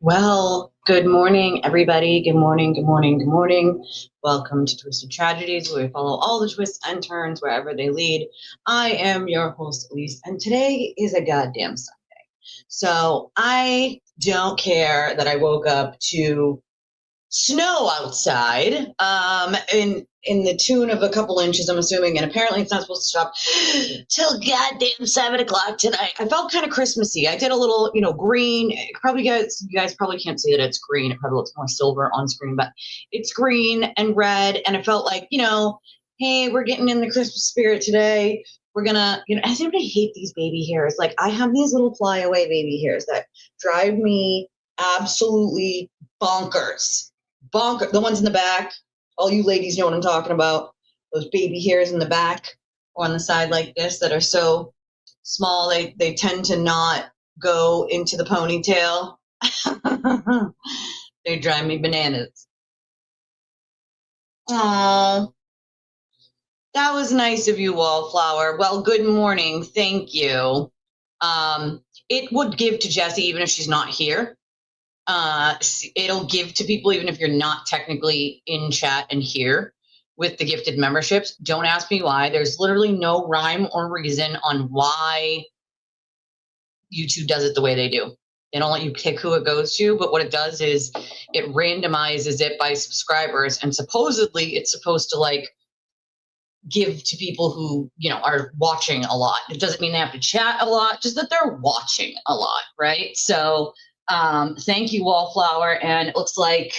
Well, good morning, everybody. Good morning, good morning, good morning. Welcome to Twisted Tragedies, where we follow all the twists and turns wherever they lead. I am your host, Elise, and today is a goddamn Sunday. So I don't care that I woke up to snow outside, in the tune of a couple inches, I'm assuming, and apparently it's not supposed to stop till goddamn 7 o'clock tonight. I felt kind of Christmassy. I did a little, green. You guys probably can't see that it's green. It probably looks more silver on screen, but it's green and red, and it felt like, hey, we're getting in the Christmas spirit today. We're gonna, as everybody hate these baby hairs. Like I have these little flyaway baby hairs that drive me absolutely bonkers. The ones in the back. All you ladies know what I'm talking about. Those baby hairs in the back or on the side like this that are so small they tend to not go into the ponytail. They drive me bananas. Oh, that was nice of you, Wallflower. Well, good morning. Thank you. It would give to Jessie even if she's not here. It'll give to people even if you're not technically in chat and here with the gifted memberships. Don't ask me why. There's literally no rhyme or reason on why YouTube does it the way they do. They don't let you pick who it goes to, but what it does is it randomizes it by subscribers, and supposedly it's supposed to give to people who are watching a lot. It doesn't mean they have to chat a lot, just that they're watching a lot, right? So thank you, Wallflower. And it looks like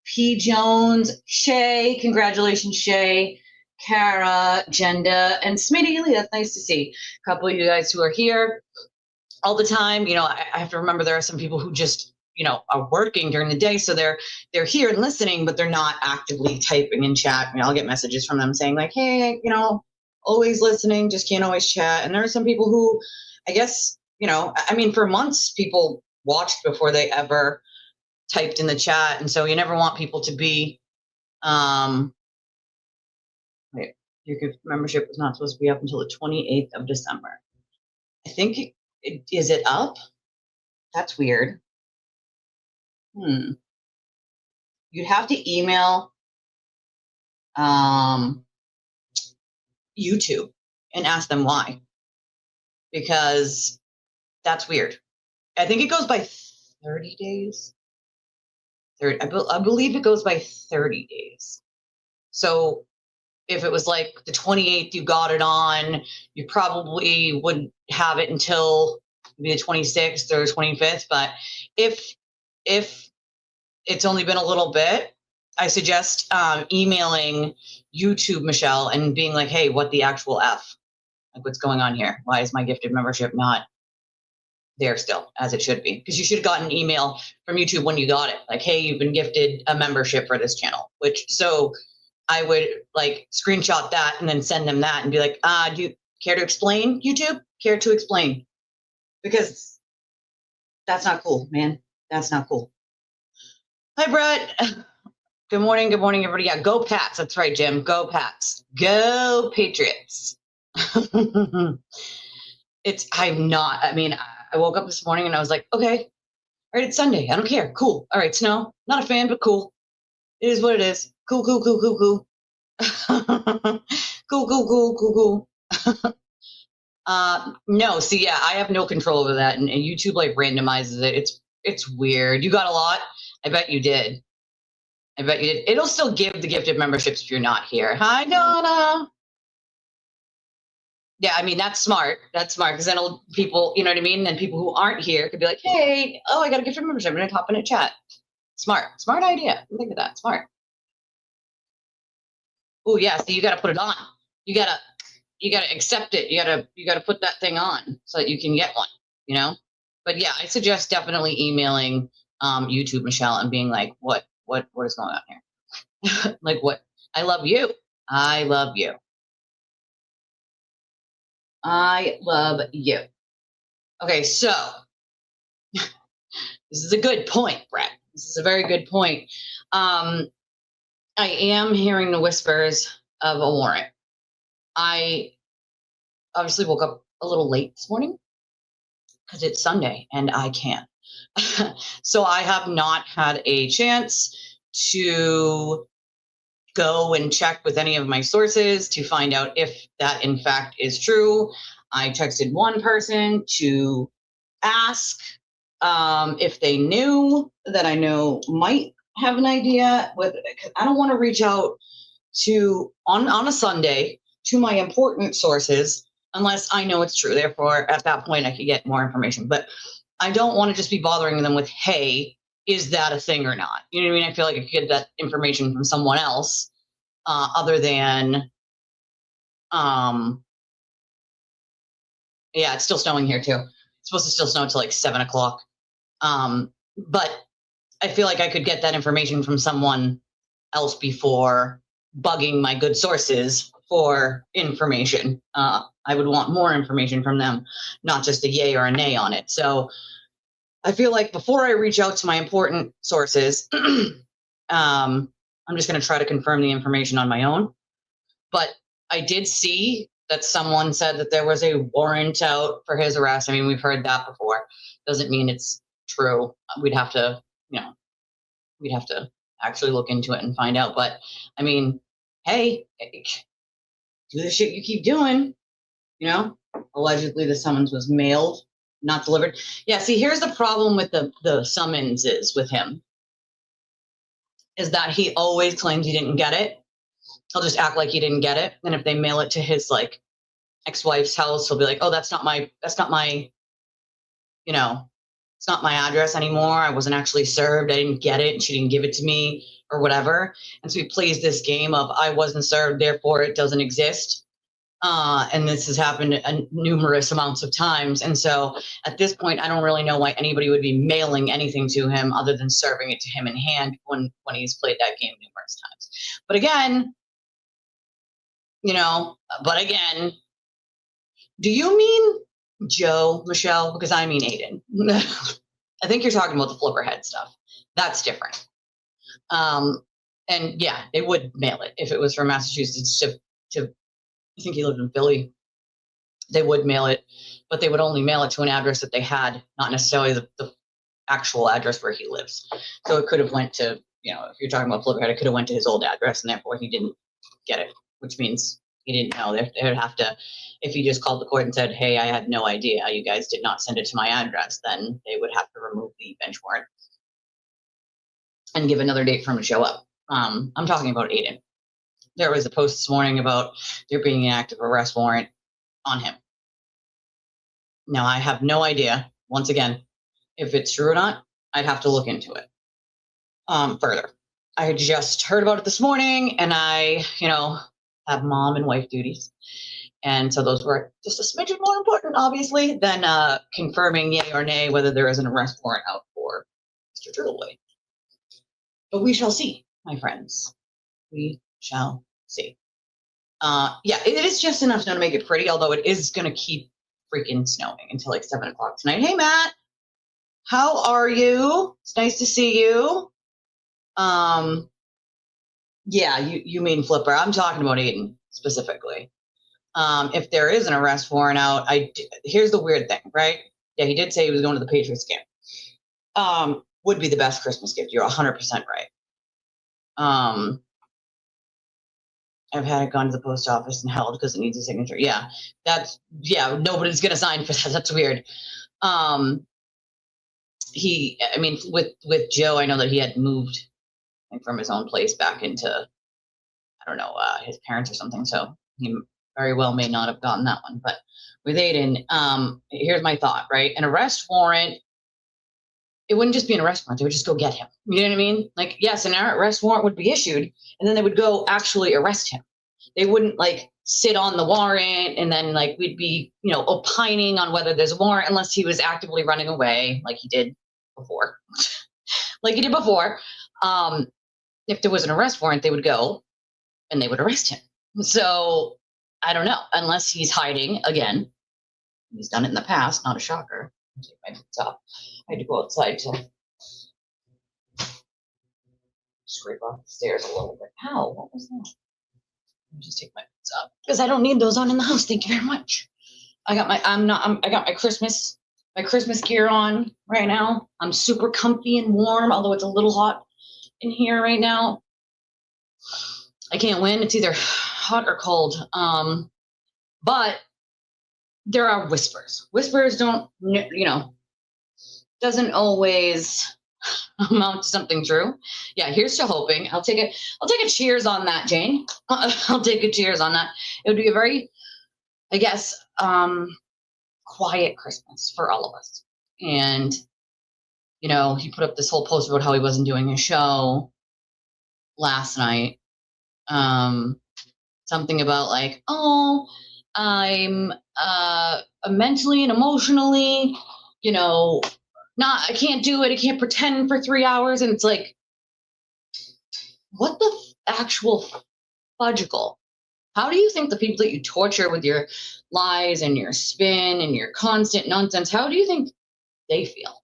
P. Jones, Shay, congratulations, Shay, Kara, Jenda, and Smitty. That's nice to see a couple of you guys who are here all the time. I have to remember there are some people who just, are working during the day. So they're here and listening, but they're not actively typing in chat. I'll get messages from them saying like, hey, always listening, just can't always chat. And there are some people who, I guess, for months, people watched before they ever typed in the chat, and so you never want people to be wait, your gift membership was not supposed to be up until the 28th of December. I think is it up? That's weird. You'd have to email YouTube and ask them why, because that's weird. I think it goes by 30 days. I believe it goes by 30 days. So if it was like the 28th you got it on, you probably wouldn't have it until maybe the 26th or 25th. But if it's only been a little bit, I suggest emailing YouTube Michelle and being like, hey, what the actual F? Like, what's going on here? Why is my gifted membership not there still as it should be? Because you should have gotten an email from YouTube when you got it, like, hey, you've been gifted a membership for this channel. So I would screenshot that and then send them that and be like, do you care to explain, YouTube? Care to explain? Because that's not cool, man. That's not cool. Hi, Brett. Good morning, everybody. Yeah, go Pats. That's right, Jim. Go Pats. Go Patriots. I woke up this morning and I was like, okay, all right, it's Sunday. I don't care. Cool. All right, snow. Not a fan, but cool. It is what it is. Cool. Cool. Cool. No, see, yeah, I have no control over that, and YouTube randomizes it. It's weird. You got a lot? I bet you did. It'll still give the gifted memberships if you're not here. Hi, Donna. Yeah, that's smart. That's smart because then people, you know what I mean? Then people who aren't here could be like, hey, I got a gifted membership. I'm going to hop in a chat. Smart idea. Think of that. Smart. Oh yeah, so you got to put it on. You got to accept it. You got to put that thing on so that you can get one, But yeah, I suggest definitely emailing YouTube Michelle and being like, what is going on here? Like, what? I love you. I love you. I love you. Okay, so this is a good point, Brett. This is a very good point. I am hearing the whispers of a warrant. I obviously woke up a little late this morning because it's Sunday and I can't So I have not had a chance to go and check with any of my sources to find out if that in fact is true. I texted one person to ask if they knew that I know might have an idea. I don't want to reach out to on a Sunday to my important sources unless I know it's true. Therefore, at that point, I could get more information. But I don't want to just be bothering them with, hey, is that a thing or not? You know what I mean? I feel like I could get that information from someone else other than, yeah, it's still snowing here too. It's supposed to still snow till like 7 o'clock. But I feel like I could get that information from someone else before bugging my good sources for information. I would want more information from them, not just a yay or a nay on it. So I feel like before I reach out to my important sources, I'm just going to try to confirm the information on my own. But I did see that someone said that there was a warrant out for his arrest. I mean, we've heard that before. Doesn't mean it's true. We'd have to actually look into it and find out. But I mean, hey, do the shit you keep doing. Allegedly the summons was mailed, not delivered. Yeah, see, here's the problem with the summonses with him, is that he always claims he didn't get it. He'll just act like he didn't get it. And if they mail it to his like ex-wife's house, he'll be like, oh, that's not my, it's not my address anymore. I wasn't actually served. I didn't get it. She didn't give it to me or whatever. And so he plays this game of I wasn't served, therefore it doesn't exist. And this has happened numerous amounts of times. And so at this point, I don't really know why anybody would be mailing anything to him other than serving it to him in hand when he's played that game numerous times. But again, do you mean Joe, Michelle? Because I mean Aiden. I think you're talking about the flipperhead stuff. That's different. And yeah, they would mail it if it was from Massachusetts to I think he lived in Philly. They would mail it, but they would only mail it to an address that they had, not necessarily the actual address where he lives. So it could have went to, if you're talking about Flipperhead, it could have went to his old address, and therefore he didn't get it, which means he didn't know. They would have to, if he just called the court and said, hey, I had no idea, you guys did not send it to my address, then they would have to remove the bench warrant and give another date for him to show up. I'm talking about Aiden. There was a post this morning about there being an active arrest warrant on him. Now, I have no idea, once again, if it's true or not. I'd have to look into it further. I just heard about it this morning, and I, have mom and wife duties. And so those were just a smidgen more important, obviously, than confirming yay or nay whether there is an arrest warrant out for Mr. Turtleboy. But we shall see, my friends. We shall see. Yeah, it is just enough snow to make it pretty, although it is going to keep freaking snowing until like 7 o'clock tonight. Hey, Matt. How are you? It's nice to see you. Yeah, you mean Flipper. I'm talking about Aiden specifically. If there is an arrest warrant out, here's the weird thing, right? Yeah, he did say he was going to the Patriots game. Would be the best Christmas gift. You're 100% right. I've had it gone to the post office and held because it needs a signature. Yeah, nobody's gonna sign for that. That's weird. With Joe, I know that he had moved from his own place back into, I don't know, his parents or something. So he very well may not have gotten that one. But with Aiden, here's my thought, right? An arrest warrant, it wouldn't just be an arrest warrant. They would just go get him. You know what I mean? Like, yes, an arrest warrant would be issued, and then they would go actually arrest him. They wouldn't like sit on the warrant and then like we'd be, opining on whether there's a warrant unless he was actively running away like he did before. If there was an arrest warrant, they would go and they would arrest him. So I don't know, unless he's hiding again. He's done it in the past, not a shocker. I'll take my boots off. I had to go outside to scrape off the stairs a little bit. Ow, what was that? Let me just take my boots off because I don't need those on in the house. Thank you very much. I got my Christmas my Christmas gear on right now. I'm super comfy and warm, although it's a little hot in here right now. I can't win. It's either hot or cold. But there are whispers. Whispers don't, doesn't always amount to something true. Yeah, here's to hoping. I'll take a cheers on that, Jane. I'll take a cheers on that. It would be a very, I guess, quiet Christmas for all of us. And, he put up this whole post about how he wasn't doing his show last night. Something about like, oh, I'm mentally and emotionally, I can't do it. I can't pretend for 3 hours. And it's like, what the actual fudgicle? How do you think the people that you torture with your lies and your spin and your constant nonsense, how do you think they feel?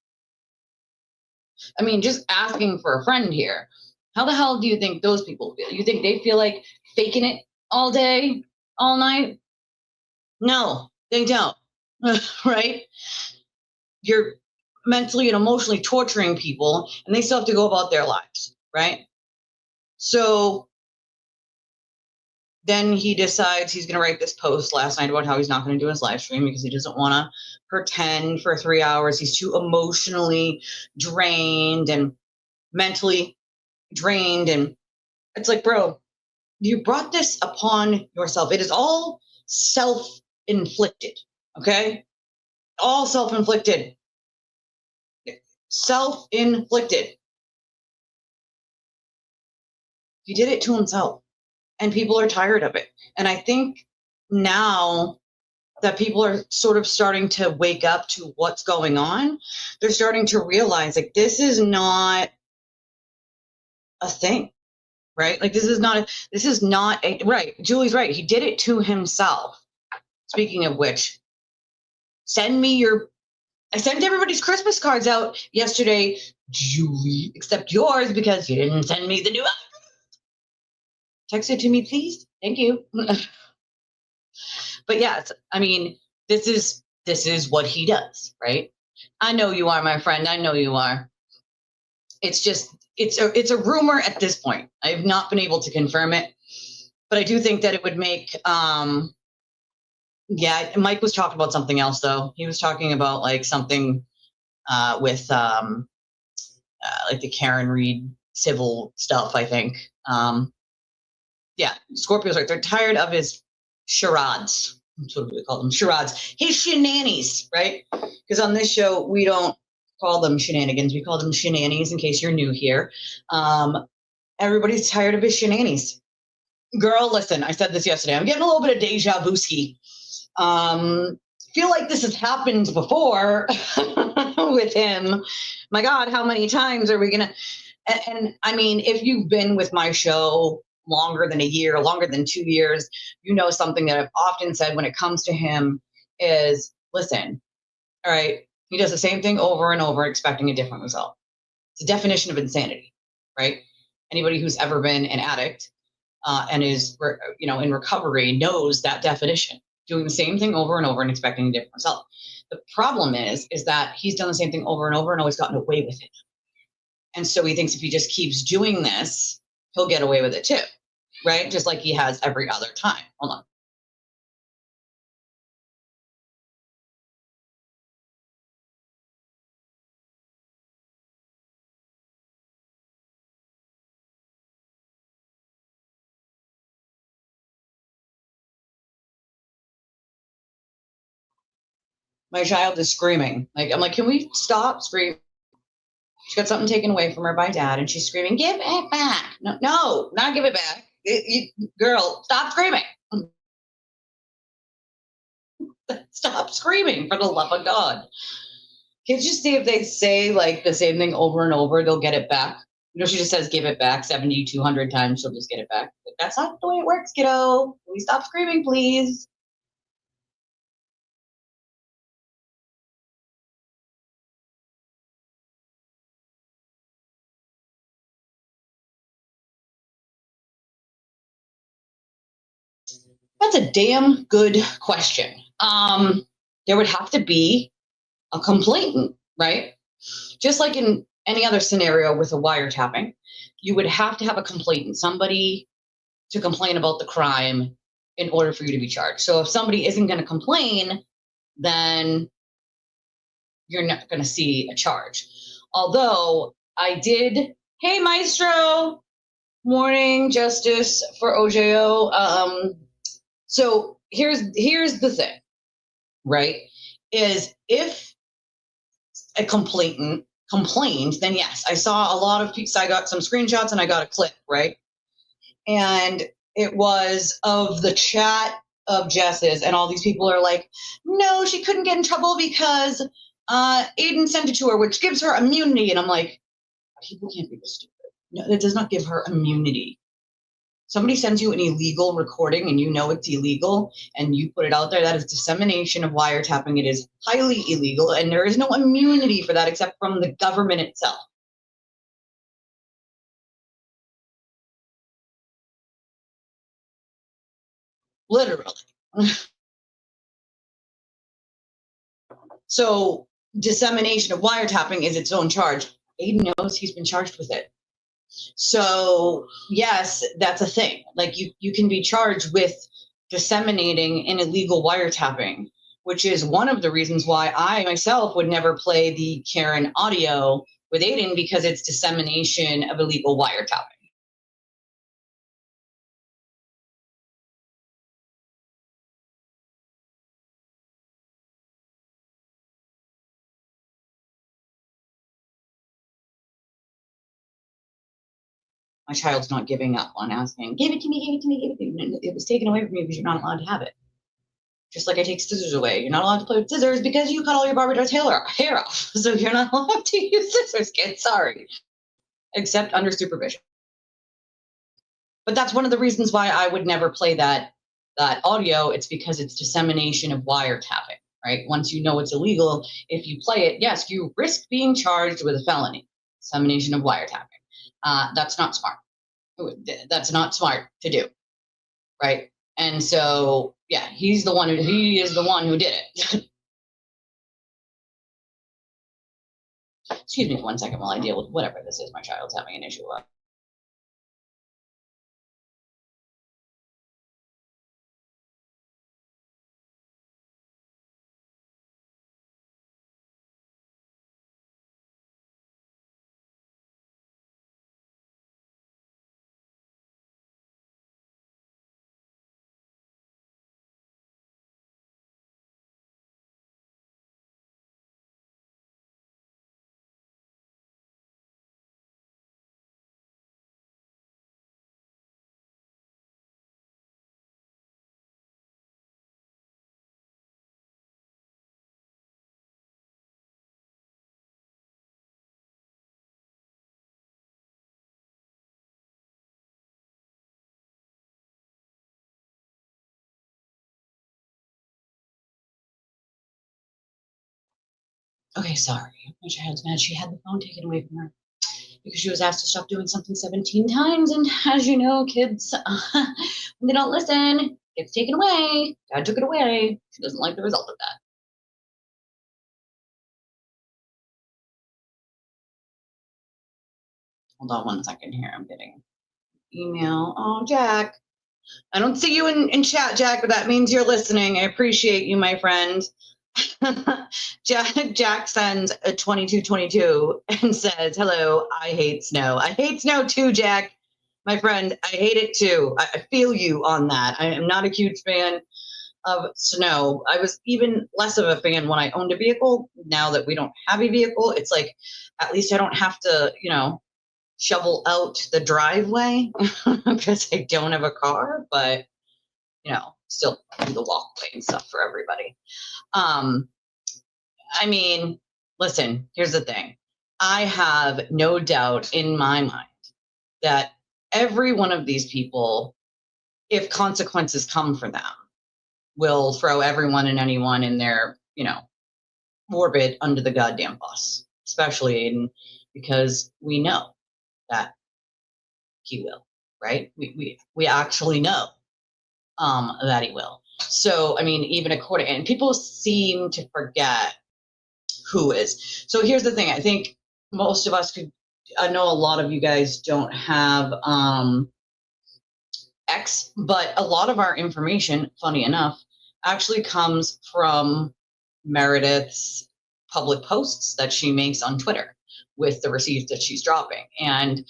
I mean, just asking for a friend here. How the hell do you think those people feel? You think they feel like faking it all day, all night? No, they don't. Right? You're mentally and emotionally torturing people, and they still have to go about their lives, right? So then he decides he's going to write this post last night about how he's not going to do his live stream because he doesn't want to pretend for 3 hours. He's too emotionally drained and mentally drained. And it's like, bro, you brought this upon yourself. It is all self-inflicted, okay? All self-inflicted. Self-inflicted. He did it to himself. And people are tired of it. And I think now that people are sort of starting to wake up to what's going on, they're starting to realize, like, this is not a thing, right? Like, this is not a, right, Julie's right. He did it to himself. Speaking of which, I sent everybody's Christmas cards out yesterday, Julie, except yours because you didn't send me the new one. Text it to me, please. Thank you. But yes, I mean, this is what he does, right? I know you are, my friend. I know you are. It's just it's a rumor at this point. I have not been able to confirm it, but I do think that it would make yeah, Mike was talking about something else though. He was talking about like something with like the Karen Reed civil stuff, I think. Yeah, Scorpio's right. They're tired of his charades. That's what we call them, charades. His shenanigans, right? Because on this show, we don't call them shenanigans. We call them shenanigans in case you're new here. Everybody's tired of his shenanigans. Girl, listen, I said this yesterday. I'm getting a little bit of deja vu-ski. Feel like this has happened before with him. My God, how many times are we going to... And I mean, if you've been with my show longer than a year, longer than 2 years, you know something that I've often said when it comes to him is, listen, all right, he does the same thing over and over expecting a different result. It's a definition of insanity, right? Anybody who's ever been an addict and is, in recovery knows that definition, doing the same thing over and over and expecting a different result. The problem is that he's done the same thing over and over and always gotten away with it. And so he thinks if he just keeps doing this, he'll get away with it too, right? Just like he has every other time. Hold on. My child is screaming. Like, I'm like, can we stop screaming? She got something taken away from her by dad, and she's screaming, "Give it back!" No, not give it back. Girl, stop screaming. Stop screaming, for the love of God. Kids just see if they say like the same thing over and over, they'll get it back. She just says give it back 7,200 times, she'll just get it back. But that's not the way it works, kiddo. Can we stop screaming, please? That's a damn good question. There would have to be a complainant, right? Just like in any other scenario with a wiretapping, you would have to have a complainant, somebody to complain about the crime in order for you to be charged. So if somebody isn't going to complain, then you're not going to see a charge. Although I did, hey Maestro, morning justice for OJO. So here's the thing, right? Is if a complainant complained, then yes, I saw a lot of people. I got some screenshots and I got a clip, right? And it was of the chat of Jess's, and all these people are like, no, she couldn't get in trouble because Aiden sent it to her, which gives her immunity. And I'm like, people can't be this stupid. No, it does not give her immunity. Somebody sends you an illegal recording and you know it's illegal and you put it out there, that is dissemination of wiretapping. It is highly illegal and there is no immunity for that except from the government itself. Literally. So dissemination of wiretapping is its own charge. Aiden knows he's been charged with it. So yes, that's a thing. Like you can be charged with disseminating an illegal wiretapping, which is one of the reasons why I myself would never play the Karen audio with Aiden, because it's dissemination of illegal wiretapping. My child's not giving up on asking, give it to me, give it to me, give it to me. It was taken away from you because you're not allowed to have it. Just like I take scissors away. You're not allowed to play with scissors because you cut all your Barbie doll's hair off. So you're not allowed to use scissors, kid. Sorry. Except under supervision. But that's one of the reasons why I would never play that audio. It's because it's dissemination of wiretapping, right? Once you know it's illegal, if you play it, yes, you risk being charged with a felony, dissemination of wiretapping. That's not smart. That's not smart to do, right? And so, yeah, he is the one who did it. Excuse me for 1 second while I deal with whatever this is my child's having an issue with. Okay, sorry. My child's mad. She had the phone taken away from her because she was asked to stop doing something 17 times. And as you know, kids, when they don't listen, it gets taken away. Dad took it away. She doesn't like the result of that. Hold on 1 second here. I'm getting email. Oh, Jack. I don't see you in chat, Jack, but that means you're listening. I appreciate you, my friend. Jack sends a 2222 and says, hello, I hate snow. I hate snow too, Jack. My friend, I hate it too. I feel you on that. I am not a huge fan of snow. I was even less of a fan when I owned a vehicle. Now that we don't have a vehicle, it's like, at least I don't have to, shovel out the driveway because I don't have a car, but, still do the walkway and stuff for everybody. I mean, listen, here's the thing. I have no doubt in my mind that every one of these people, if consequences come for them, will throw everyone and anyone in their, orbit under the goddamn bus, especially Aiden, because we know that he will, right? We actually know that he will. So, I mean, even according, and people seem to forget who is. So here's the thing. I think most of us could, I know a lot of you guys don't have X, but a lot of our information, funny enough, actually comes from Meredith's public posts that she makes on Twitter with the receipts that she's dropping. And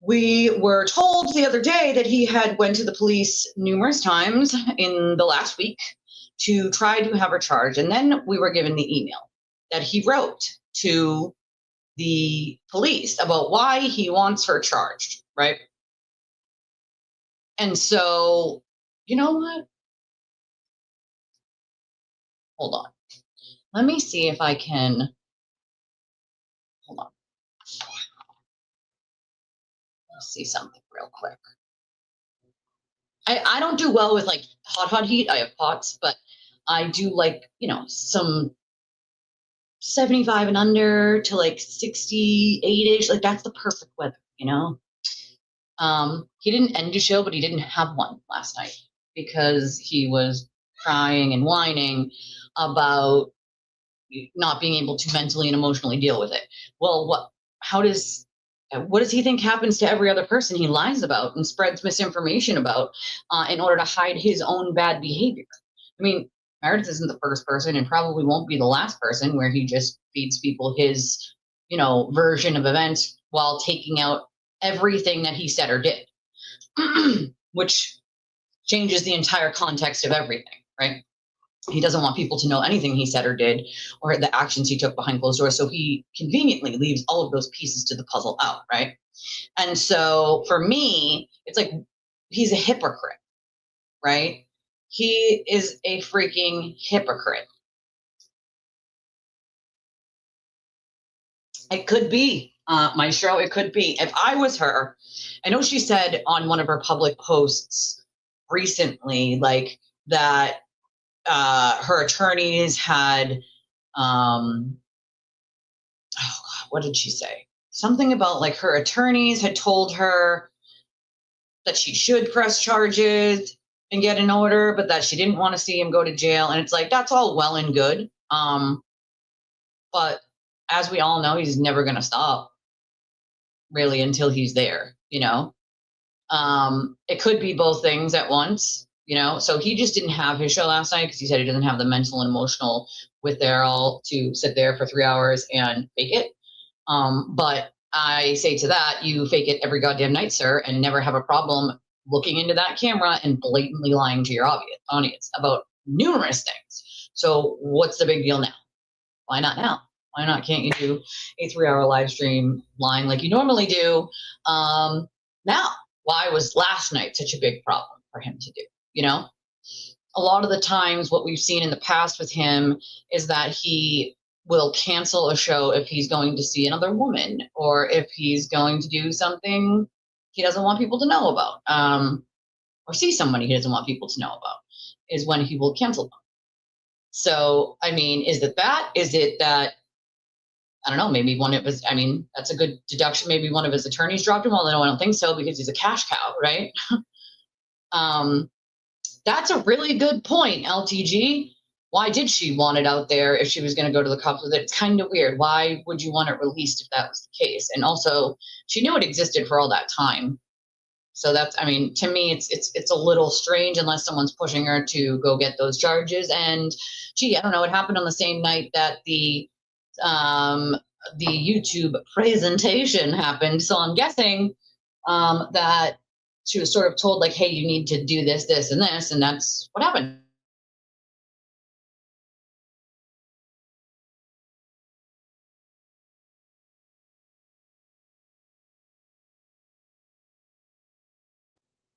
we were told the other day that he had went to the police numerous times in the last week to try to have her charged. And then we were given the email that he wrote to the police about why he wants her charged, right? And so, you know what? Hold on. Let me see if I can. Hold on. Let's see something real quick. I don't do well with like hot heat. I have pots, but I do like, some 75 and under to like 68-ish. Like that's the perfect weather, He didn't end his show, but he didn't have one last night because he was crying and whining about not being able to mentally and emotionally deal with it. Well, what does he think happens to every other person he lies about and spreads misinformation about in order to hide his own bad behavior? I mean, Meredith isn't the first person and probably won't be the last person where he just feeds people his, version of events while taking out everything that he said or did, which changes the entire context of everything, right? He doesn't want people to know anything he said or did or the actions he took behind closed doors. So he conveniently leaves all of those pieces to the puzzle out, right? And so for me, it's like he's a hypocrite, right? He is a freaking hypocrite. It could be, Maestro, it could be. If I was her, I know she said on one of her public posts recently, like that her attorneys had, oh God, what did she say? Something about like her attorneys had told her that she should press charges and get an order, but that she didn't want to see him go to jail. And it's like, that's all well and good. But as we all know, he's never going to stop really until he's there, It could be both things at once, So he just didn't have his show last night because he said he doesn't have the mental and emotional wherewithal to sit there for 3 hours and fake it. But I say to that, you fake it every goddamn night, sir, and never have a problem looking into that camera and blatantly lying to your audience about numerous things. So what's the big deal now? Why not now? Why not? Can't you do a 3-hour live stream lying like you normally do? Now, why was last night such a big problem for him to do? A lot of the times what we've seen in the past with him is that he will cancel a show if he's going to see another woman or if he's going to do something he doesn't want people to know about, or see somebody he doesn't want people to know about, is when he will cancel them. So, I mean, is it that? Is it that, I don't know, maybe one of his, that's a good deduction. Maybe one of his attorneys dropped him. Well, no, I don't think so because he's a cash cow, right? That's a really good point, LTG. Why did she want it out there if she was going to go to the cops with it? It's kind of weird. Why would you want it released if that was the case? And also, she knew it existed for all that time. So that's, to me, it's a little strange unless someone's pushing her to go get those charges. And gee, I don't know, it happened on the same night that the YouTube presentation happened. So I'm guessing that she was sort of told like, hey, you need to do this, this, and this, and that's what happened.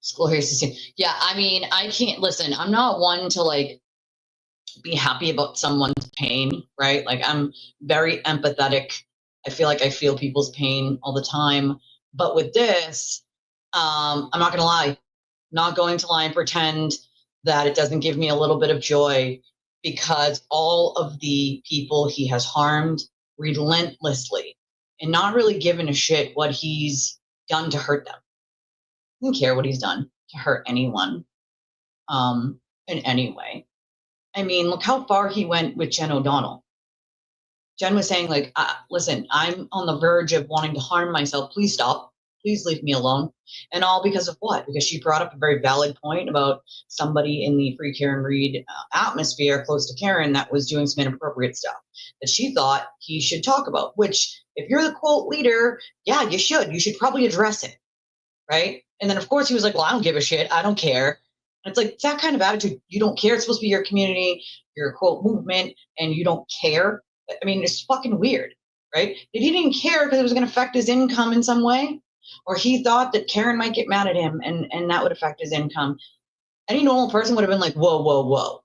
School here system. Yeah, I can't listen. I'm not one to like be happy about someone's pain, right? Like I'm very empathetic. I feel like I feel people's pain all the time. But with this, I'm not gonna lie. Not going to lie and pretend that it doesn't give me a little bit of joy because all of the people he has harmed relentlessly and not really giving a shit what he's done to hurt them. I don't care what he's done to hurt anyone in any way. Look how far he went with Jen O'Donnell. Jen was saying, like, listen, I'm on the verge of wanting to harm myself. Please stop. Please leave me alone. And all because of what? Because she brought up a very valid point about somebody in the Free Karen Read atmosphere close to Karen that was doing some inappropriate stuff that she thought he should talk about, which if you're the quote leader, yeah, you should. You should probably address it, right? And then, of course, he was like, well, I don't give a shit. I don't care. And it's like that kind of attitude. You don't care. It's supposed to be your community, your quote movement, and you don't care. I mean, it's fucking weird, right? He didn't care because it was going to affect his income in some way, or he thought that Karen might get mad at him and that would affect his income. Any normal person would have been like, whoa, whoa, whoa.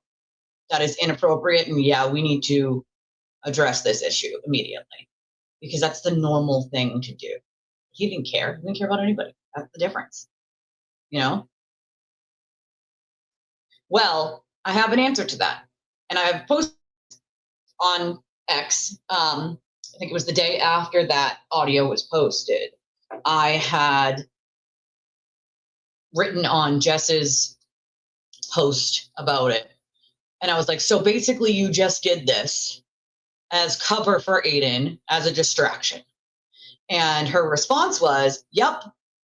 That is inappropriate. And yeah, we need to address this issue immediately because that's the normal thing to do. He didn't care. He didn't care about anybody. That's the difference, you know? Well, I have an answer to that. And I've posted on X, I think it was the day after that audio was posted, I had written on Jess's post about it. And I was like, so basically you just did this as cover for Aiden as a distraction. And her response was, yep,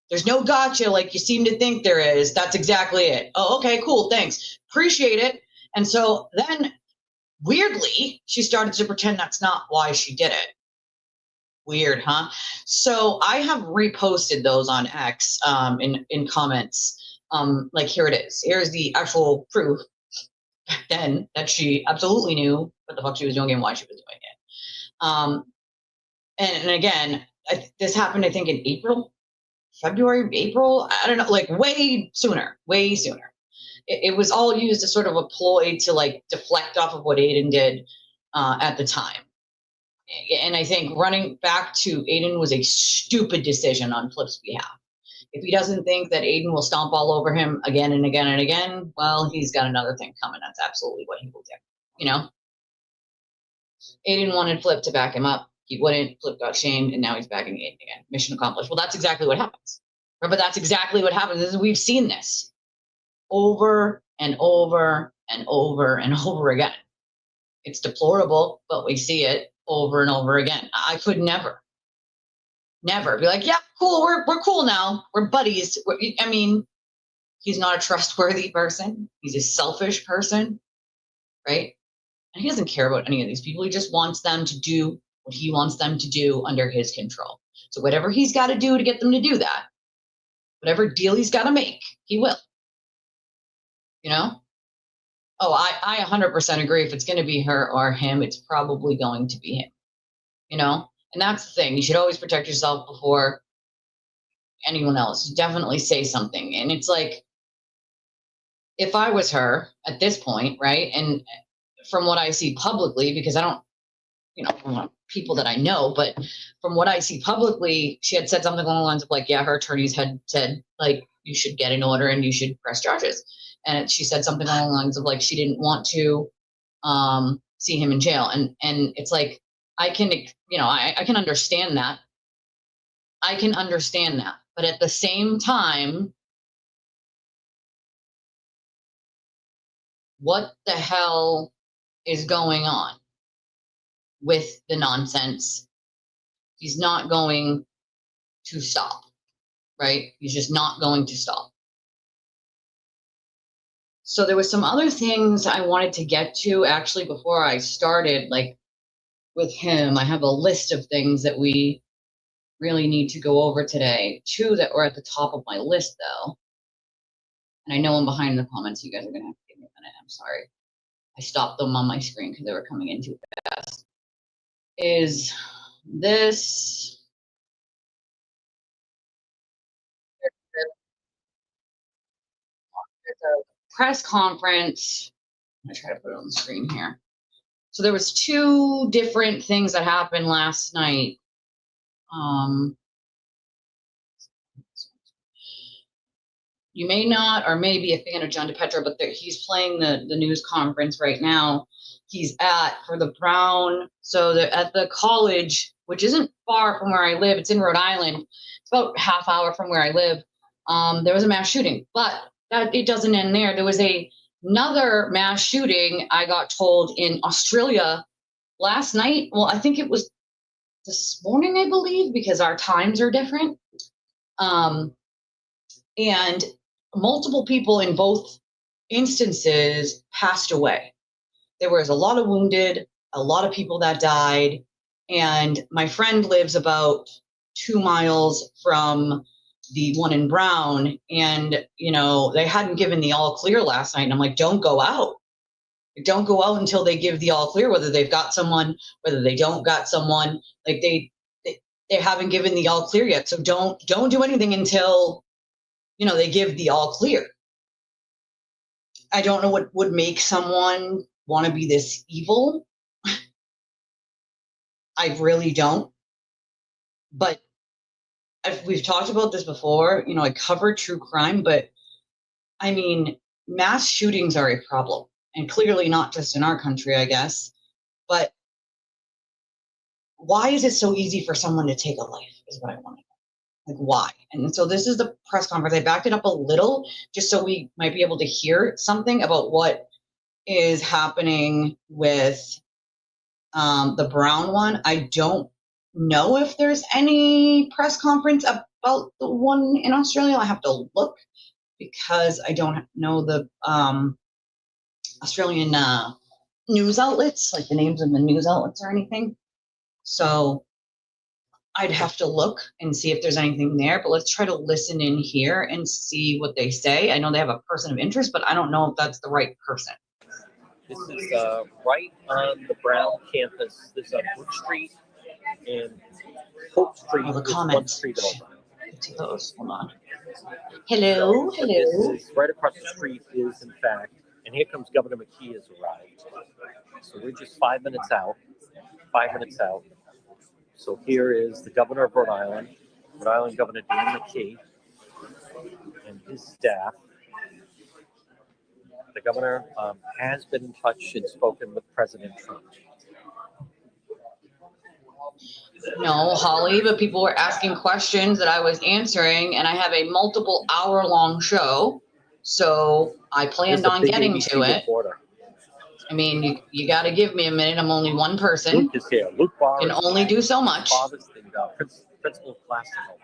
there's no gotcha like you seem to think there is. That's exactly it. Oh, okay, cool, thanks. Appreciate it. And so then weirdly, she started to pretend that's not why she did it. Weird, huh? So I have reposted those on X in comments. Like, here it is. Here's the actual proof back then that she absolutely knew what the fuck she was doing and why she was doing it. And again, this happened, I think, in February, April. I don't know, like way sooner. It was all used as sort of a ploy to like deflect off of what Aiden did at the time. And I think running back to Aiden was a stupid decision on Flip's behalf. If he doesn't think that Aiden will stomp all over him again and again and again, well, he's got another thing coming. That's absolutely what he will do. You know? Aiden wanted Flip to back him up. He wouldn't. Flip got shamed, and now he's backing Aiden again. Mission accomplished. Well, that's exactly what happens. But that's exactly what happens. We've seen this over and over and over and over again. It's deplorable, but we see it over and over again. I could never be like, yeah, cool, we're cool now. We're buddies. I mean, he's not a trustworthy person. He's a selfish person, right? And he doesn't care about any of these people. He just wants them to do what he wants them to do under his control. So whatever he's got to do to get them to do that, whatever deal he's got to make, he will. You know? Oh, I 100% agree. If it's going to be her or him, it's probably going to be him. You know? And that's the thing. You should always protect yourself before anyone else. Definitely say something. And it's like, if I was her at this point, right? And from what I see publicly, because I don't, from people that I know, but from what I see publicly, she had said something along the lines of like, yeah, her attorneys had said like, you should get an order and you should press charges. And she said something along the lines of like, she didn't want to see him in jail. And it's like, I can understand that. I can understand that. But at the same time, what the hell is going on with the nonsense? He's not going to stop, right? He's just not going to stop. So there was some other things I wanted to get to actually before I started, like with him. I have a list of things that we really need to go over today. 2 that were at the top of my list though. And I know I'm behind in the comments. So you guys are going to have to give me a minute. I'm sorry. I stopped them on my screen because they were coming in too fast. Is this... There's a press conference. I'm going to try to put it on the screen here. So there was 2 different things that happened last night. You may not or may be a fan of John DePetro, but he's playing the news conference right now. He's for the Brown. So at the college, which isn't far from where I live. It's in Rhode Island. It's about half hour from where I live. There was a mass shooting, but it doesn't end there. There was another mass shooting, I got told, in Australia last night, well, I think it was this morning, I believe, because our times are different. And multiple people in both instances passed away. There was a lot of wounded, a lot of people that died. And my friend lives about 2 miles from the one in Brown. And, you know, they hadn't given the all clear last night. And I'm like, don't go out. Don't go out until they give the all clear, whether they've got someone, whether they don't got someone. Like they haven't given the all clear yet. So don't do anything until, you know, they give the all clear. I don't know what would make someone want to be this evil. I really don't. But we've talked about this before, you know, I covered true crime, but I mean, mass shootings are a problem, and clearly not just in our country, I guess. But why is it so easy for someone to take a life is what I want to know. Like, why? And so this is the press conference. I backed it up a little just so we might be able to hear something about what is happening with the Brown one. I don't know if there's any press conference about the one in Australia. I have to look because I don't know the Australian news outlets, like the names of the news outlets or anything. So I'd have to look and see if there's anything there, but let's try to listen in here and see what they say. I know they have a person of interest, but I don't know if that's the right person. This is right on the Brown campus. This is on Brook Street and Hope Street. The is comments. 1 street over. Let's see those. Hold on. Hello, So, hello. this is right across the street is, in fact, and here comes Governor McKee has arrived. So we're just 5 minutes out. 5 minutes out. So here is the governor of Rhode Island Governor Dan McKee, and his staff. The governor has been in touch and spoken with President Trump. No, Holly, but people were asking questions that I was answering, and I have a multiple hour-long show, so I planned on getting ABC to it. Reporter. I mean, you got to give me a minute. I'm only one person. Luke is here. Luke Barr can only do so much. Principal of Classical.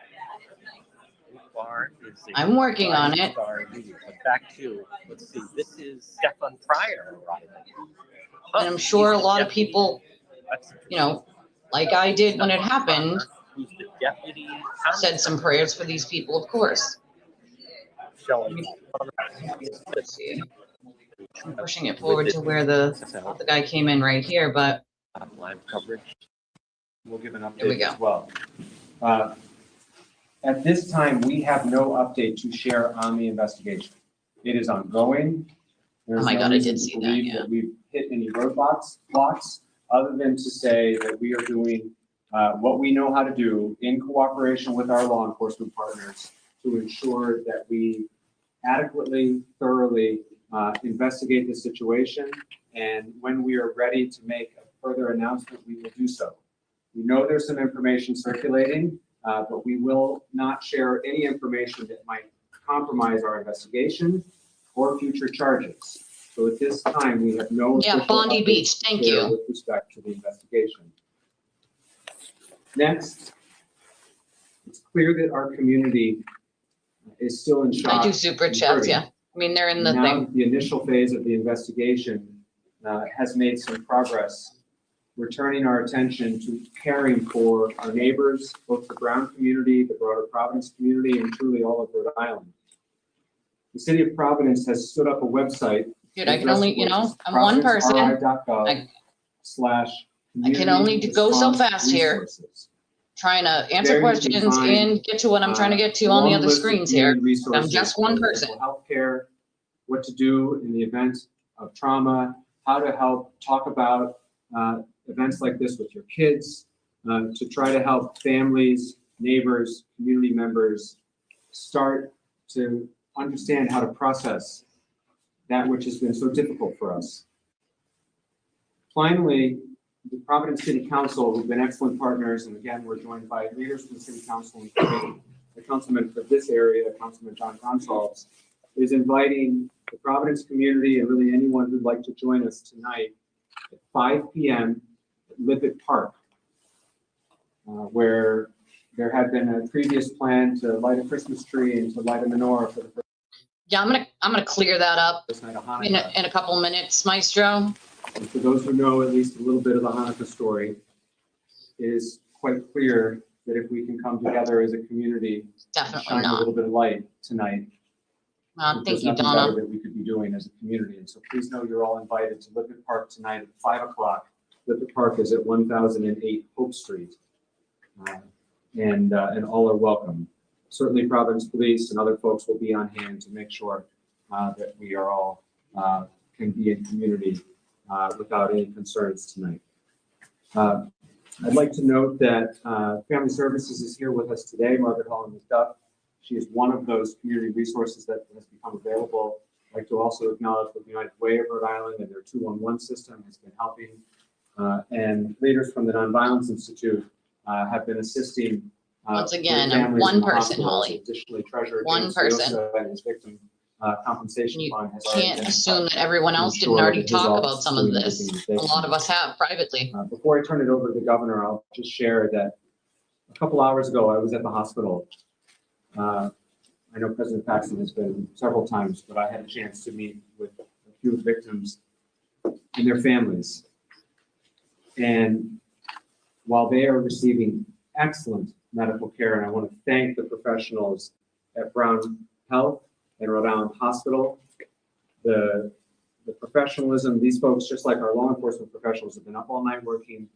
Luke Barr is I'm working on it. But back to, let's see, this is Stefan Pryor arriving. And I'm sure a lot of people, you know, like I did when it happened, who's the deputy, said some prayers for these people, of course. Let's see. I'm pushing it forward to where the guy came in right here, but live coverage. We'll give an update as well. At this time, we have no update to share on the investigation. It is ongoing. There's oh my God, I did see that. Yeah. That we've hit any roadblocks, other than to say that we are doing what we know how to do in cooperation with our law enforcement partners to ensure that we adequately, thoroughly investigate the situation. And when we are ready to make a further announcement, we will do so. We know there's some information circulating, but we will not share any information that might compromise our investigation or future charges. So at this time, we have no. Yeah, Bondi Beach, thank you. With respect to the investigation. Next, it's clear that our community is still in shock. I do super chats, yeah. I mean, they're in the thing. The initial phase of the investigation has made some progress. We're turning our attention to caring for our neighbors, both the Brown community, the broader Providence community, and truly all of Rhode Island. The city of Providence has stood up a website. Dude, I can only, you know, I'm one person. I can only go so fast here. Trying to answer questions and get to what I'm trying to get to on the other screens here. I'm just one person. Healthcare, what to do in the event of trauma, how to help talk about events like this with your kids, to try to help families, neighbors, community members start to understand how to process that which has been so difficult for us. Finally, the Providence City Council, who've been excellent partners, and again, we're joined by leaders from the City Council, including the councilman for this area, Councilman John Gonsalves, is inviting the Providence community and really anyone who'd like to join us tonight at 5 p.m. Lippet Park, where there had been a previous plan to light a Christmas tree and to light a menorah for the first Yeah, I'm gonna clear that up night of in Hanukkah. a couple minutes, Maestro. And for those who know at least a little bit of the Hanukkah story, it is quite clear that if we can come together as a community and Definitely shine a not. little bit of light tonight, Thank there's you, nothing Donna. better that we could be doing as a community. And so please know you're all invited to Lippet Park tonight at 5 o'clock. Lippet Park is at 1008 Hope Street. And all are welcome. Certainly Providence Police and other folks will be on hand to make sure that we are all can be in community without any concerns tonight. I'd like to note that Family Services is here with us today, Margaret Holland McDuff. She is one of those community resources that has become available. I'd like to also acknowledge that the United Way of Rhode Island and their 211 system has been helping. And leaders from the Nonviolence Institute have been assisting. Once again, with families one in the person, hospitals. Holly. Additionally, Treasurer One James person. Fiosa and his victim compensation You fund has already can't been assume that everyone else didn't ensure already that his talk office about is some of doing this. everything that they A lot can. of us have privately. Before I turn it over to the governor, I'll just share that a couple hours ago, I was at the hospital. I know President Paxton has been several times, but I had a chance to meet with a few victims and their families. And while they are receiving excellent medical care, and I want to thank the professionals at Brown Health and Rhode Island Hospital, the professionalism, these folks, just like our law enforcement professionals, have been up all night working,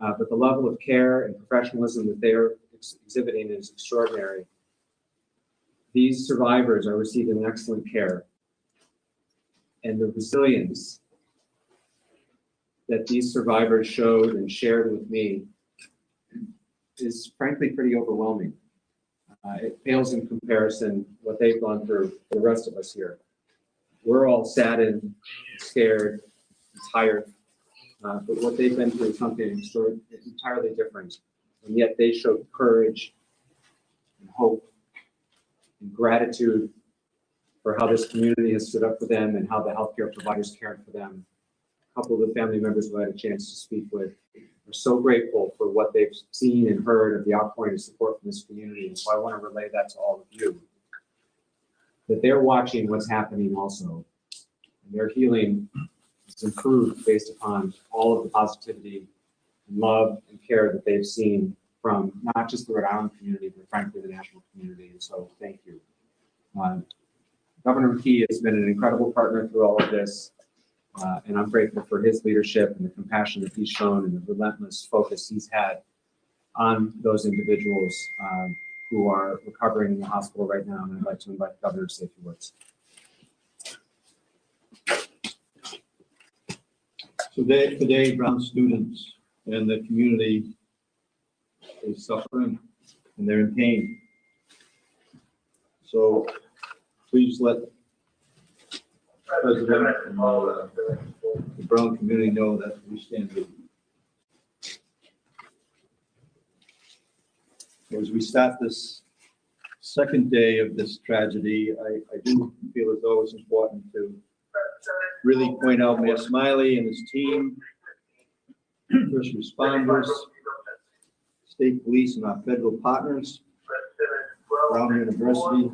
but the level of care and professionalism that they are exhibiting is extraordinary. These survivors are receiving excellent care, and the resilience that these survivors showed and shared with me is frankly pretty overwhelming. It pales in comparison what they've gone through for the rest of us here. We're all saddened, scared, and tired, but what they've been through is something entirely different, and yet they showed courage and hope and gratitude for how this community has stood up for them and how the healthcare providers cared for them. A couple of the family members who I had a chance to speak with are so grateful for what they've seen and heard of the outpouring of support from this community. And so I want to relay that to all of you, that they're watching what's happening also. And their healing is improved based upon all of the positivity and love and care that they've seen from not just the Rhode Island community, but frankly, the national community. And so thank you. Governor McKee has been an incredible partner through all of this. And I'm grateful for his leadership and the compassion that he's shown and the relentless focus he's had on those individuals who are recovering in the hospital right now. And I'd like to invite the governor to say a few words. Today, Brown students and the community is suffering and they're in pain. So please let the President and the Brown community know that we stand with you. As we start this second day of this tragedy, I do feel as though it's important to really point out Mayor Smiley and his team, first responders, state police and our federal partners, Brown University,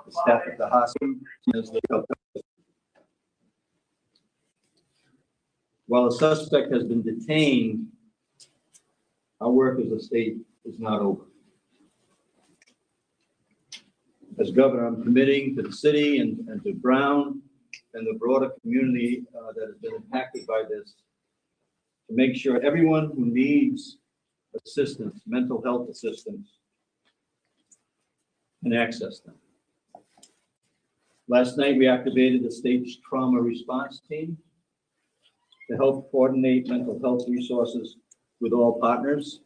the staff at the hospital, as they help. While a suspect has been detained, our work as a state is not over. As governor, I'm committing to the city and to Brown and the broader community that has been impacted by this to make sure everyone who needs assistance, mental health assistance, can access them. Last night, we activated the state's trauma response team to help coordinate mental health resources with all partners.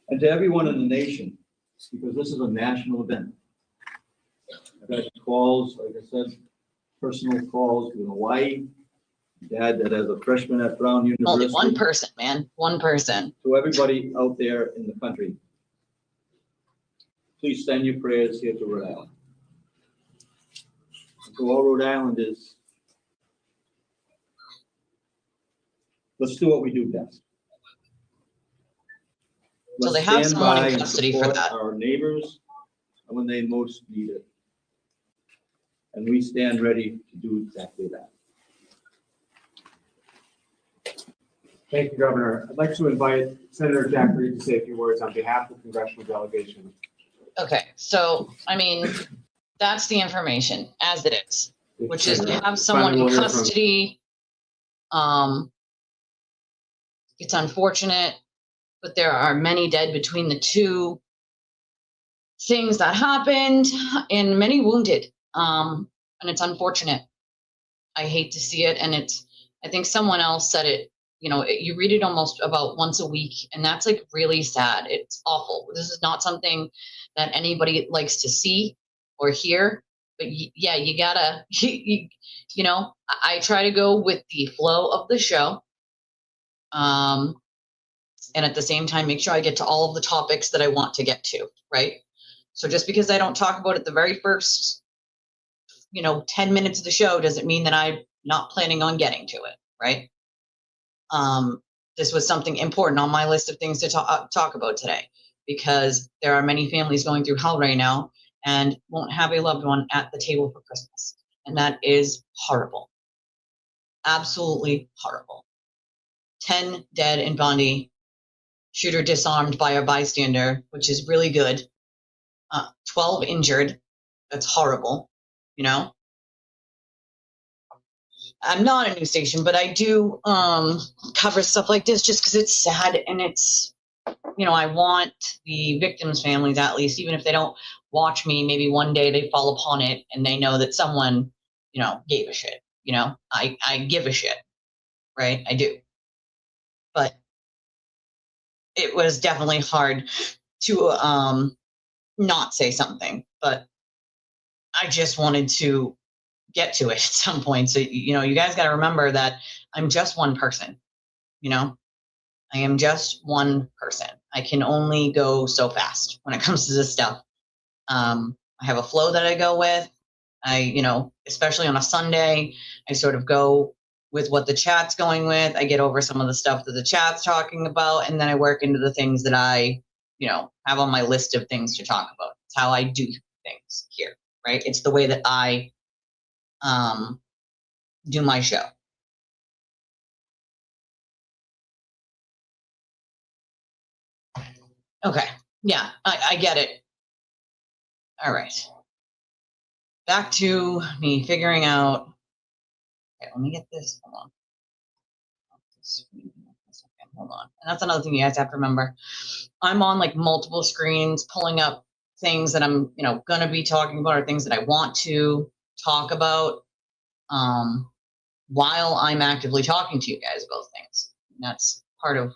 And to everyone in the nation, because this is a national event. I've had calls, like I said, personal calls with Hawaii, dad that has a freshman at Brown University. Only one person, man, one person. To everybody out there in the country, please send your prayers here to Rhode Island. To all Rhode Islanders, let's do what we do best. So Let's they have stand someone in by and custody for support that. our neighbors when they most need it. And we stand ready to do exactly that. Thank you, Governor. I'd like to invite Senator Jack Reed to say a few words on behalf of the congressional delegation. Okay, so, I mean, that's the information as it is, which is you have someone in custody. It's unfortunate, but there are many dead between the two things that happened and many wounded. And it's unfortunate. I hate to see it. And I think someone else said it, you read it almost about once a week, and that's like really sad. It's awful. This is not something that anybody likes to see or hear, but yeah, you gotta, I try to go with the flow of the show. And at the same time, make sure I get to all of the topics that I want to get to, right? So just because I don't talk about it the very first, 10 minutes of the show doesn't mean that I'm not planning on getting to it, right? This was something important on my list of things to talk about today, because there are many families going through hell right now and won't have a loved one at the table for Christmas. And that is horrible. Absolutely horrible. 10 dead in Bondi, shooter disarmed by a bystander, which is really good. 12 injured. That's horrible. I'm not a news station, but I do cover stuff like this just because it's sad, and it's, I want the victims' families, at least, even if they don't watch me, maybe one day they fall upon it and they know that someone, gave a shit. I give a shit, right? I do. But it was definitely hard to not say something, but I just wanted to get to it at some point. So, you guys got to remember that I'm just one person, I am just one person. I can only go so fast when it comes to this stuff. I have a flow that I go with. Especially on a Sunday, I sort of go with what the chat's going with. I get over some of the stuff that the chat's talking about, and then I work into the things that I, have on my list of things to talk about. It's how I do things here, right? It's the way that I do my show. Okay. Yeah, I get it. All right. Back to me figuring out. Okay, let me get this. Hold on. Hold on. And that's another thing you guys have to remember. I'm on like multiple screens, pulling up things that I'm, going to be talking about, or things that I want to talk about while I'm actively talking to you guys about things. And that's part of,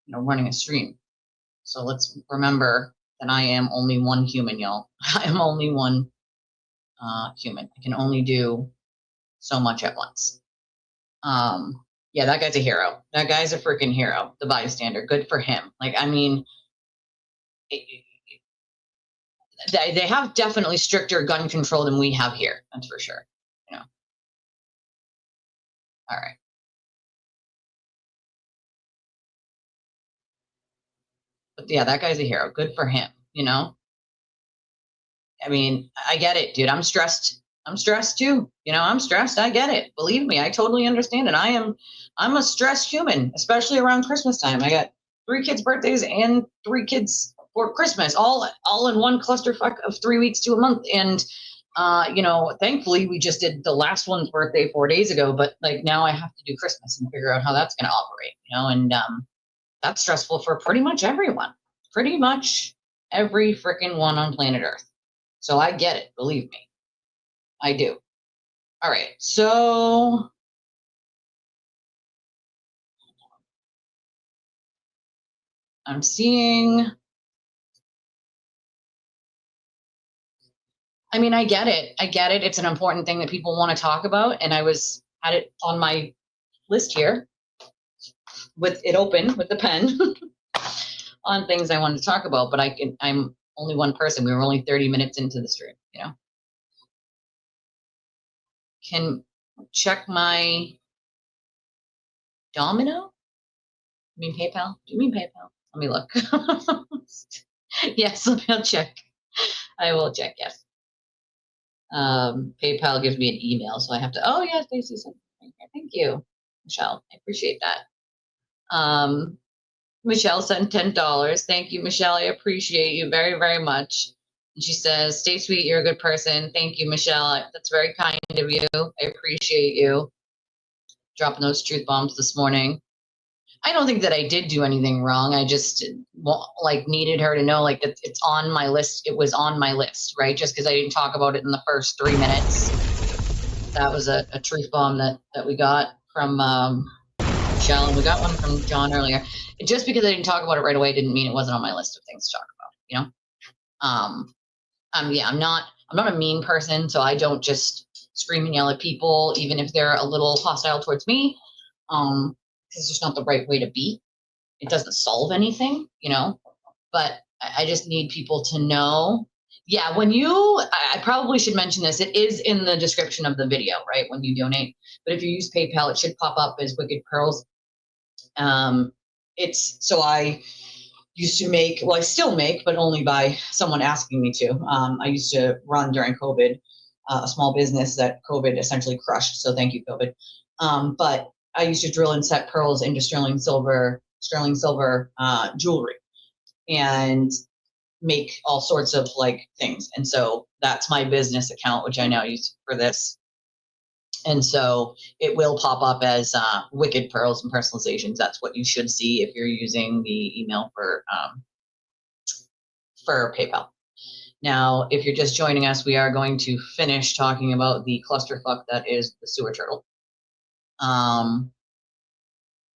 running a stream. So let's remember that I am only one human, y'all. I am only one human. I can only do so much at once. Yeah, that guy's a hero. That guy's a freaking hero. The bystander. Good for him. They have definitely stricter gun control than we have here. That's for sure. All right. But yeah, that guy's a hero. Good for him. I mean, I get it, dude. I'm stressed. I'm stressed too. I'm stressed. I get it. Believe me, I totally understand it. I'm a stressed human, especially around Christmas time. I got 3 kids' birthdays and 3 kids for Christmas, all in one clusterfuck of 3 weeks to a month. And thankfully we just did the last one's birthday 4 days ago, but like now I have to do Christmas and figure out how that's going to operate, and that's stressful for pretty much everyone, pretty much every freaking one on planet Earth. So I get it, believe me. I do. All right, so I'm seeing, I mean, I get it. It's an important thing that people want to talk about, and I had it on my list here with it open with the pen on things I wanted to talk about, but I'm only one person. We were only 30 minutes into the stream, Can check my Domino? You mean PayPal? Do you mean PayPal? Let me look. Yes, I'll check. I will check, yes. PayPal gives me an email, so I have to, oh yeah, Stacy, thank you, Michelle. I appreciate that. Michelle sent $10. Thank you, Michelle. I appreciate you very, very much. And she says, stay sweet, you're a good person. Thank you, Michelle. That's very kind of you. I appreciate you dropping those truth bombs this morning. I don't think that I did do anything wrong. I just like needed her to know like that it's on my list. It was on my list, right? Just because I didn't talk about it in the first 3 minutes. That was a truth bomb that we got from Michelle, and we got one from John earlier. Just because I didn't talk about it right away didn't mean it wasn't on my list of things to talk about, you know? Yeah, I'm not a mean person, so I don't just scream and yell at people, even if they're a little hostile towards me. It's just not the right way to be. It doesn't solve anything, you know, but I just need people to know. Yeah, I probably should mention this. It is in the description of the video, right? When you donate, but if you use PayPal, it should pop up as Wicked Pearls. So I used to make, well, I still make, but only by someone asking me to. I used to run during COVID, a small business that COVID essentially crushed. So thank you, COVID. But I used to drill and set pearls into sterling silver jewelry and make all sorts of like things. And so that's my business account, which I now use for this. And so it will pop up as Wicked Pearls and Personalizations. That's what you should see if you're using the email for PayPal. Now, if you're just joining us, we are going to finish talking about the clusterfuck that is the sewer turtle.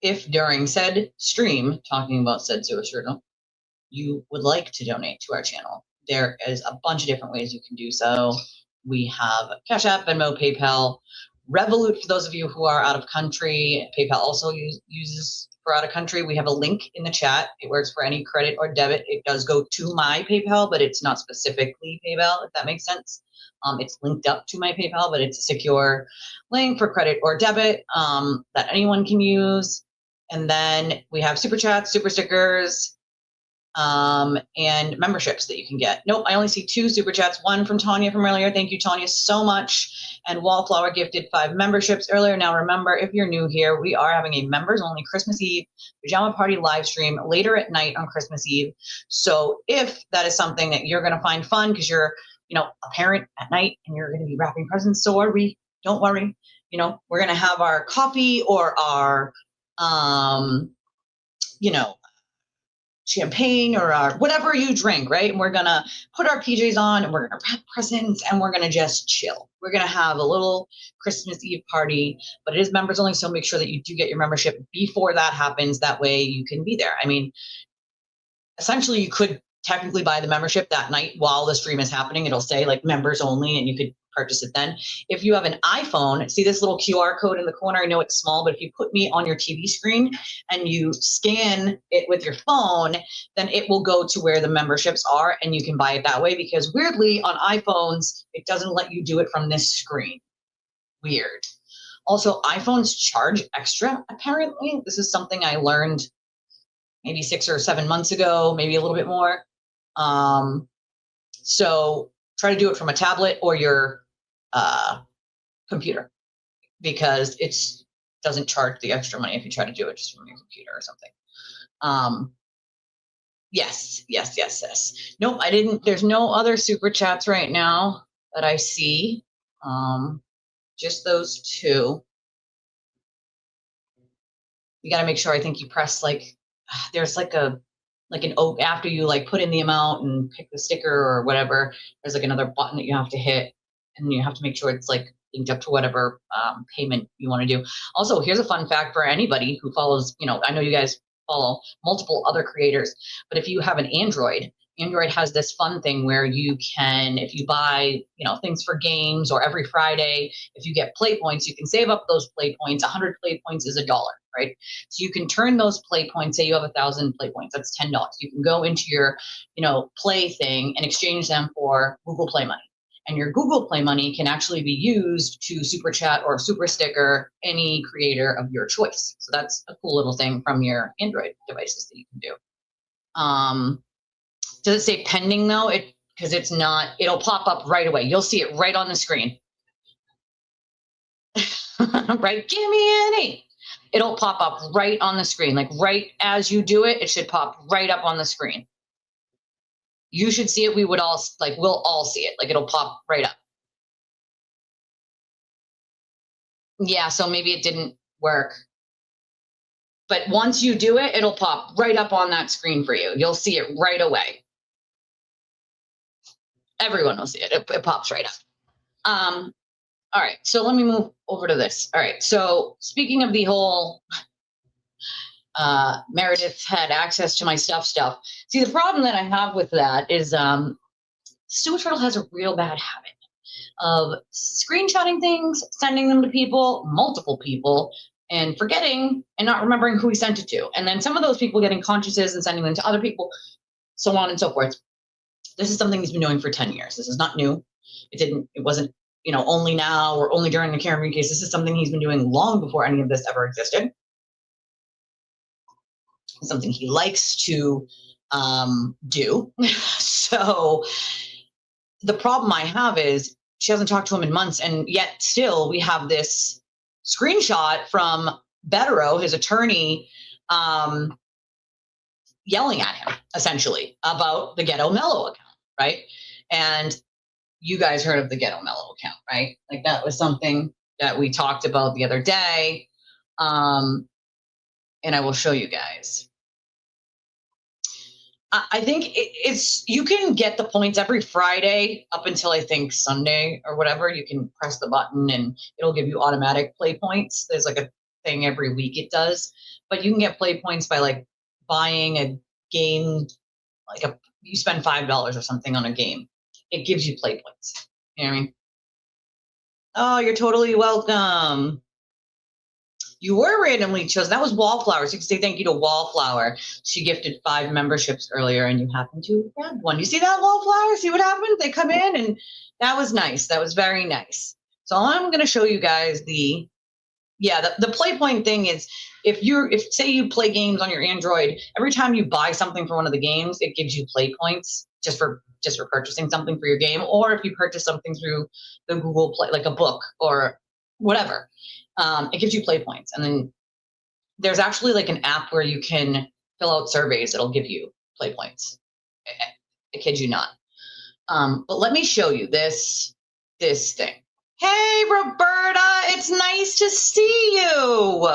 If during said stream, talking about said sewer turtle, you would like to donate to our channel, there is a bunch of different ways you can do so. We have Cash App, Venmo, PayPal, Revolut for those of you who are out of country. PayPal also uses for out of country. We have a link in the chat. It works for any credit or debit. It does go to my PayPal, but it's not specifically PayPal, if that makes sense. It's linked up to my PayPal, but it's a secure link for credit or debit that anyone can use. And then we have super chats, super stickers, and memberships that you can get. Nope, I only see 2 super chats. One from Tanya from earlier. Thank you, Tanya, so much. And Wallflower gifted 5 memberships earlier. Now, remember, if you're new here, we are having a members-only Christmas Eve pajama party live stream later at night on Christmas Eve. So if that is something that you're going to find fun because you're, you know, a parent at night and you're going to be wrapping presents, so are we. Don't worry. You know, we're going to have our coffee or our, you know, champagne or our whatever you drink, right? And we're gonna put our PJs on and we're gonna wrap presents and we're gonna just chill. We're gonna have a little Christmas Eve party, but it is members only, so make sure that you do get your membership before that happens. That way you can be there. I mean, essentially you could technically buy the membership that night while the stream is happening. It'll say like members only and you could purchase it then. If you have an iPhone, see this little QR code in the corner? I know it's small, but if you put me on your TV screen and you scan it with your phone, then it will go to where the memberships are and you can buy it that way, because weirdly on iPhones, it doesn't let you do it from this screen. Weird. Also, iPhones charge extra, apparently. This is something I learned maybe 6 or 7 months ago, maybe a little bit more. So try to do it from a tablet or your computer, because it doesn't charge the extra money if you try to do it just from your computer or something. Yes. Nope, I didn't. There's no other super chats right now that I see. Just those 2. You got to make sure, I think you press like, there's like an oak after you like put in the amount and pick the sticker or whatever, there's like another button that you have to hit, and you have to make sure it's like linked up to whatever payment you want to do. Also, here's a fun fact for anybody who follows, you know, I know you guys follow multiple other creators, but if you have an Android has this fun thing where you can, if you buy, you know, things for games, or every Friday, if you get play points, you can save up those play points. 100 play points is $1, right? So you can turn those play points, say you have 1,000 play points, that's $10. You can go into your, you know, play thing and exchange them for Google Play money. And your Google Play money can actually be used to super chat or super sticker any creator of your choice. So that's a cool little thing from your Android devices that you can do. Does it say pending though? Because it's not, it'll pop up right away. You'll see it right on the screen. Right? Give me any. It'll pop up right on the screen. Like right as you do it, it should pop right up on the screen. You should see it. We would all, like, we'll all see it. Like it'll pop right up. Yeah, so maybe it didn't work. But once you do it, it'll pop right up on that screen for you. You'll see it right away. Everyone will see it. It pops right up. All right, so let me move over to this. All right, so speaking of the whole Meredith had access to my stuff. See, the problem that I have with that is Stuart Turtle has a real bad habit of screenshotting things, sending them to people, multiple people, and forgetting and not remembering who he sent it to. And then some of those people getting consciences and sending them to other people, so on and so forth. This is something he's been doing for 10 years. This is not new. It wasn't, only now or only during the Karen case. This is something he's been doing long before any of this ever existed. It's something he likes to do. So the problem I have is she hasn't talked to him in months, and yet still we have this screenshot from Betero, his attorney, yelling at him essentially about the Ghetto Mellow account, right? And you guys heard of the Ghetto Mellow account, right? Like that was something that we talked about the other day. And I will show you guys. I think it's, you can get the points every Friday up until I think Sunday or whatever. You can press the button and it'll give you automatic play points. There's like a thing every week it does, but you can get play points by like buying a game, like you spend $5 or something on a game. It gives you play points. You know what I mean? Oh, you're totally welcome. You were randomly chosen. That was Wallflower. So you can say thank you to Wallflower. She gifted 5 memberships earlier and you happened to grab one. You see that, Wallflower? See what happened? They come in and that was nice. That was very nice. So I'm going to show you guys the play point thing is if say you play games on your Android, every time you buy something for one of the games, it gives you play points just for purchasing something for your game. Or if you purchase something through the Google Play, like a book or whatever, it gives you play points. And then there's actually like an app where you can fill out surveys. It'll give you play points. I kid you not. But let me show you this thing. Hey, Roberta, it's nice to see you.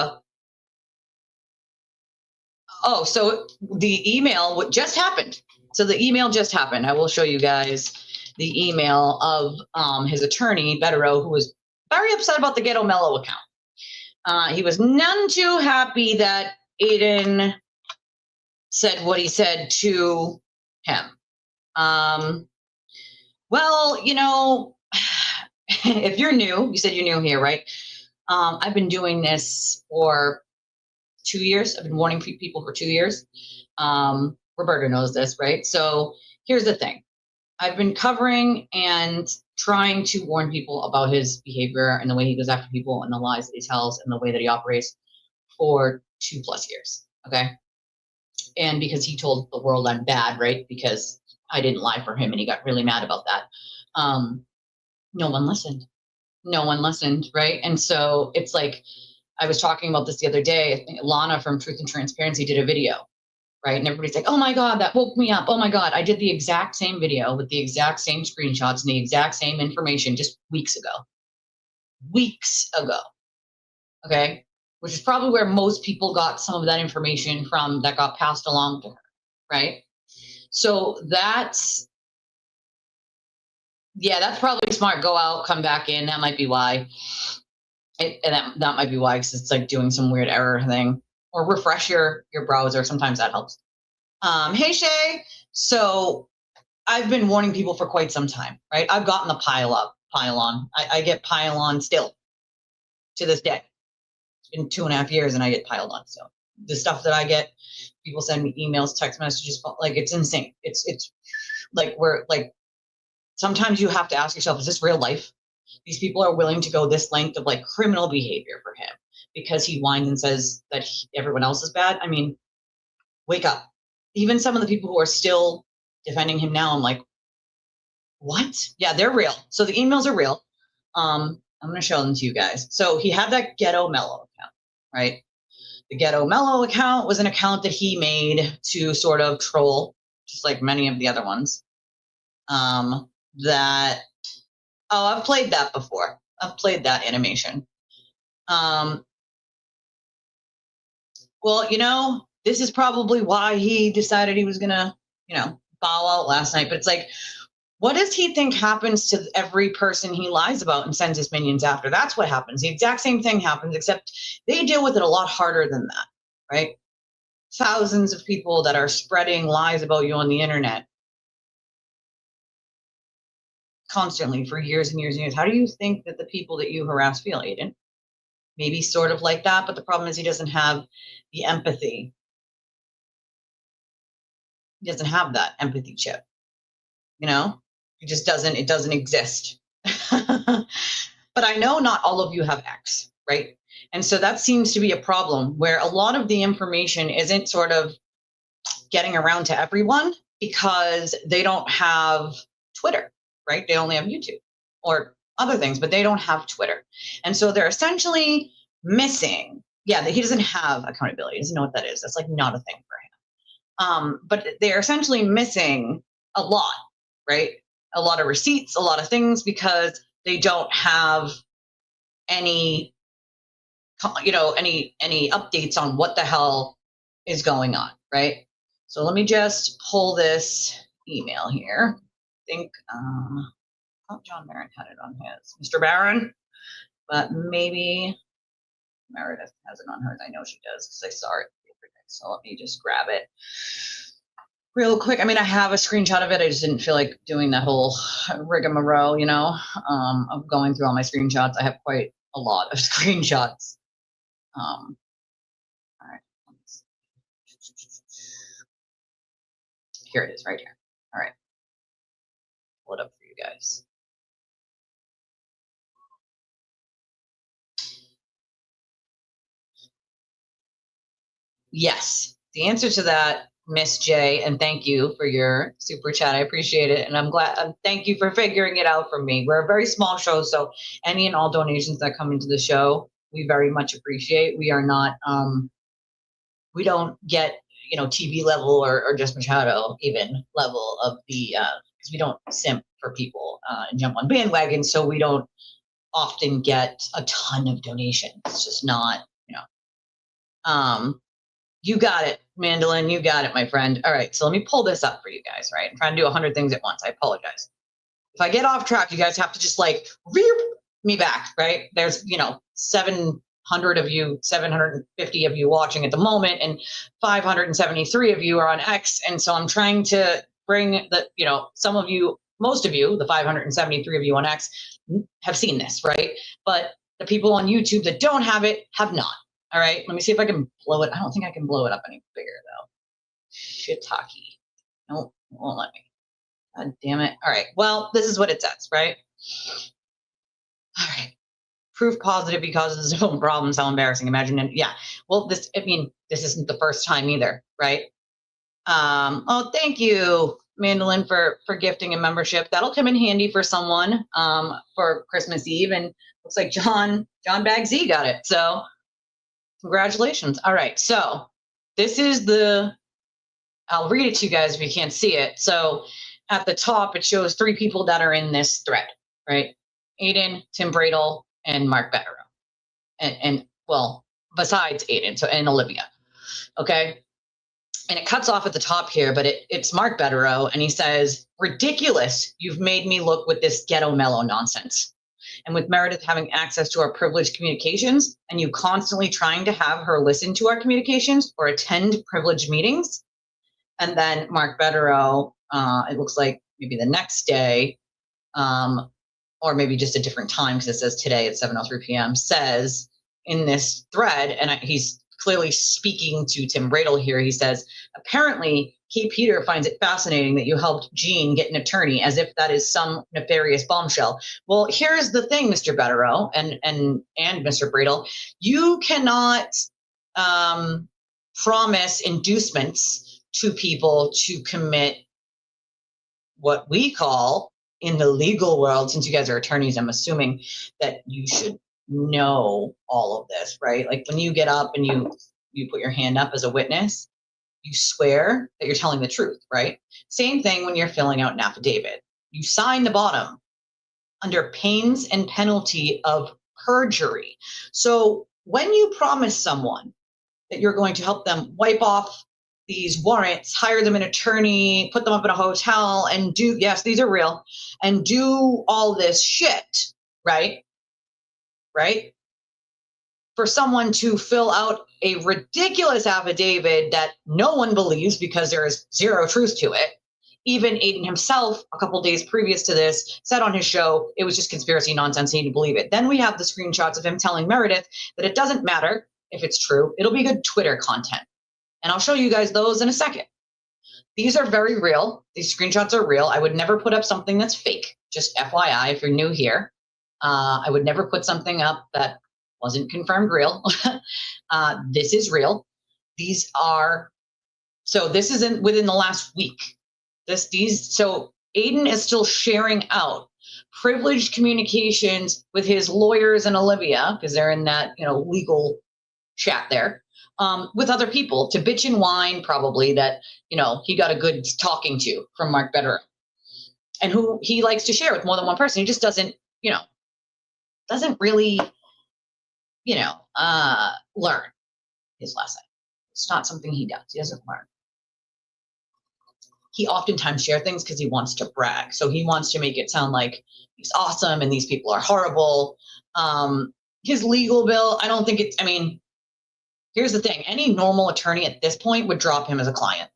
Oh, so the email just happened. So the email just happened. I will show you guys the email of his attorney, Betero, who was very upset about the Ghetto Mellow account. He was none too happy that Aiden said what he said to him. Well, if you're new, you said you're new here, right? I've been doing this for 2 years. I've been warning people for 2 years. Roberta knows this, right? So here's the thing. I've been covering and trying to warn people about his behavior and the way he goes after people and the lies that he tells and the way that he operates for 2+ years, okay? And because he told the world I'm bad, right? Because I didn't lie for him and he got really mad about that. No one listened. No one listened, right? And so it's like, I was talking about this the other day. I think Lana from Truth and Transparency did a video, right? And everybody's like, oh my God, that woke me up. Oh my God, I did the exact same video with the exact same screenshots and the exact same information just weeks ago. Weeks ago, okay? Which is probably where most people got some of that information from that got passed along to her, right? So that's probably smart. Go out, come back in. That might be why. That might be why, because it's like doing some weird error thing. Or refresh your browser. Sometimes that helps. Hey, Shay. So I've been warning people for quite some time, right? I've gotten the pile on. I get pile on still to this day. It's been 2.5 years and I get piled on. So the stuff that I get, people send me emails, text messages, like it's insane. It's like we're like sometimes you have to ask yourself, is this real life? These people are willing to go this length of like criminal behavior for him because he whines and says that everyone else is bad. I mean, wake up. Even some of the people who are still defending him now, I'm like, what? Yeah, they're real. So the emails are real. I'm going to show them to you guys. So he had that Ghetto Mellow account, right? The Ghetto Mellow account was an account that he made to sort of troll, just like many of the other ones. I've played that before. I've played that animation. Well, you know, this is probably why he decided he was going to, you know, bow out last night. But it's like, what does he think happens to every person he lies about and sends his minions after? That's what happens. The exact same thing happens, except they deal with it a lot harder than that, right? Thousands of people that are spreading lies about you on the internet constantly for years and years and years. How do you think that the people that you harass feel, Aiden? Maybe sort of like that, but the problem is he doesn't have the empathy. He doesn't have that empathy chip, you know? It doesn't exist. But I know not all of you have X, right? And so that seems to be a problem where a lot of the information isn't sort of getting around to everyone because they don't have Twitter, right? They only have YouTube or other things, but they don't have Twitter. And so they're essentially missing. Yeah, he doesn't have accountability. He doesn't know what that is. That's like not a thing for him. But they're essentially missing a lot, right? A lot of receipts, a lot of things because they don't have any, you know, any updates on what the hell is going on, right? So let me just pull this email here. I think John Barron had it on his. Mr. Barron, but maybe Meredith has it on hers. I know she does because I saw it the other day. So let me just grab it real quick. I mean, I have a screenshot of it. I just didn't feel like doing that whole rigmarole, you know, of going through all my screenshots. I have quite a lot of screenshots. All right. Here it is right here. All right. Pull it up for you guys. Yes, the answer to that, Miss J, and thank you for your super chat. I appreciate it, and I'm glad. Thank you for figuring it out for me. We're a very small show, so any and all donations that come into the show, we very much appreciate. We are not, we don't get, you know, TV level or just Machado even level of the, because we don't simp for people and jump on bandwagons, so we don't often get a ton of donations. It's just not, you know. You got it, Mandolin. You got it, my friend. All right, so let me pull this up for you guys, right? I'm trying to do 100 things at once. I apologize. If I get off track, you guys have to just like rear me back, right? There's, you know, 700 of you, 750 of you watching at the moment, and 573 of you are on X. And so I'm trying to bring the, you know, some of you, most of you, the 573 of you on X have seen this, right? But the people on YouTube that don't have it have not. All right, let me see if I can blow it. I don't think I can blow it up any bigger, though. Shiitake. Nope, it won't let me. God damn it. All right, well, this is what it says, right? All right. Proof positive because of his own problems. How embarrassing. Imagine it. Yeah. Well, this isn't the first time either, right? Oh, thank you, Mandolin, for gifting a membership. That'll come in handy for someone for Christmas Eve. And looks like John Bagsy got it. So congratulations. All right, so this is I'll read it to you guys if you can't see it. So at the top, it shows 3 people that are in this thread, right? Aiden, Tim Bradle, and Mark Bettero. And well, besides Aiden, so and Olivia, okay? And it cuts off at the top here, but it's Mark Bettero, and he says, ridiculous, you've made me look with this ghetto mellow nonsense. And with Meredith having access to our privileged communications and you constantly trying to have her listen to our communications or attend privileged meetings. And then Mark Bettero, it looks like maybe the next day, or maybe just a different time because it says today at 7:03 p.m., says in this thread, and he's clearly speaking to Tim Bradle here, he says, apparently Peter finds it fascinating that you helped Jean get an attorney, as if that is some nefarious bombshell. Well, here's the thing, Mr. Betterow and Mr. Bradle. You cannot promise inducements to people to commit what we call, in the legal world, since you guys are attorneys, I'm assuming that you should know all of this, right? Like when you get up and you put your hand up as a witness, you swear that you're telling the truth, right? Same thing when you're filling out an affidavit. You sign the bottom under pains and penalty of perjury. So when you promise someone that you're going to help them wipe off these warrants, hire them an attorney, put them up in a hotel, and do, yes, these are real, and do all this shit, right? Right? For someone to fill out a ridiculous affidavit that no one believes because there is zero truth to it. Even Aiden himself, a couple days previous to this, said on his show it was just conspiracy nonsense, he didn't believe it. Then we have the screenshots of him telling Meredith that it doesn't matter if it's true, it'll be good Twitter content. And I'll show you guys those in a second. These are very real. These screenshots are real. I would never put up something that's fake. Just FYI, if you're new here, I would never put something up that wasn't confirmed real. This is real. These are, so this isn't within the last week. So Aiden is still sharing out privileged communications with his lawyers and Olivia, because they're in that, legal chat there, with other people to bitch and whine probably that, he got a good talking to from Mark Betterow, and who he likes to share with more than one person. He just doesn't really, learn his lesson. It's not something he does. He doesn't learn. He oftentimes shares things because he wants to brag. So he wants to make it sound like he's awesome and these people are horrible. His legal bill, I don't think it's, here's the thing. Any normal attorney at this point would drop him as a client.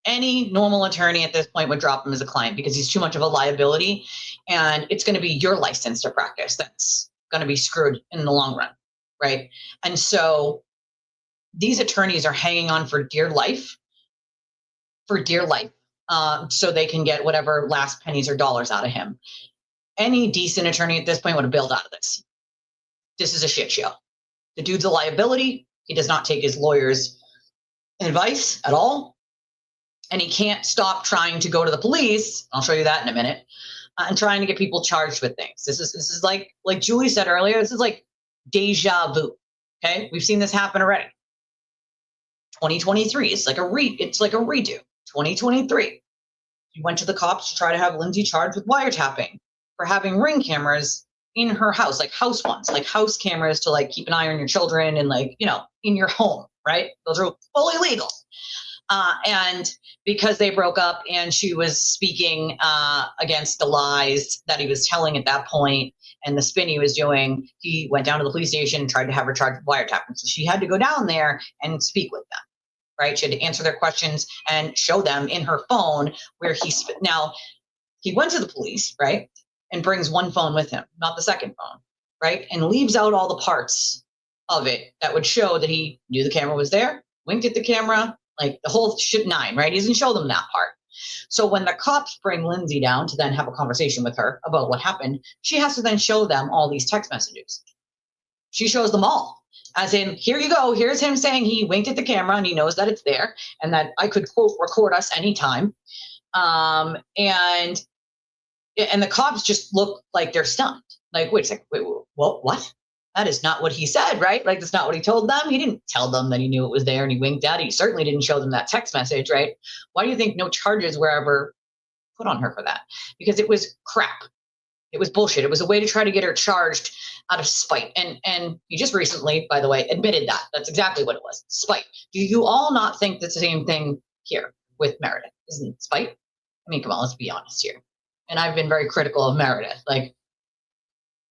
Any normal attorney at this point would drop him as a client because he's too much of a liability, and it's going to be your license to practice that's going to be screwed in the long run, right? And so these attorneys are hanging on for dear life, so they can get whatever last pennies or dollars out of him. Any decent attorney at this point would have bailed out of this. This is a shit show. The dude's a liability. He does not take his lawyer's advice at all. And he can't stop trying to go to the police. I'll show you that in a minute. And trying to get people charged with things. This is like Julie said earlier, this is like deja vu. Okay, we've seen this happen already. 2023, it's like a redo. 2023, he went to the cops to try to have Lindsay charged with wiretapping for having Ring cameras in her house, like house ones, like house cameras to like keep an eye on your children and in your home, right? Those are fully legal. And because they broke up and she was speaking against the lies that he was telling at that point and the spin he was doing, he went down to the police station and tried to have her charged with wiretapping. So she had to go down there and speak with them, right? She had to answer their questions and show them in her phone where now he went to the police, right? And brings one phone with him, not the second phone, right? And leaves out all the parts of it that would show that he knew the camera was there, winked at the camera, like the whole shit nine, right? He doesn't show them that part. So when the cops bring Lindsay down to then have a conversation with her about what happened, she has to then show them all these text messages. She shows them all. As in, here you go. Here's him saying he winked at the camera and he knows that it's there and that I could, quote, record us anytime. And the cops just look like they're stunned. Like, wait a second, what? That is not what he said, right? Like, that's not what he told them. He didn't tell them that he knew it was there and he winked at it. He certainly didn't show them that text message, right? Why do you think no charges were ever put on her for that? Because it was crap. It was bullshit. It was a way to try to get her charged out of spite. And he just recently, by the way, admitted that. That's exactly what it was. Spite. Do you all not think that's the same thing here with Meredith? Isn't it spite? I mean, come on, let's be honest here. And I've been very critical of Meredith.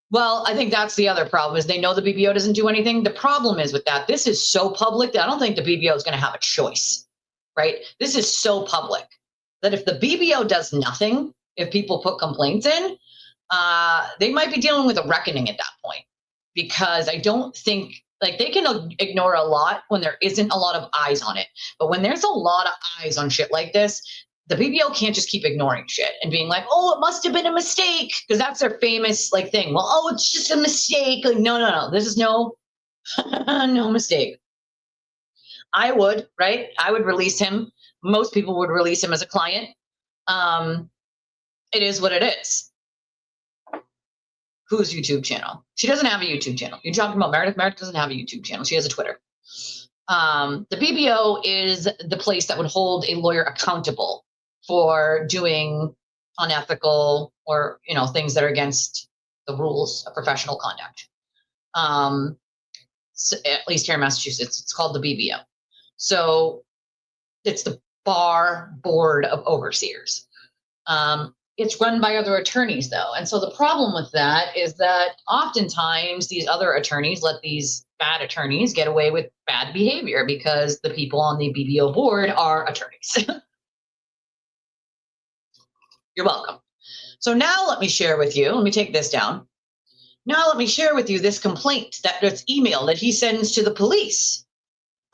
Well, I think that's the other problem is they know the BBO doesn't do anything. The problem is with that, this is so public that I don't think the BBO is going to have a choice, right? This is so public that if the BBO does nothing, if people put complaints in, they might be dealing with a reckoning at that point, because I don't think Like they can ignore a lot when there isn't a lot of eyes on it. But when there's a lot of eyes on shit like this, the BBO can't just keep ignoring shit and being like, oh, it must have been a mistake. Because that's their famous like thing. Well, oh, it's just a mistake. Like, no. This is no mistake. I would, right? I would release him. Most people would release him as a client. It is what it is. Whose YouTube channel? She doesn't have a YouTube channel. You're talking about Meredith. Meredith doesn't have a YouTube channel. She has a Twitter. The BBO is the place that would hold a lawyer accountable for doing unethical or, things that are against the rules of professional conduct. So at least here in Massachusetts, it's called the BBO. So it's the Bar Board of Overseers. It's run by other attorneys, though. And so the problem with that is that oftentimes these other attorneys let these bad attorneys get away with bad behavior because the people on the BBO board are attorneys. You're welcome. So now let me share with you, let me take this down. Now let me share with you this complaint that's email that he sends to the police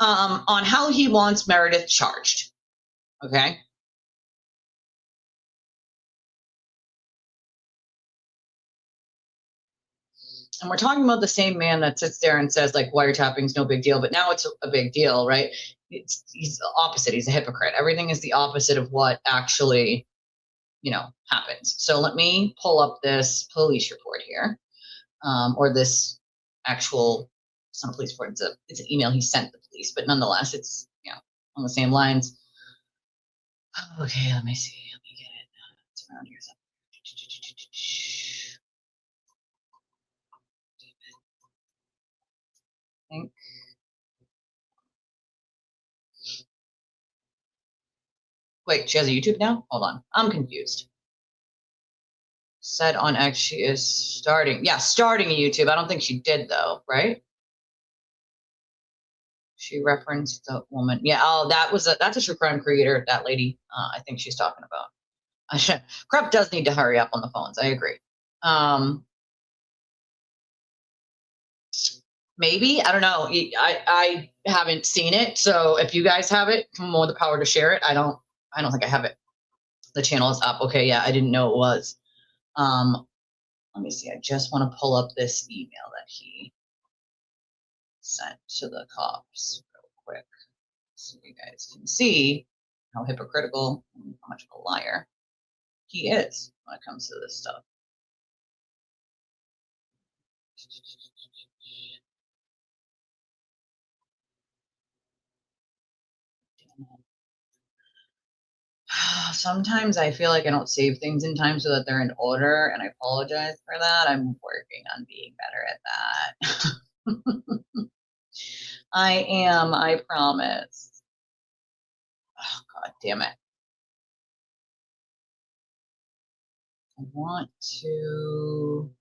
on how he wants Meredith charged. Okay. And we're talking about the same man that sits there and says like wiretapping's no big deal, but now it's a big deal, right? He's the opposite. He's a hypocrite. Everything is the opposite of what actually, happens. So let me pull up this police report here, or this actual, it's not a police report. It's an email he sent the police, but nonetheless, it's on the same lines. Okay, let me see. Let me get it. It's around here somewhere. Think. Wait, she has a YouTube now? Hold on. I'm confused. Said on X she is starting. Yeah, starting a YouTube. I don't think she did though, right? She referenced the woman. Yeah, oh, that's a true crime creator, that lady. I think she's talking about. Crep does need to hurry up on the phones. I agree. Maybe, I don't know. I haven't seen it, so if you guys have it, more the power to share it. I don't think I have it. The channel is up. Okay, yeah, I didn't know it was. Let me see. I just want to pull up this email that he sent to the cops real quick, so you guys can see how hypocritical and how much of a liar he is when it comes to this stuff. Sometimes I feel like I don't save things in time so that they're in order, and I apologize for that. I'm working on being better at that. I am, I promise. Oh, God damn it. I want to...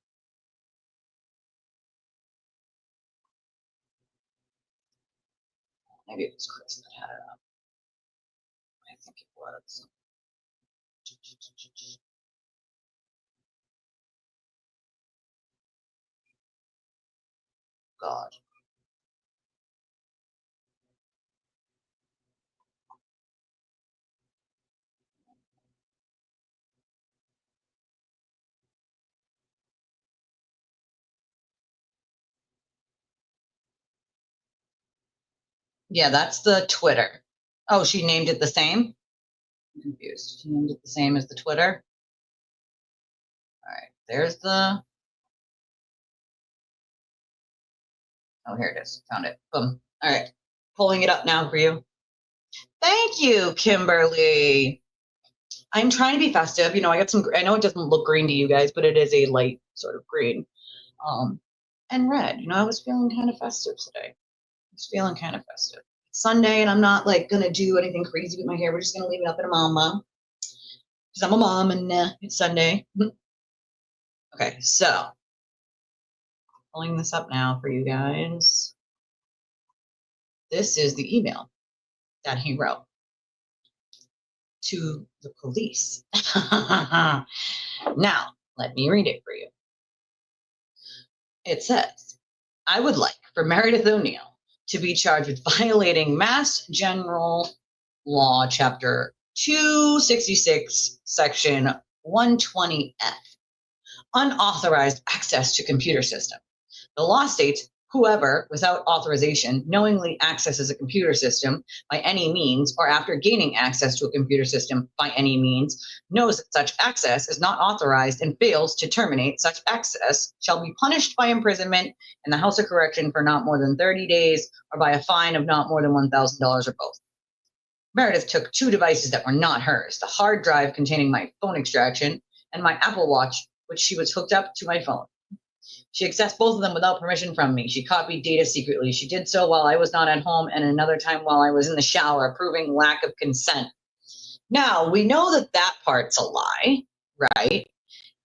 Maybe it was Chris that had it up. I think it was. God. Yeah, that's the Twitter. Oh, she named it the same? I'm confused. She named it the same as the Twitter? All right, there's the... Oh, here it is. Found it. Boom. All right, pulling it up now for you. Thank you, Kimberly. I'm trying to be festive. I got some, I know it doesn't look green to you guys, but it is a light sort of green. And red. I was feeling kind of festive today. I was feeling kind of festive. It's Sunday, and I'm not like gonna do anything crazy with my hair. We're just gonna leave it up at a mama. Because I'm a mom and it's Sunday. Okay, so pulling this up now for you guys. This is the email that he wrote to the police. Now, let me read it for you. It says, I would like for Meredith O'Neill to be charged with violating Mass General Law, Chapter 266, Section 120F, unauthorized access to computer system. The law states, whoever, without authorization, knowingly accesses a computer system by any means, or after gaining access to a computer system by any means, knows that such access is not authorized and fails to terminate such access, shall be punished by imprisonment in the House of Correction for not more than 30 days, or by a fine of not more than $1,000 or both. Meredith took 2 devices that were not hers, the hard drive containing my phone extraction and my Apple Watch, which she was hooked up to my phone. She accessed both of them without permission from me. She copied data secretly. She did so while I was not at home and another time while I was in the shower, proving lack of consent. Now, we know that that part's a lie, right?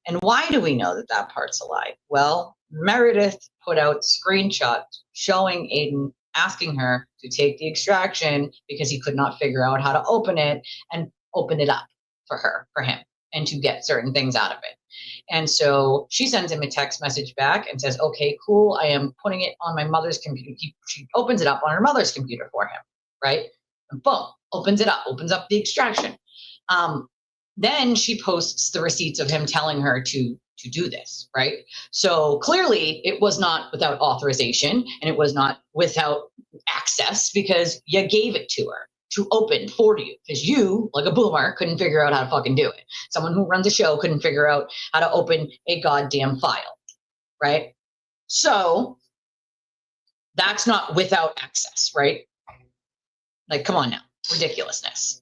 And why do we know that that part's a lie? Well, Meredith put out screenshots showing Aiden asking her to take the extraction because he could not figure out how to open it and open it up for him, and to get certain things out of it. And so she sends him a text message back and says, okay, cool, I am putting it on my mother's computer. She opens it up on her mother's computer for him, right? And boom, opens it up, opens up the extraction. Then she posts the receipts of him telling her to do this, right? So clearly it was not without authorization and it was not without access because you gave it to her to open for you because you, like a boomer, couldn't figure out how to fucking do it. Someone who runs a show couldn't figure out how to open a goddamn file, right? So that's not without access, right? Like, come on now, ridiculousness.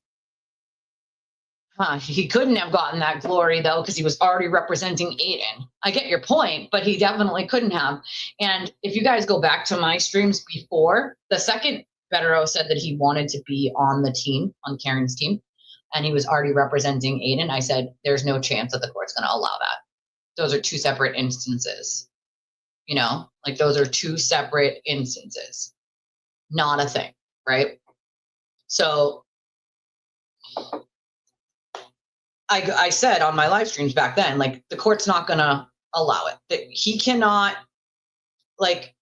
He couldn't have gotten that glory though because he was already representing Aiden. I get your point, but he definitely couldn't have. And if you guys go back to my streams before, the second Federo said that he wanted to be on the team, on Karen's team, and he was already representing Aiden, I said, there's no chance that the court's going to allow that. Those are 2 separate instances. You know, like those are 2 separate instances. Not a thing, right? So I said on my live streams back then, like the court's not going to allow it. That he cannot, like,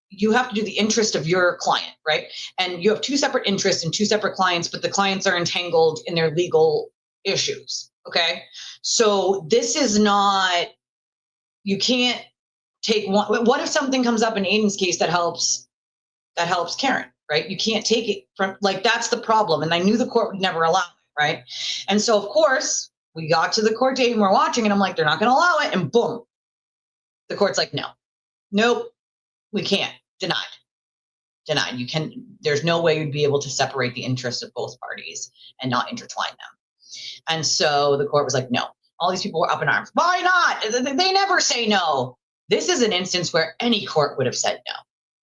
you have to do the interest of your client, right? And you have 2 separate interests and 2 separate clients, but the clients are entangled in their legal issues, okay? So this is not, you can't take one. What if something comes up in Aiden's case that helps Karen, right? You can't take it from, like, that's the problem. And I knew the court would never allow it, right? And so, of course, we got to the court date and we're watching and I'm like, they're not going to allow it. And boom, the court's like, no, nope. We can't. Denied. You can, there's no way you'd be able to separate the interests of both parties and not intertwine them. And so the court was like, no. All these people were up in arms. Why not? They never say no. This is an instance where any court would have said no.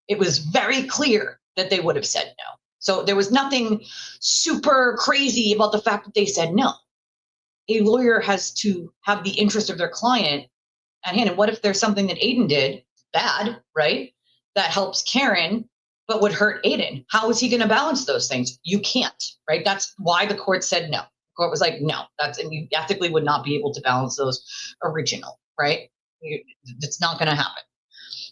It was very clear that they would have said no. So there was nothing super crazy about the fact that they said no. A lawyer has to have the interest of their client at hand. And what if there's something that Aiden did bad, right, that helps Karen but would hurt Aiden? How is he going to balance those things? You can't, right? That's why the court said no. The court was like, no, and you ethically would not be able to balance those original, right? It's not going to happen.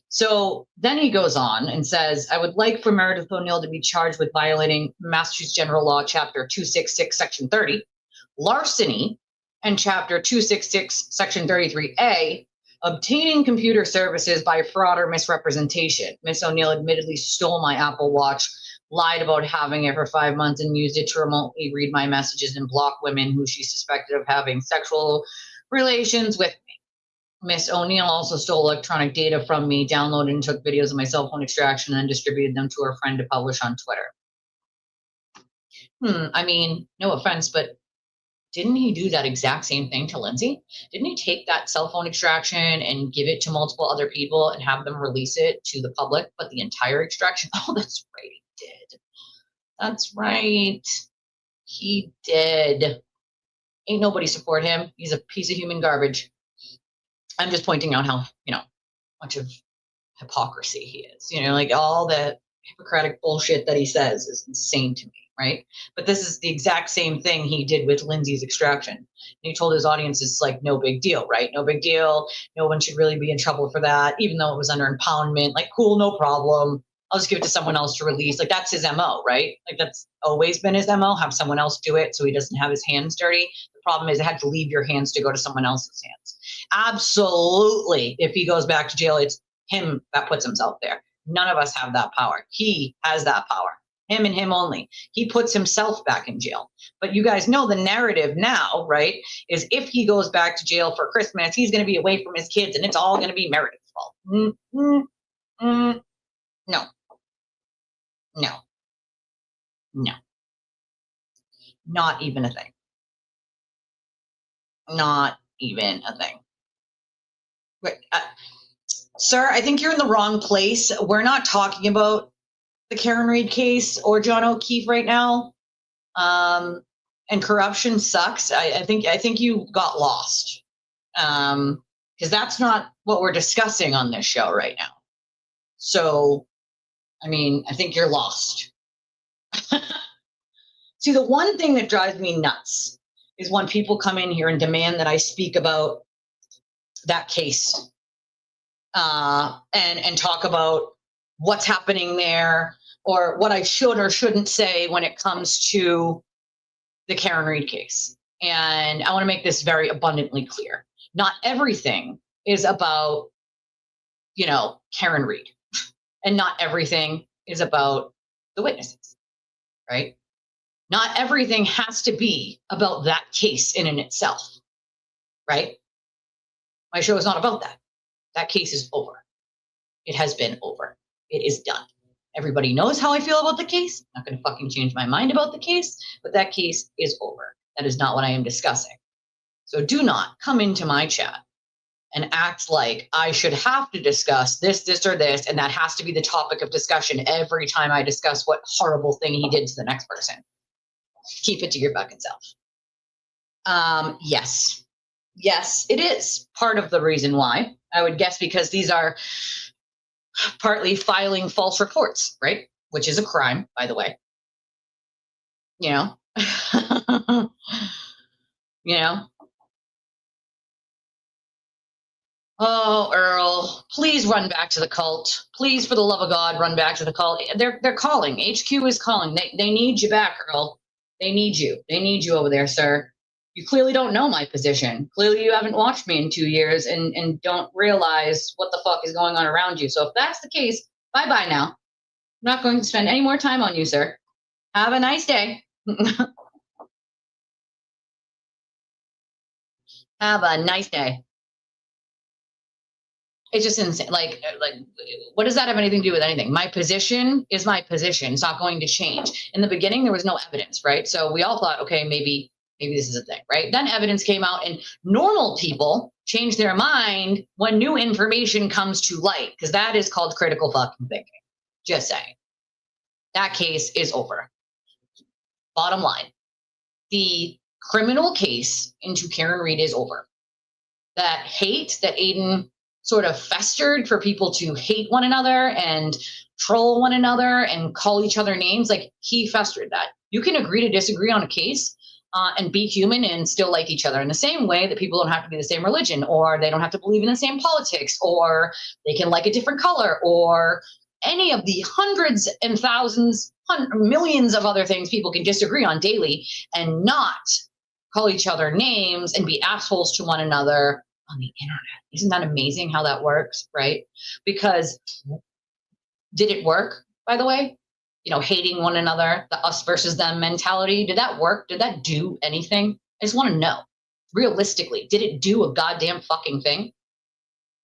So then he goes on and says, I would like for Meredith O'Neill to be charged with violating Massachusetts General Law, Chapter 266, Section 30, larceny, and Chapter 266, Section 33A, obtaining computer services by fraud or misrepresentation. Miss O'Neill admittedly stole my Apple Watch, lied about having it for 5 months, and used it to remotely read my messages and block women who she suspected of having sexual relations with me. Miss O'Neill also stole electronic data from me, downloaded and took videos of my cell phone extraction, and distributed them to her friend to publish on Twitter. I mean, no offense, but didn't he do that exact same thing to Lindsay? Didn't he take that cell phone extraction and give it to multiple other people and have them release it to the public, but the entire extraction? Oh, that's right, he did. That's right. He did. Ain't nobody support him. He's a piece of human garbage. I'm just pointing out how, much of hypocrisy he is. Like all the Hippocratic bullshit that he says is insane to me. right? But this is the exact same thing he did with Lindsay's extraction. And he told his audience it's like no big deal, right? No big deal. No one should really be in trouble for that, even though it was under impoundment. Like, cool, no problem. I'll just give it to someone else to release. Like, that's his MO, right? Like, that's always been his MO, have someone else do it so he doesn't have his hands dirty. The problem is it had to leave your hands to go to someone else's hands. Absolutely. If he goes back to jail, it's him that puts himself there. None of us have that power. He has that power. Him and him only. He puts himself back in jail. But you guys know the narrative now, right, is if he goes back to jail for Christmas, he's going to be away from his kids and it's all going to be Meredith's fault. No. No. No. Not even a thing. Not even a thing. Wait, sir, I think you're in the wrong place. We're not talking about the Karen Reed case or John O'Keefe right now. And corruption sucks. I think you got lost. Because that's not what we're discussing on this show right now. So, I mean, I think you're lost. See, the one thing that drives me nuts is when people come in here and demand that I speak about that case and talk about what's happening there or what I should or shouldn't say when it comes to the Karen Reed case. And I want to make this very abundantly clear. Not everything is about, Karen Reed. And not everything is about the witnesses, right? Not everything has to be about that case in and itself, right? My show is not about that. That case is over. It has been over. It is done. Everybody knows how I feel about the case. I'm not going to fucking change my mind about the case, but that case is over. That is not what I am discussing. So do not come into my chat and act like I should have to discuss this, or this, and that has to be the topic of discussion every time I discuss what horrible thing he did to the next person. Keep it to your fucking self. Yes, it is part of the reason why. I would guess because these are partly filing false reports, right? Which is a crime, by the way. Oh, Earl, please run back to the cult. Please, for the love of God, run back to the cult. They're calling. HQ is calling. They need you back, Earl. They need you. They need you over there, sir. You clearly don't know my position. Clearly you haven't watched me in 2 years and don't realize what the fuck is going on around you. So if that's the case, bye-bye now. I'm not going to spend any more time on you, sir. Have a nice day. Have a nice day. It's just insane. Like, what does that have anything to do with anything? My position is my position. It's not going to change. In the beginning, there was no evidence, right? So we all thought, okay, maybe this is a thing, right? Then evidence came out and normal people change their mind when new information comes to light, because that is called critical fucking thinking. Just saying. That case is over. Bottom line. The criminal case into Karen Reed is over. That hate that Aiden sort of festered for people to hate one another and troll one another and call each other names, like he festered that. You can agree to disagree on a case and be human and still like each other in the same way that people don't have to be the same religion, or they don't have to believe in the same politics, or they can like a different color, or any of the hundreds and thousands, millions of other things people can disagree on daily and not call each other names and be assholes to one another on the internet. Isn't that amazing how that works, right? Because did it work, by the way? Hating one another, the us versus them mentality. Did that work? Did that do anything? I just want to know. Realistically, did it do a goddamn fucking thing?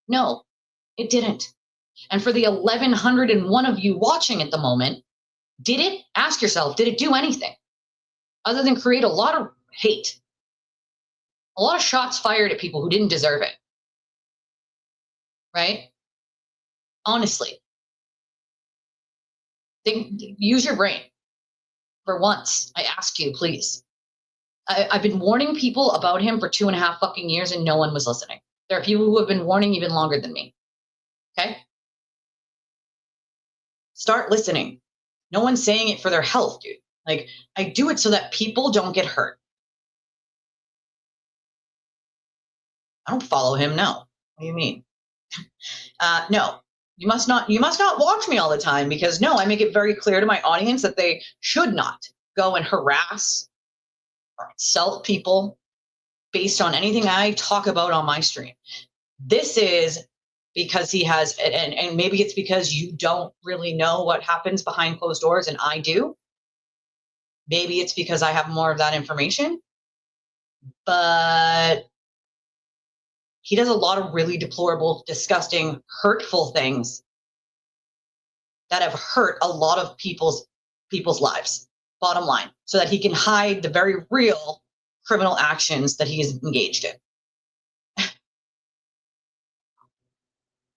No, it didn't. And for the 1,101 of you watching at the moment, did it? Ask yourself, did it do anything? Other than create a lot of hate. A lot of shots fired at people who didn't deserve it. Right? Honestly. Use your brain. For once, I ask you, please. I've been warning people about him for 2.5 fucking years and no one was listening. There are people who have been warning even longer than me. Okay? Start listening. No one's saying it for their health, dude. Like, I do it so that people don't get hurt. I don't follow him, no. What do you mean? No, you must not watch me all the time, because no, I make it very clear to my audience that they should not go and harass or insult people based on anything I talk about on my stream. This is because he has, and maybe it's because you don't really know what happens behind closed doors and I do. Maybe it's because I have more of that information, but he does a lot of really deplorable, disgusting, hurtful things that have hurt a lot of people's lives, bottom line, so that he can hide the very real criminal actions that he is engaged in.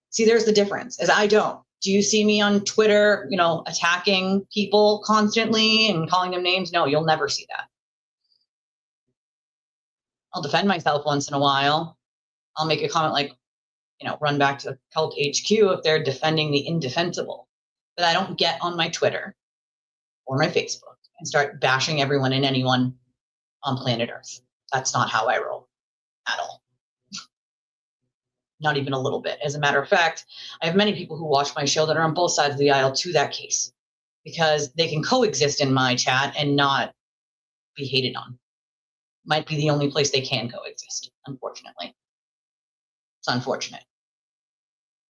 See, there's the difference, as I don't. Do you see me on Twitter, attacking people constantly and calling them names? No, you'll never see that. I'll defend myself once in a while. I'll make a comment like, run back to Cult HQ if they're defending the indefensible. But I don't get on my Twitter or my Facebook and start bashing everyone and anyone on planet Earth. That's not how I roll at all. Not even a little bit. As a matter of fact, I have many people who watch my show that are on both sides of the aisle to that case, because they can coexist in my chat and not be hated on. Might be the only place they can coexist, unfortunately. It's unfortunate.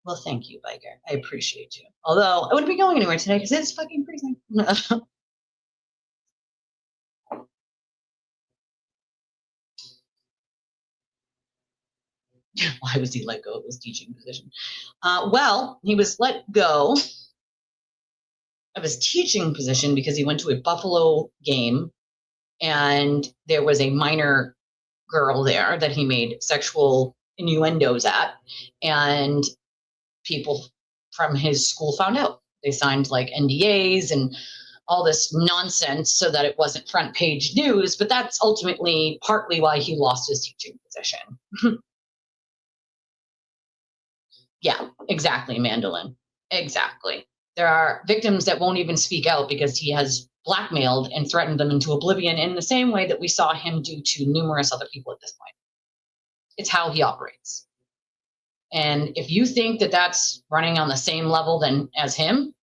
Well, thank you, Biker. I appreciate you. Although I wouldn't be going anywhere today because it's fucking freezing. Why was he let go of his teaching position? Well, he was let go of his teaching position because he went to a Buffalo game and there was a minor girl there that he made sexual innuendos at, and people from his school found out. They signed like NDAs and all this nonsense so that it wasn't front page news, but that's ultimately partly why he lost his teaching position. Yeah, exactly, Mandolin. Exactly. There are victims that won't even speak out because he has blackmailed and threatened them into oblivion in the same way that we saw him do to numerous other people at this point. It's how he operates. And if you think that that's running on the same level as him,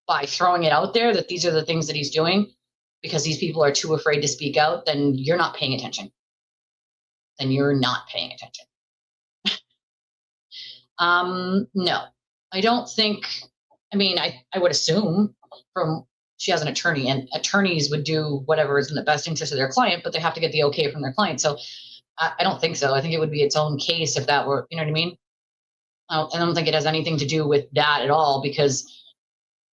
by throwing it out there that these are the things that he's doing because these people are too afraid to speak out, then you're not paying attention. Then you're not paying attention. No, I don't think, I would assume she has an attorney, and attorneys would do whatever is in the best interest of their client, but they have to get the okay from their client. So I don't think so. I think it would be its own case if that were, you know what I mean? I don't think it has anything to do with that at all, because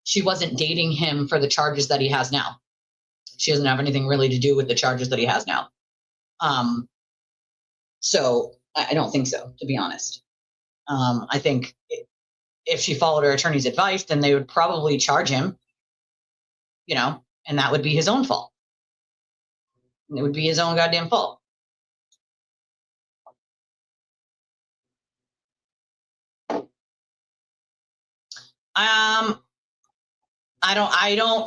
she wasn't dating him for the charges that he has now. She doesn't have anything really to do with the charges that he has now. So I don't think so, to be honest. I think if she followed her attorney's advice, then they would probably charge him, and that would be his own fault. It would be his own goddamn fault.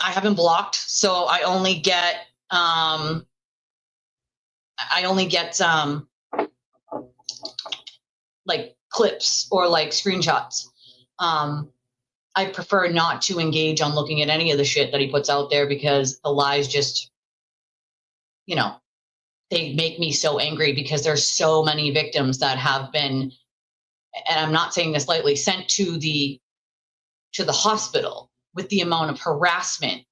I haven't blocked, so I only get like clips or like screenshots. I prefer not to engage on looking at any of the shit that he puts out there, because the lies just, they make me so angry, because there's so many victims that have been, and I'm not saying this lightly, sent to the hospital with the amount of harassment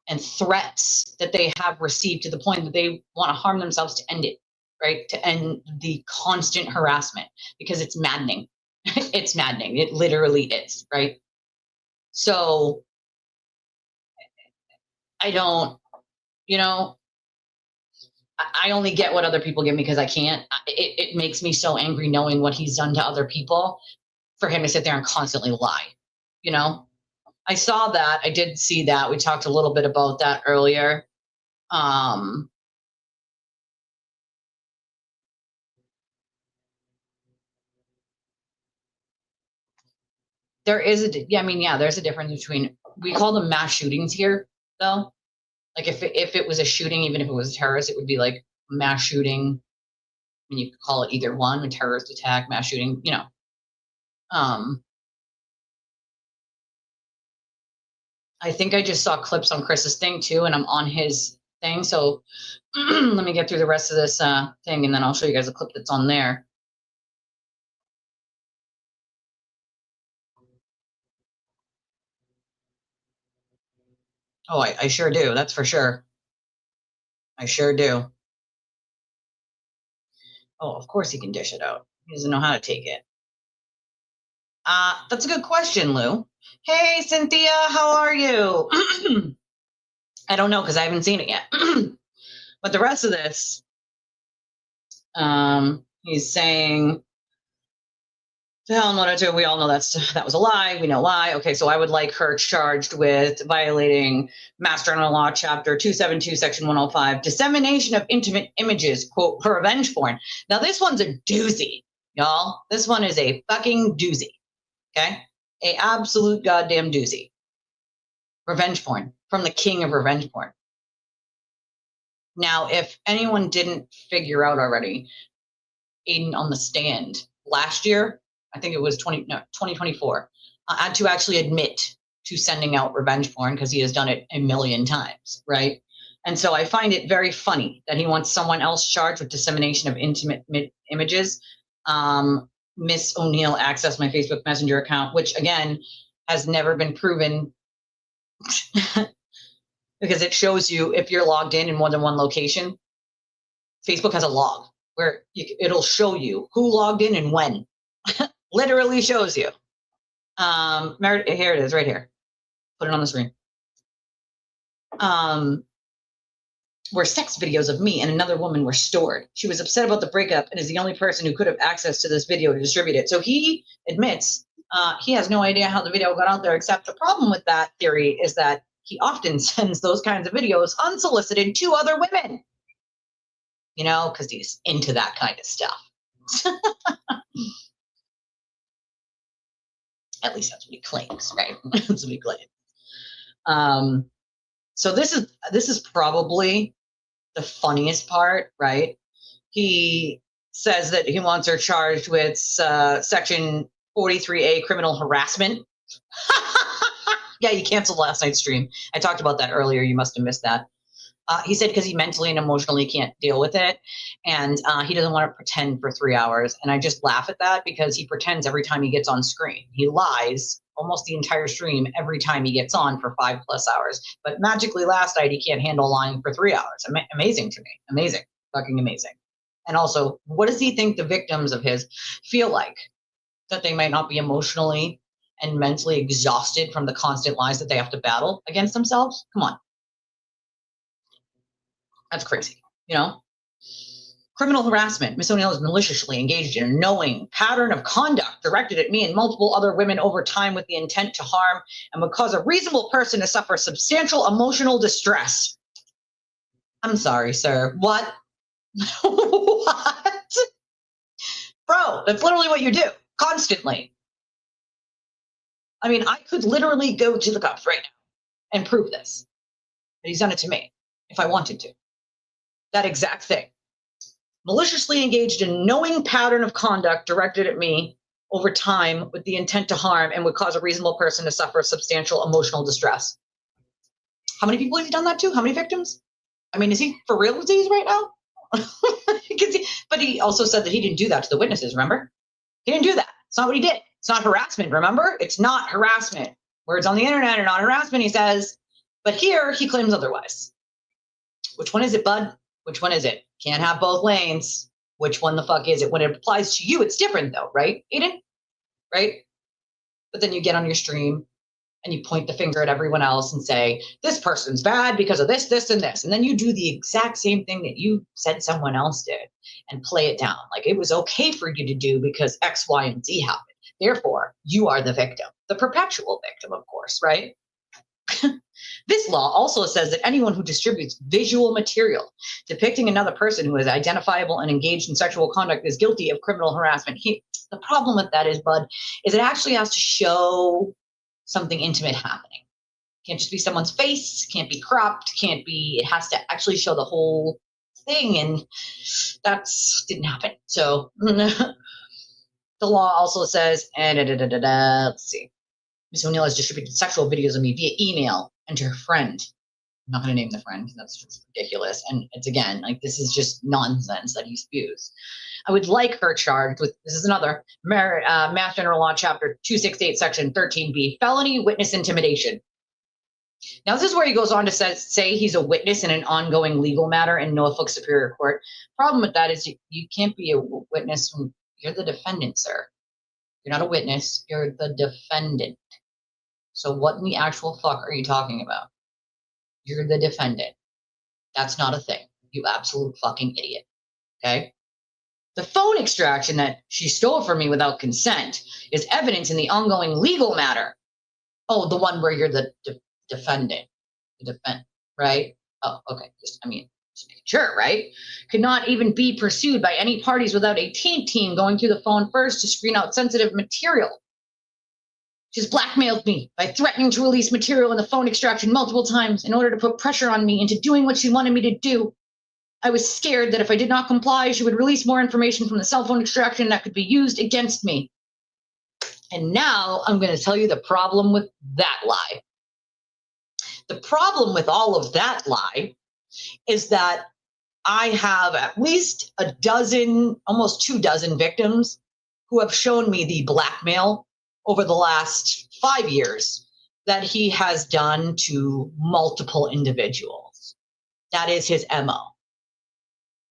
and threats that they have received, to the point that they want to harm themselves to end it, right? To end the constant harassment, because it's maddening. It's maddening. It literally is, right? So I don't, I only get what other people give me because I can't. It makes me so angry knowing what he's done to other people, for him to sit there and constantly lie, I saw that. I did see that. We talked a little bit about that earlier. There is there's a difference between, we call them mass shootings here, though. Like if it was a shooting, even if it was a terrorist, it would be like mass shooting. I mean, you could call it either one, a terrorist attack, mass shooting, you know. I think I just saw clips on Chris's thing too, and I'm on his thing. So let me get through the rest of this thing, and then I'll show you guys a clip that's on there. Oh, I sure do. That's for sure. I sure do. Oh, of course he can dish it out. He doesn't know how to take it. That's a good question, Lou. Hey, Cynthia, how are you? I don't know because I haven't seen it yet. But the rest of this, he's saying, hell no, that's we all know that was a lie. We know why. Okay, so I would like her charged with violating Master General Law, Chapter 272, Section 105, dissemination of intimate images, quote, for revenge porn. Now, this one's a doozy, y'all. This one is a fucking doozy, okay? A absolute goddamn doozy. Revenge porn from the king of revenge porn. Now, if anyone didn't figure out already, Aiden on the stand last year, I think it was 2024, had to actually admit to sending out revenge porn because he has done it a million times, right? And so I find it very funny that he wants someone else charged with dissemination of intimate images. Miss O'Neill accessed my Facebook Messenger account, which again has never been proven because it shows you if you're logged in more than one location. Facebook has a log where it'll show you who logged in and when. Literally shows you. Here it is, right here. Put it on the screen. Where sex videos of me and another woman were stored. She was upset about the breakup and is the only person who could have access to this video to distribute it. So he admits he has no idea how the video got out there, except the problem with that theory is that he often sends those kinds of videos unsolicited to other women. You know, because he's into that kind of stuff. At least that's what he claims, right? That's what he claims. So this is probably the funniest part, right? He says that he wants her charged with Section 43A criminal harassment. Yeah, you canceled last night's stream. I talked about that earlier. You must have missed that. He said because he mentally and emotionally can't deal with it, and he doesn't want to pretend for 3 hours. And I just laugh at that because he pretends every time he gets on screen. He lies almost the entire stream every time he gets on for 5+ hours. But magically last night he can't handle lying for 3 hours. Amazing to me. Amazing. Fucking amazing. And also, what does he think the victims of his feel like? That they might not be emotionally and mentally exhausted from the constant lies that they have to battle against themselves? Come on. That's crazy, you know? Criminal harassment. Miss O'Neill is maliciously engaged in a knowing pattern of conduct directed at me and multiple other women over time with the intent to harm and would cause a reasonable person to suffer substantial emotional distress. I'm sorry, sir. What? What? Bro, that's literally what you do constantly. I mean, I could literally go to the cops right now and prove this. That he's done it to me if I wanted to. That exact thing. Maliciously engaged in a knowing pattern of conduct directed at me over time with the intent to harm and would cause a reasonable person to suffer substantial emotional distress. How many people has he done that to? How many victims? I mean, is he for real with these right now? But he also said that he didn't do that to the witnesses, remember? He didn't do that. It's not what he did. It's not harassment, remember? It's not harassment. Words on the internet are not harassment, he says. But here, he claims otherwise. Which one is it, bud? Which one is it? Can't have both lanes. Which one the fuck is it? When it applies to you, it's different though, right, Aiden? Right? But then you get on your stream and you point the finger at everyone else and say, this person's bad because of this, this, and this. And then you do the exact same thing that you said someone else did and play it down. Like it was okay for you to do because X, Y, and Z happened. Therefore, you are the victim, the perpetual victim, of course, right? This law also says that anyone who distributes visual material depicting another person who is identifiable and engaged in sexual conduct is guilty of criminal harassment. The problem with that is, bud, is it actually has to show something intimate happening. Can't just be someone's face, can't be cropped, it has to actually show the whole thing, and that's didn't happen. So the law also says, let's see, Ms. O'Neill has distributed sexual videos of me via email and to her friend. I'm not going to name the friend. That's just ridiculous. And it's again, like, this is just nonsense that he spews. I would like her charged with, this is another, Mass General Law, Chapter 268, Section 13B, felony witness intimidation. Now, this is where he goes on to say he's a witness in an ongoing legal matter in Norfolk Superior Court. Problem with that is you can't be a witness when you're the defendant, sir. You're not a witness. You're the defendant. So what in the actual fuck are you talking about? You're the defendant. That's not a thing. You absolute fucking idiot. Okay? The phone extraction that she stole from me without consent is evidence in the ongoing legal matter. Oh, the one where you're the defendant. The defendant, right? Oh, okay. Just making sure, right? Could not even be pursued by any parties without a team going through the phone first to screen out sensitive material. She's blackmailed me by threatening to release material in the phone extraction multiple times in order to put pressure on me into doing what she wanted me to do. I was scared that if I did not comply, she would release more information from the cell phone extraction that could be used against me. And now I'm going to tell you the problem with that lie. The problem with all of that lie is that I have at least a dozen, almost 24 victims who have shown me the blackmail over the last 5 years that he has done to multiple individuals. That is his MO.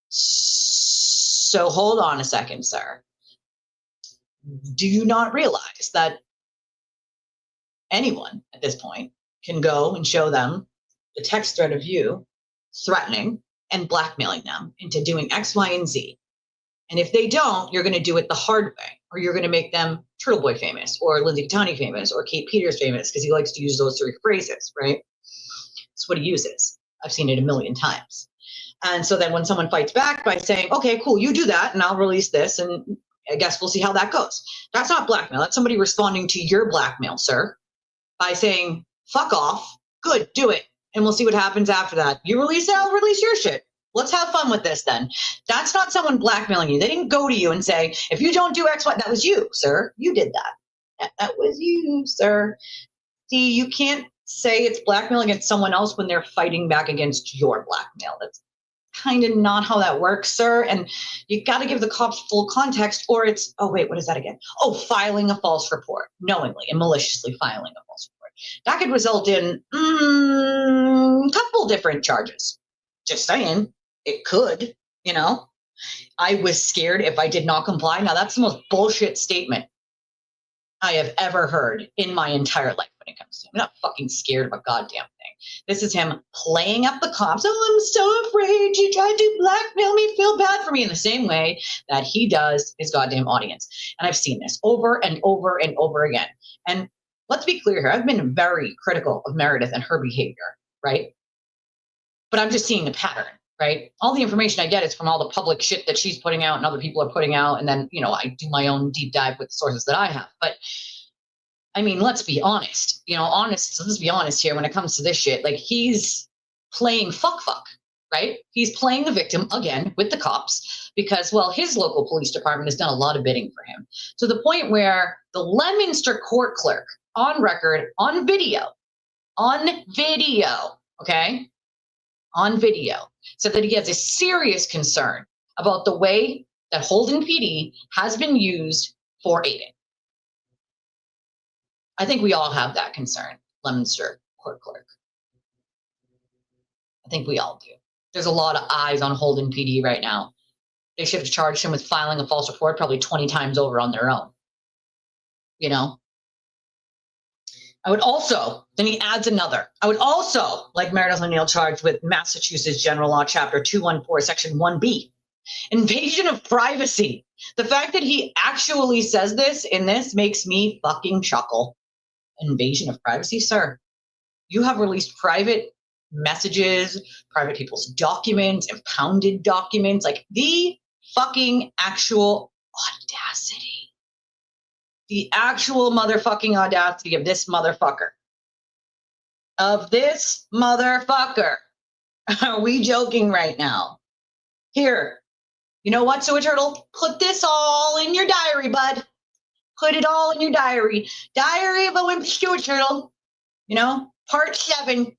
So hold on a second, sir. Do you not realize that anyone at this point can go and show them the text thread of you threatening and blackmailing them into doing X, Y, and Z? And if they don't, you're going to do it the hard way, or you're going to make them Turtleboy famous, or Lindsay Catani famous, or Kate Peters famous, because he likes to use those 3 phrases, right? That's what he uses. I've seen it a million times. And so then when someone fights back by saying, okay, cool, you do that, and I'll release this, and I guess we'll see how that goes. That's not blackmail. That's somebody responding to your blackmail, sir, by saying, fuck off, good, do it, and we'll see what happens after that. You release it, I'll release your shit. Let's have fun with this then. That's not someone blackmailing you. They didn't go to you and say, if you don't do X, Y, that was you, sir. You did that. That was you, sir. See, you can't say it's blackmail against someone else when they're fighting back against your blackmail. That's kind of not how that works, sir. And you got to give the cops full context, or it's, oh, wait, what is that again? Oh, filing a false report, knowingly and maliciously filing a false report. That could result in a couple different charges. Just saying. It could, I was scared if I did not comply. Now, that's the most bullshit statement I have ever heard in my entire life when it comes to him. I'm not fucking scared of a goddamn thing. This is him playing up the cops. Oh, I'm so afraid you tried to blackmail me, feel bad for me, in the same way that he does his goddamn audience. And I've seen this over and over and over again. And let's be clear here. I've been very critical of Meredith and her behavior, right? But I'm just seeing a pattern. Right? All the information I get is from all the public shit that she's putting out and other people are putting out. And then, I do my own deep dive with the sources that I have. But I mean, let's be honest, let's be honest here when it comes to this shit. Like, he's playing fuck, right? He's playing the victim again with the cops because, well, his local police department has done a lot of bidding for him. To the point where the Leominster court clerk on record, on video, okay? On video, said that he has a serious concern about the way that Holden PD has been used for aiding. I think we all have that concern, Leominster court clerk. I think we all do. There's a lot of eyes on Holden PD right now. They should have charged him with filing a false report probably 20 times over on their own. I would also, then he adds another. I would also like Meredith O'Neill charged with Massachusetts General Law, Chapter 214, Section 1B, invasion of privacy. The fact that he actually says this in this makes me fucking chuckle. Invasion of privacy, sir. You have released private messages, private people's documents, impounded documents, like the fucking actual audacity. The actual motherfucking audacity of this motherfucker of this motherfucker. Are we joking right now? Here, you know what, Sewer Turtle? Put this all in your diary, bud. Put it all in your diary. Diary of a Wimpy Sewer Turtle. You know, part 7.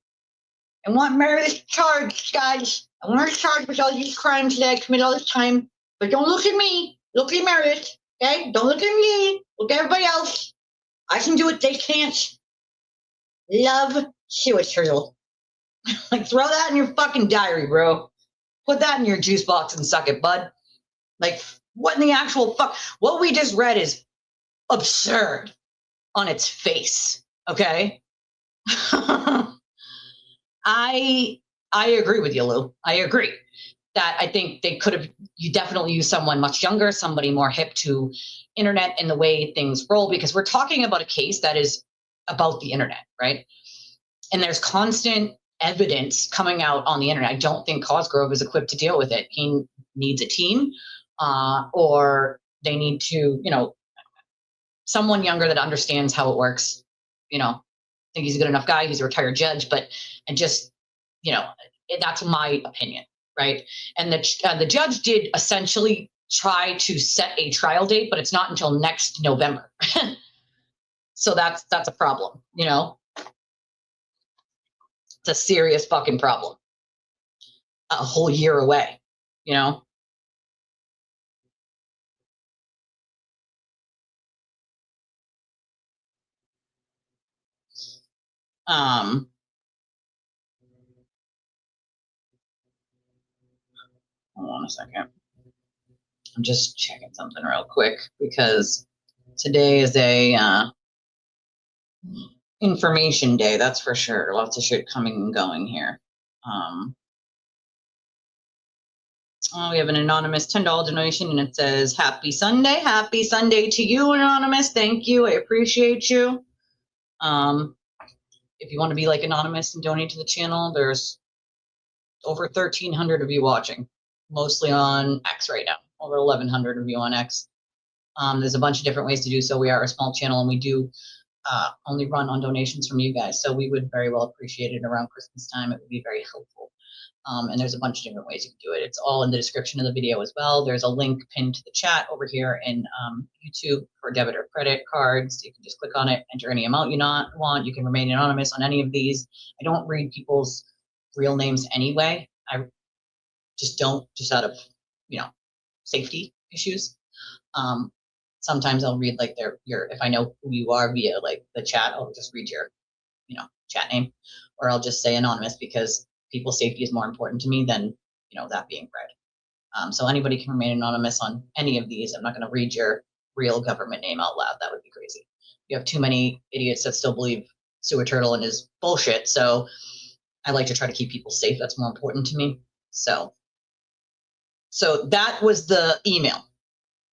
I want Meredith charged, guys. I want her charged with all these crimes that I commit all this time. But don't look at me. Look at Meredith, okay? Don't look at me. Look at everybody else. I can do it. They can't. Love, Sewer Turtle. Like, throw that in your fucking diary, bro. Put that in your juice box and suck it, bud. Like, what in the actual fuck? What we just read is absurd on its face, okay? I agree with you, Lou. I agree that I think they could have, you definitely use someone much younger, somebody more hip to internet and the way things roll, because we're talking about a case that is about the internet, right? And there's constant evidence coming out on the internet. I don't think Cosgrove is equipped to deal with it. He needs a team, or they need to, you know, someone younger that understands how it works. You know, I think he's a good enough guy. He's a retired judge, but, and just, you know, that's my opinion, right? And the judge did essentially try to set a trial date, but it's not until next November. So that's a problem, you know? It's a serious fucking problem. A whole year away, you know? Hold on a second. I'm just checking something real quick because today is a information day, that's for sure. Lots of shit coming and going here. Oh, we have an anonymous $10 donation, and it says, Happy Sunday to you, anonymous. Thank you, I appreciate you. If you want to be like anonymous and donate to the channel, there's over 1,300 of you watching, mostly on X right now, over 1,100 of you on X. There's a bunch of different ways to do so. We are a small channel, and we do only run on donations from you guys, so we would very well appreciate it around Christmas time. It would be very helpful. And there's a bunch of different ways you can do it. It's all in the description of the video as well. There's a link pinned to the chat over here in YouTube for debit or credit cards. You can just click on it, enter any amount you want. You can remain anonymous on any of these. I don't read people's real names anyway. I just don't, just out of, you know, safety issues. Sometimes I'll read like your, if I know who you are via like the chat, I'll just read your, you know, chat name, or I'll just say anonymous because people's safety is more important to me than, you know, that being read. So anybody can remain anonymous on any of these. I'm not going to read your real government name out loud. That would be crazy. You have too many idiots that still believe Sewer Turtle and his bullshit. So I like to try to keep people safe. That's more important to me. So that was the email.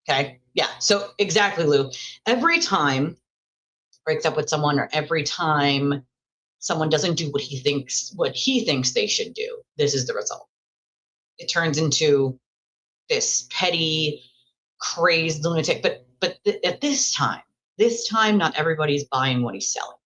Okay. Yeah. So exactly, Lou. Every time breaks up with someone, or every time someone doesn't do what he thinks they should do, this is the result. It turns into this petty, crazed lunatic. But at this time, not everybody's buying what he's selling.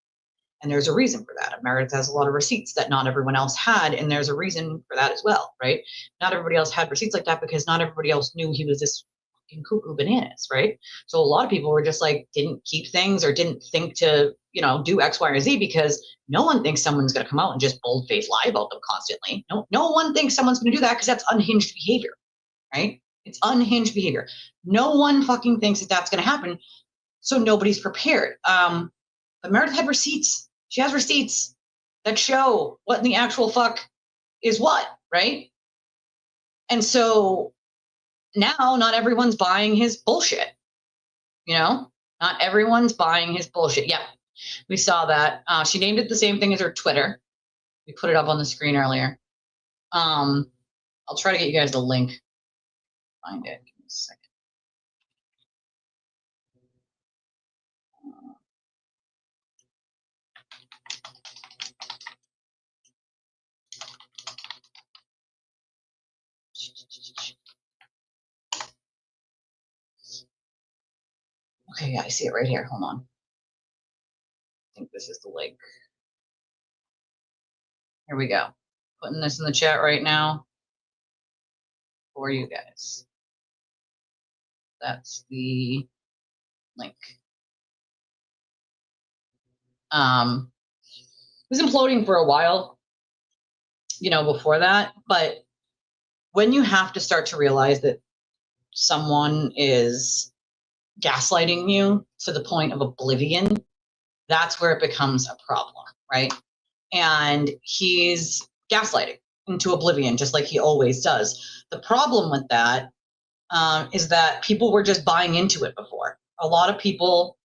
And there's a reason for that. Meredith has a lot of receipts that not everyone else had, and there's a reason for that as well, right? Not everybody else had receipts like that because not everybody else knew he was this fucking cuckoo bananas, right? So a lot of people were just like, didn't keep things or didn't think to, you know, do X, Y, or Z because no one thinks someone's going to come out and just bold-faced lie about them constantly. No one thinks someone's going to do that because that's unhinged behavior, right? It's unhinged behavior. No one fucking thinks that that's going to happen, so nobody's prepared. But Meredith had receipts. She has receipts that show what in the actual fuck is what, right? And so now not everyone's buying his bullshit, you know? Not everyone's buying his bullshit. Yeah, we saw that. She named it the same thing as her Twitter. We put it up on the screen earlier. I'll try to get you guys the link. Find it. Give me a second. Okay, yeah, I see it right here. Hold on. I think this is the link. Here we go. Putting this in the chat right now for you guys. That's the link. It was imploding for a while, you know, before that. But when you have to start to realize that someone is gaslighting you to the point of oblivion, that's where it becomes a problem, right? And he's gaslighting into oblivion, just like he always does. The problem with that is that people were just buying into it before. A lot of people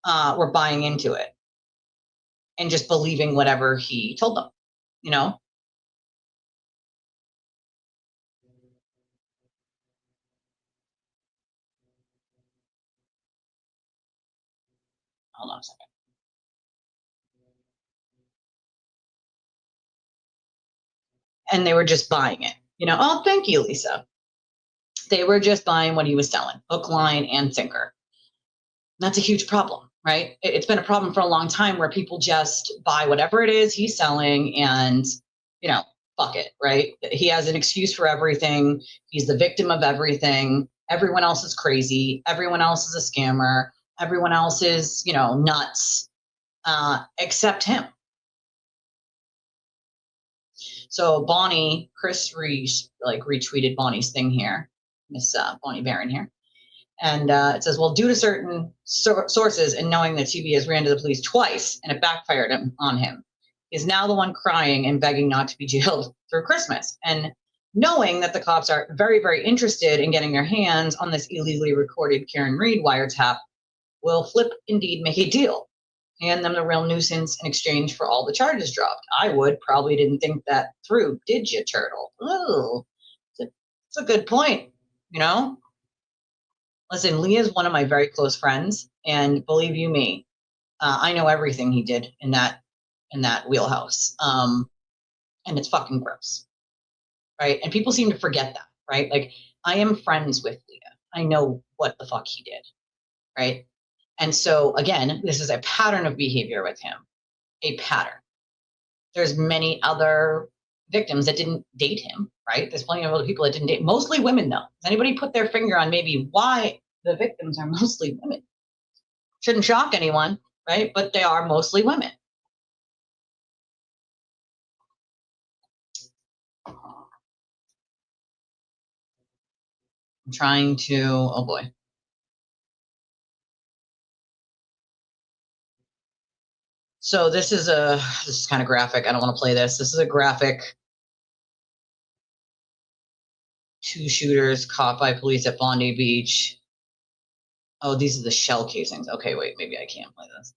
were buying into it and just believing whatever he told them, you know? Hold on a second. And they were just buying it, you know? Oh, thank you, Lisa. They were just buying what he was selling, hook, line, and sinker. That's a huge problem, right? It's been a problem for a long time where people just buy whatever it is he's selling and, you know, fuck it, right? He has an excuse for everything. He's the victim of everything. Everyone else is crazy. Everyone else is a scammer. Everyone else is, you know, nuts, except him. So Bonnie, Chris retweeted Bonnie's thing here, Miss Bonnie Barron here. And it says, well, due to certain sources and knowing that TB has ran to the police twice and it backfired on him, is now the one crying and begging not to be jailed through Christmas. And knowing that the cops are very, very interested in getting their hands on this illegally recorded Karen Reed wiretap, will Flip indeed make a deal? Hand them the real nuisance in exchange for all the charges dropped. I would. Probably didn't think that through, did you, Turtle? Ooh, it's a good point, you know? Listen, Leah's one of my very close friends, and believe you me, I know everything he did in that wheelhouse, and it's fucking gross, right? And people seem to forget that, right? Like, I am friends with Leah. I know what the fuck he did, right? And so again, this is a pattern of behavior with him, a pattern. There's many other victims that didn't date him, right? There's plenty of other people that didn't date, mostly women though. Does anybody put their finger on maybe why the victims are mostly women? Shouldn't shock anyone, right? But they are mostly women. I'm trying to, oh boy. So this is kind of graphic. I don't want to play this. This is a graphic. 2 shooters caught by police at Bondi Beach. Oh, these are the shell casings. Okay, wait, maybe I can't play this.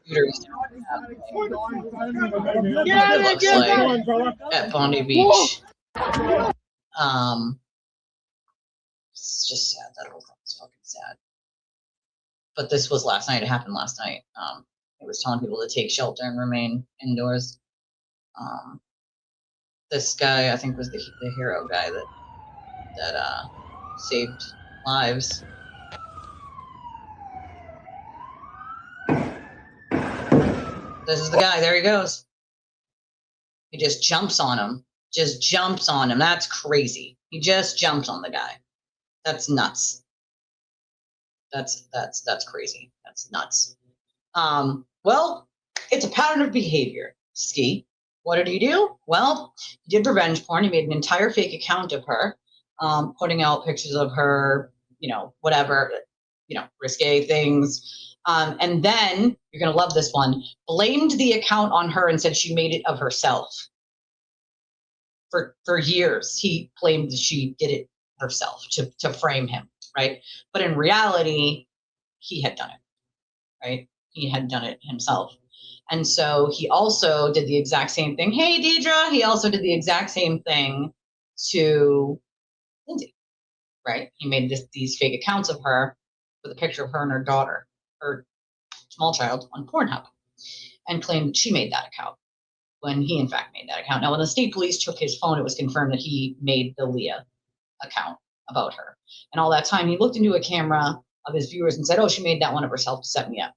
Shooters looks like at Bondi Beach. It's just sad. That whole thing is fucking sad. But this was last night. It happened last night. It was telling people to take shelter and remain indoors. This guy, I think, was the hero guy that saved lives. This is the guy. There he goes. He just jumps on him. Just jumps on him. That's crazy. He just jumps on the guy. That's nuts. That's crazy. That's nuts. Well, it's a pattern of behavior. Ski. What did he do? Well, he did revenge porn. He made an entire fake account of her, putting out pictures of her, you know, whatever, you know, risque things. And then, you're going to love this one, blamed the account on her and said she made it of herself. For years, he claimed that she did it herself to frame him, right? But in reality, he had done it, right? He had done it himself. And so he also did the exact same thing. Hey, Deidre, he also did the exact same thing to Lindsay, right? He made these fake accounts of her with a picture of her and her daughter, her small child, on Pornhub, and claimed she made that account when he, in fact, made that account. Now, when the state police took his phone, it was confirmed that he made the Leah account about her. And all that time, he looked into a camera of his viewers and said, oh, she made that one of herself to set me up.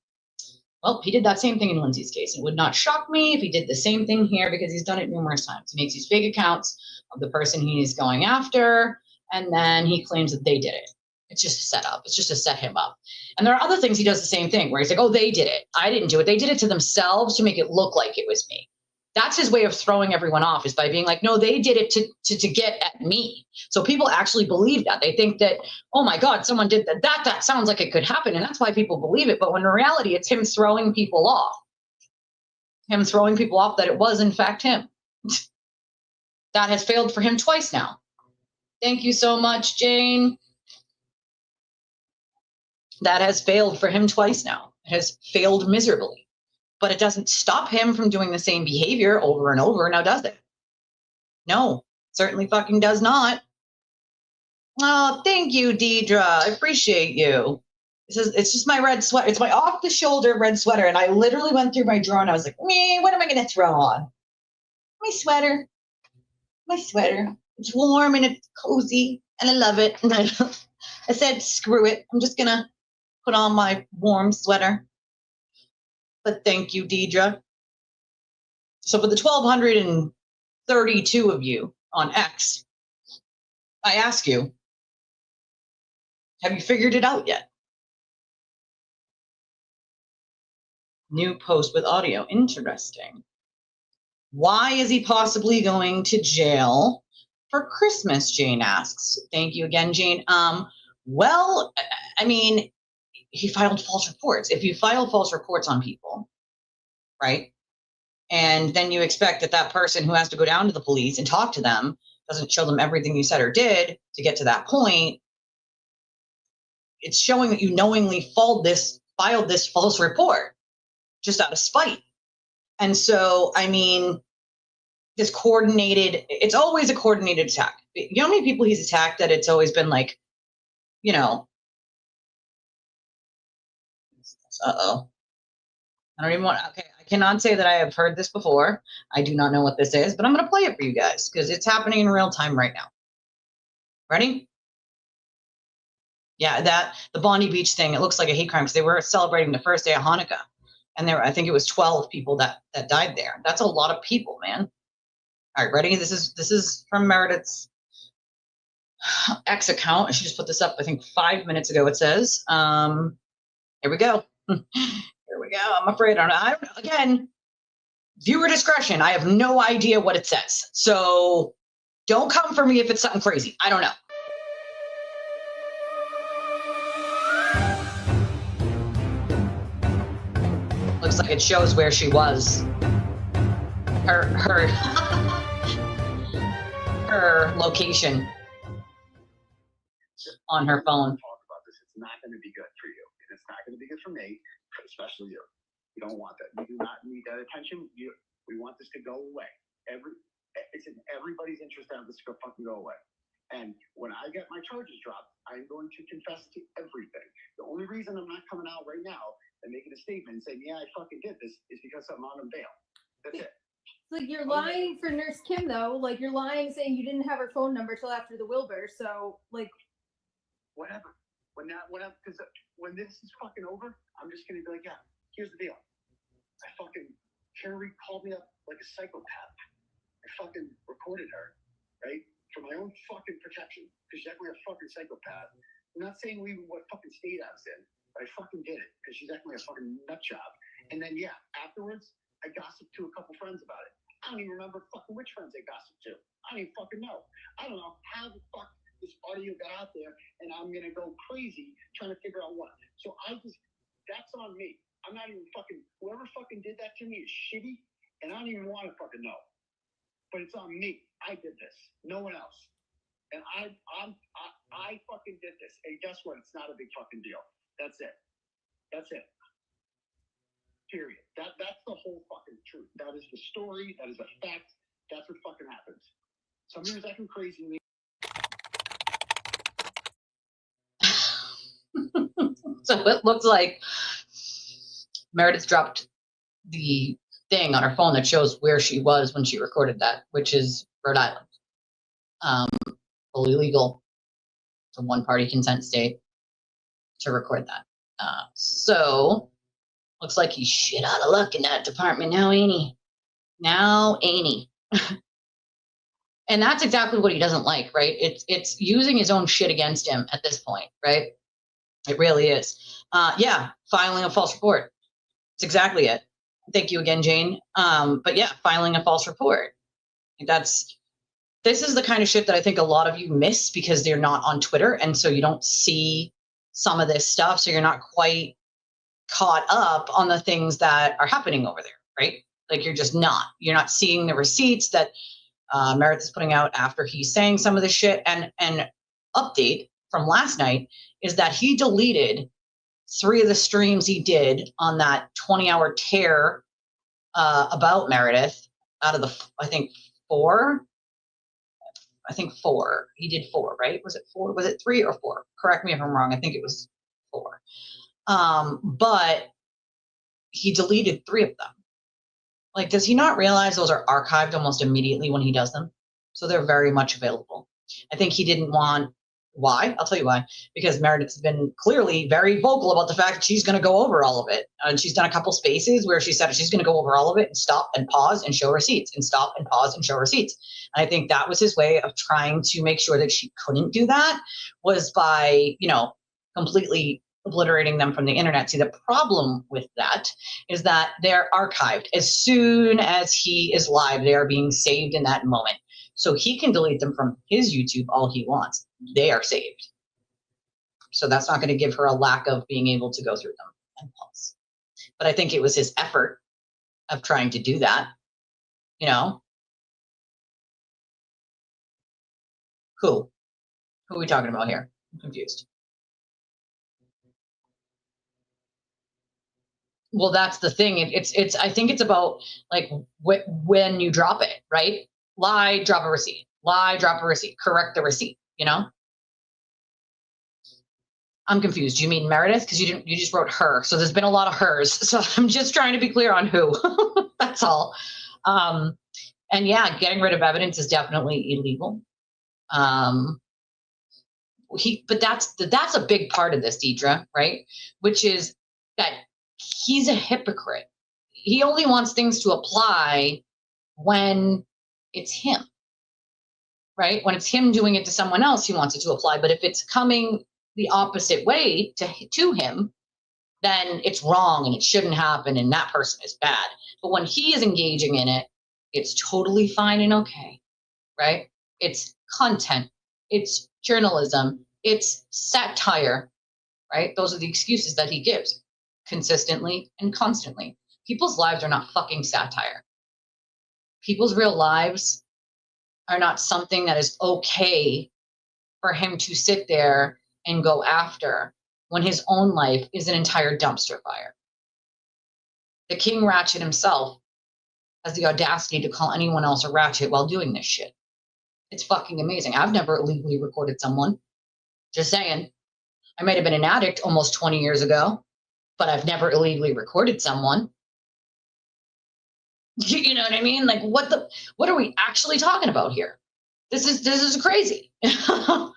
Well, he did that same thing in Lindsay's case. It would not shock me if he did the same thing here because he's done it numerous times. He makes these fake accounts of the person he's going after, and then he claims that they did it. It's just a setup. It's just to set him up. And there are other things he does the same thing where he's like, oh, they did it. I didn't do it. They did it to themselves to make it look like it was me. That's his way of throwing everyone off, is by being like, no, they did it to get at me. So people actually believe that. They think that, oh my God, someone did that. That sounds like it could happen. And that's why people believe it. But when in reality, it's him throwing people off. Him throwing people off that it was in fact him. That has failed for him twice now. Thank you so much, Jane. That has failed for him twice now. It has failed miserably. But it doesn't stop him from doing the same behavior over and over, now does it? No, certainly fucking does not. Oh, thank you, Deidre. I appreciate you. It's just my red sweater. It's my off-the-shoulder red sweater, and I literally went through my drawer, and I was like, me, what am I going to throw on? My sweater. My sweater. It's warm, and it's cozy, and I love it. And I said, screw it. I'm just going to put on my warm sweater. But thank you, Deidre. So for the 1,232 of you on X, I ask you, have you figured it out yet? New post with audio. Interesting. Why is he possibly going to jail for Christmas, Jane asks. Thank you again, Jane. Well, I mean, he filed false reports. If you file false reports on people, right, and then you expect that that person who has to go down to the police and talk to them doesn't show them everything you said or did to get to that point, it's showing that you knowingly filed this false report just out of spite. And so, I mean, this coordinated, it's always a coordinated attack. You know how many people he's attacked that it's always been like, you know, uh-oh. I don't even want, okay, I cannot say that I have heard this before. I do not know what this is, but I'm going to play it for you guys because it's happening in real time right now. Ready? Yeah, the Bondi Beach thing, it looks like a hate crime because they were celebrating the first day of Hanukkah. And I think it was 12 people that died there. That's a lot of people, man. All right, ready? This is from Meredith's X account. I should just put this up, I think 5 minutes ago, it says. Here we go. Here we go. I'm afraid I don't know. Again, viewer discretion. I have no idea what it says. So don't come for me if it's something crazy. I don't know. Looks like it shows where she was. Her her location on her phone. Talk about this. It's not going to be good for you, and it's not going to be good for me, especially you. You don't want that. You do not need that attention. We want this to go away. It's in everybody's interest to have this go fucking go away. And when I get my charges dropped, I'm going to confess to everything. The only reason I'm not coming out right now and making a statement and saying, yeah, I fucking did this, is because I'm on bail. That's it. It's like you're lying for Nurse Kim, though. Like, you're lying saying you didn't have her phone number till after the Wilbur. So, like, whatever. Because when this is fucking over, I'm just gonna be like, yeah, here's the deal. Carrie called me up like a psychopath. I fucking recorded her, right? For my own fucking protection. Because she's acting like a fucking psychopath. I'm not saying even what fucking state I was in, but I fucking did it. Because she's acting like a fucking nut job. And then, yeah, afterwards, I gossiped to a couple friends about it. I don't even remember fucking which friends I gossiped to. I don't even fucking know. I don't know how the fuck this audio got out there, and I'm gonna go crazy trying to figure out what. So that's on me. I'm not even fucking, whoever fucking did that to me is shitty, and I don't even want to fucking know. But it's on me. I did this. No one else. And I fucking did this. And guess what? It's not a big fucking deal. That's it. That's it. Period. That's the whole fucking truth. That is the story. That is a fact. That's what fucking happens. Somebody's acting crazy. So it looks like Meredith dropped the thing on her phone that shows where she was when she recorded that, which is Rhode Island. Fully legal. It's a one-party consent state to record that. So Looks like he's shit out of luck in that department now, ain't he? Now, ain't he? And that's exactly what he doesn't like, right? It's using his own shit against him at this point, right? It really is. Yeah, filing a false report. That's exactly it. Thank you again, Jane. But yeah, filing a false report. This is the kind of shit that I think a lot of you miss because they're not on Twitter, and so you don't see some of this stuff, so you're not quite caught up on the things that are happening over there, right? Like you're not seeing the receipts that Meredith is putting out after he's saying some of this shit. And update from last night is that he deleted 3 of the streams he did on that 20-hour tear about Meredith out of the, I think 4. He did 4, right? Was it 4? Was it 3 or 4? Correct me if I'm wrong. I think it was 4. But he deleted 3 of them. Like, does he not realize those are archived almost immediately when he does them? So they're very much available. I think he didn't want, why? I'll tell you why. Because Meredith's been clearly very vocal about the fact that she's going to go over all of it. And she's done a couple spaces where she said she's going to go over all of it and stop and pause and show receipts and stop and pause and show receipts. And I think that was his way of trying to make sure that she couldn't do that, was by, completely obliterating them from the internet. See, the problem with that is that they're archived. As soon as he is live, they are being saved in that moment. So he can delete them from his YouTube all he wants. They are saved. So that's not going to give her a lack of being able to go through them and pause. But I think it was his effort of trying to do that. Who are we talking about here? I'm confused. Well, that's the thing. It's. I think it's about like when you drop it, right? Lie, drop a receipt. Lie, drop a receipt. Correct the receipt. I'm confused. You mean Meredith? Because you just wrote her. So there's been a lot of hers. So I'm just trying to be clear on who. That's all. And yeah, getting rid of evidence is definitely illegal. But that's a big part of this, Deidre, right? Which is that he's a hypocrite. He only wants things to apply when it's him, right? When it's him doing it to someone else, he wants it to apply. But if it's coming the opposite way to him, then it's wrong and it shouldn't happen and that person is bad. But when he is engaging in it, it's totally fine and okay, right? It's content, it's journalism, it's satire, right? Those are the excuses that he gives consistently and constantly. People's lives are not fucking satire. People's real lives are not something that is okay for him to sit there and go after when his own life is an entire dumpster fire. The King Ratchet himself has the audacity to call anyone else a ratchet while doing this shit. It's fucking amazing. I've never illegally recorded someone. Just saying. I might have been an addict almost 20 years ago, but I've never illegally recorded someone. You know what I mean? Like, what are we actually talking about here? This is crazy. I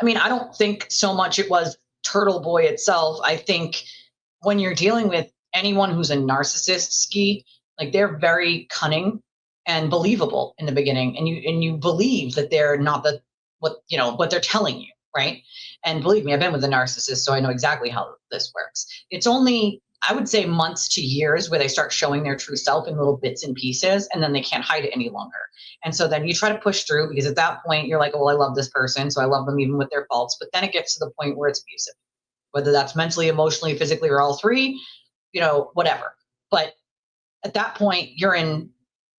mean, I don't think so much it was Turtleboy itself. I think when you're dealing with anyone who's a narcissist, Ski, like they're very cunning and believable in the beginning, and you believe that they're not what they're telling you, right? And believe me, I've been with a narcissist, so I know exactly how this works. It's only, I would say, months to years where they start showing their true self in little bits and pieces, and then they can't hide it any longer. And so then you try to push through, because at that point you're like, well, I love this person, so I love them even with their faults. But then it gets to the point where it's abusive, whether that's mentally, emotionally, physically, or all three, whatever. But at that point, you're in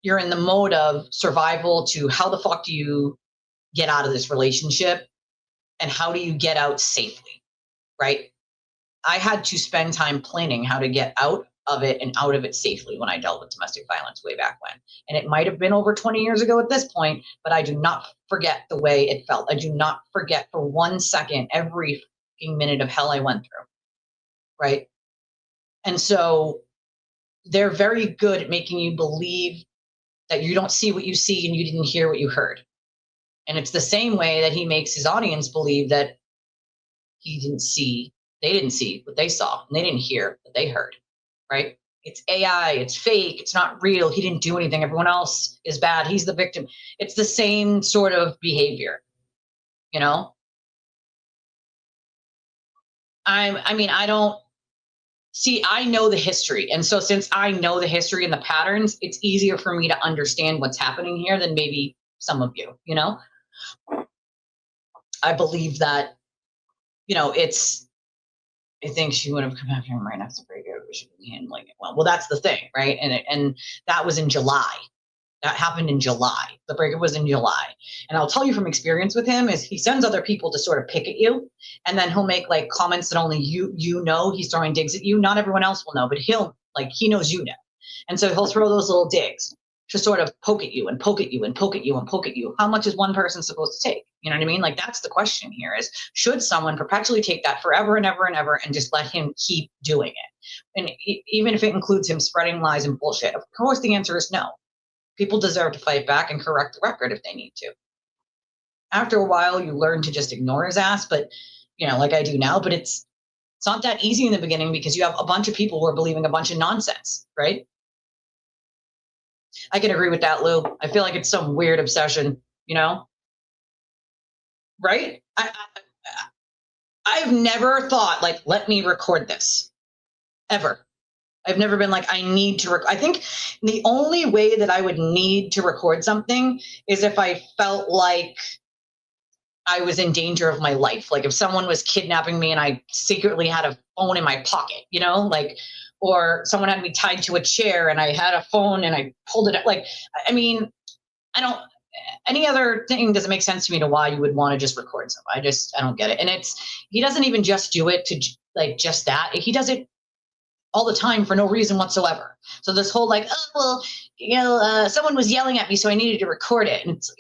the mode of survival to how the fuck do you get out of this relationship, and how do you get out safely, right? I had to spend time planning how to get out of it and out of it safely when I dealt with domestic violence way back when. And it might have been over 20 years ago at this point, but I do not forget the way it felt. I do not forget for 1 second every fucking minute of hell I went through, right? And so they're very good at making you believe that you don't see what you see and you didn't hear what you heard. And it's the same way that he makes his audience believe that he didn't see They didn't see what they saw, and they didn't hear what they heard, right? It's AI, it's fake, it's not real. He didn't do anything. Everyone else is bad. He's the victim. It's the same sort of behavior, you know? I mean, I don't see, I know the history. And so since I know the history and the patterns, it's easier for me to understand what's happening here than maybe some of you, you know? I believe that, you know, I think she would have come after him right after the breakup. We should be handling it well. Well, that's the thing, right? And that was in July. That happened in July. The breakup was in July. And I'll tell you from experience with him is he sends other people to sort of pick at you. And then he'll make like comments that only you know. He's throwing digs at you. Not everyone else will know, but he knows you know. And so he'll throw those little digs to sort of poke at you and poke at you and poke at you and poke at you. How much is one person supposed to take? You know what I mean? Like that's the question here is, should someone perpetually take that forever and ever and ever and just let him keep doing it? And even if it includes him spreading lies and bullshit, of course the answer is no. People deserve to fight back and correct the record if they need to. After a while, you learn to just ignore his ass, but you know, like I do now, but it's not that easy in the beginning because you have a bunch of people who are believing a bunch of nonsense, right? I can agree with that, Lou. I feel like it's some weird obsession, you know? Right? I've never thought, like, let me record this. Ever. I've never been like, I need to I think the only way that I would need to record something is if I felt like I was in danger of my life. Like if someone was kidnapping me and I secretly had a phone in my pocket, you know, like, or someone had me tied to a chair and I had a phone and I pulled it up. Like, I mean, any other thing doesn't make sense to me to why you would want to just record something. I don't get it. And he doesn't even just do it to like just that. He does it all the time for no reason whatsoever. So this whole like, oh, well, you know, someone was yelling at me, so I needed to record it. And it's like,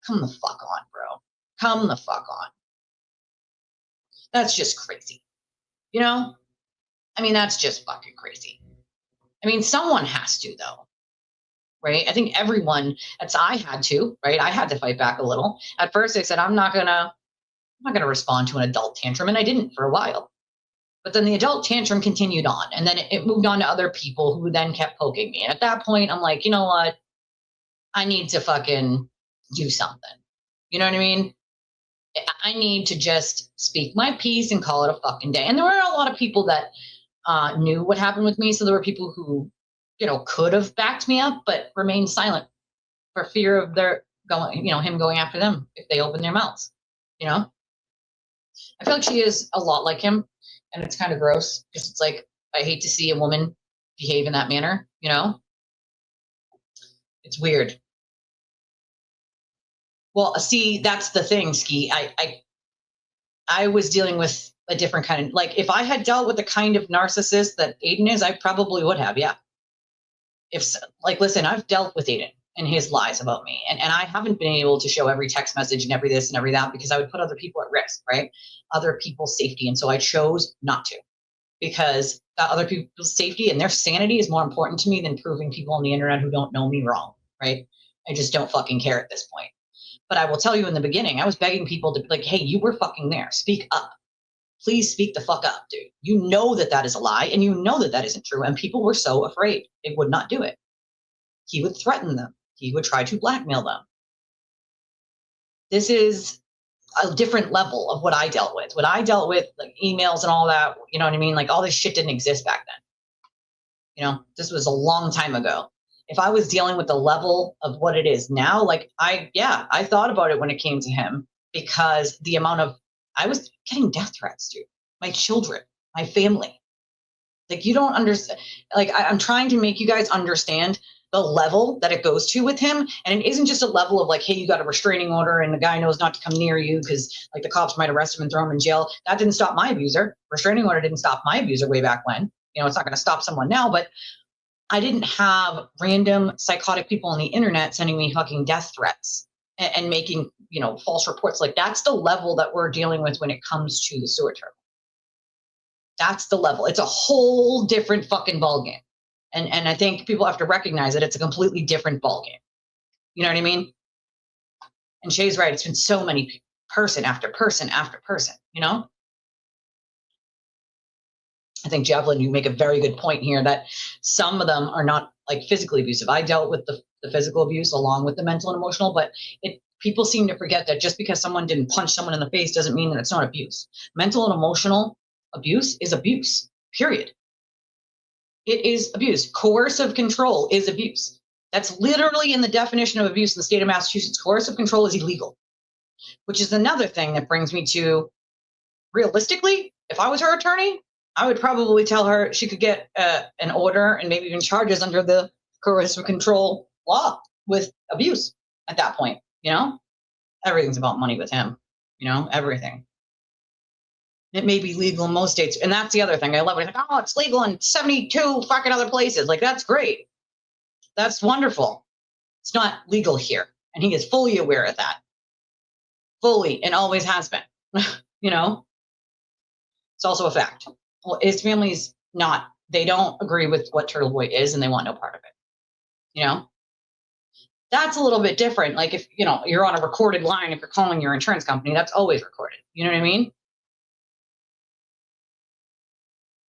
come the fuck on, bro. Come the fuck on. That's just crazy. You know? I mean, that's just fucking crazy. I mean, someone has to, though. Right? I think everyone, I had to, right? I had to fight back a little. At first I said, I'm not gonna respond to an adult tantrum, and I didn't for a while. But then the adult tantrum continued on, and then it moved on to other people who then kept poking me. And at that point, I'm like, you know what? I need to fucking do something. You know what I mean? I need to just speak my piece and call it a fucking day. And there were a lot of people that knew what happened with me. So there were people who, you know, could have backed me up, but remained silent for fear of him going after them if they open their mouths. You know? I feel like she is a lot like him. And it's kind of gross because it's like, I hate to see a woman behave in that manner, you know? It's weird. Well, see, that's the thing, Ski. I was dealing with a different kind of, like, if I had dealt with the kind of narcissist that Aiden is, I probably would have, yeah. Listen, I've dealt with Aiden and his lies about me. And I haven't been able to show every text message and every this and every that because I would put other people at risk, right? Other people's safety. And so I chose not to because other people's safety and their sanity is more important to me than proving people on the internet who don't know me wrong, right? I just don't fucking care at this point. But I will tell you in the beginning, I was begging people to be like, hey, you were fucking there. Speak up. Please speak the fuck up, dude. You know that is a lie and you know that isn't true. And people were so afraid they would not do it. He would threaten them. He would try to blackmail them. This is a different level of what I dealt with. What I dealt with, like emails and all that, you know what I mean? Like all this shit didn't exist back then. You know, this was a long time ago. If I was dealing with the level of what it is now, like I thought about it when it came to him because the amount of, I was getting death threats, dude. My children, my family. Like you don't understand, like I'm trying to make you guys understand the level that it goes to with him. And it isn't just a level of like, hey, you got a restraining order and the guy knows not to come near you because like the cops might arrest him and throw him in jail. That didn't stop my abuser. Restraining order didn't stop my abuser way back when. You know, it's not going to stop someone now, but I didn't have random psychotic people on the internet sending me fucking death threats and making, you know, false reports. Like that's the level that we're dealing with when it comes to the sewer turtle. That's the level. It's a whole different fucking ballgame. And I think people have to recognize that it's a completely different ballgame. You know what I mean? And Shay's right. It's been so many person after person after person, you know? I think, Javelin, you make a very good point here that some of them are not like physically abusive. I dealt with the physical abuse along with the mental and emotional, but people seem to forget that just because someone didn't punch someone in the face doesn't mean that it's not abuse. Mental and emotional abuse is abuse, period. It is abuse. Coercive control is abuse. That's literally in the definition of abuse in the state of Massachusetts. Coercive control is illegal, which is another thing that brings me to, realistically, if I was her attorney, I would probably tell her she could get an order and maybe even charges under the coercive control law with abuse at that point. You know, everything's about money with him, you know, everything. It may be legal in most states. And that's the other thing I love. It's like, oh, it's legal in 72 fucking other places. Like, that's great. That's wonderful. It's not legal here. And he is fully aware of that. Fully, and always has been. You know? It's also a fact. Well, his family's not, they don't agree with what Turtleboy is, and they want no part of it. You know? That's a little bit different. Like, if, you know, you're on a recorded line, if you're calling your insurance company, that's always recorded. You know what I mean?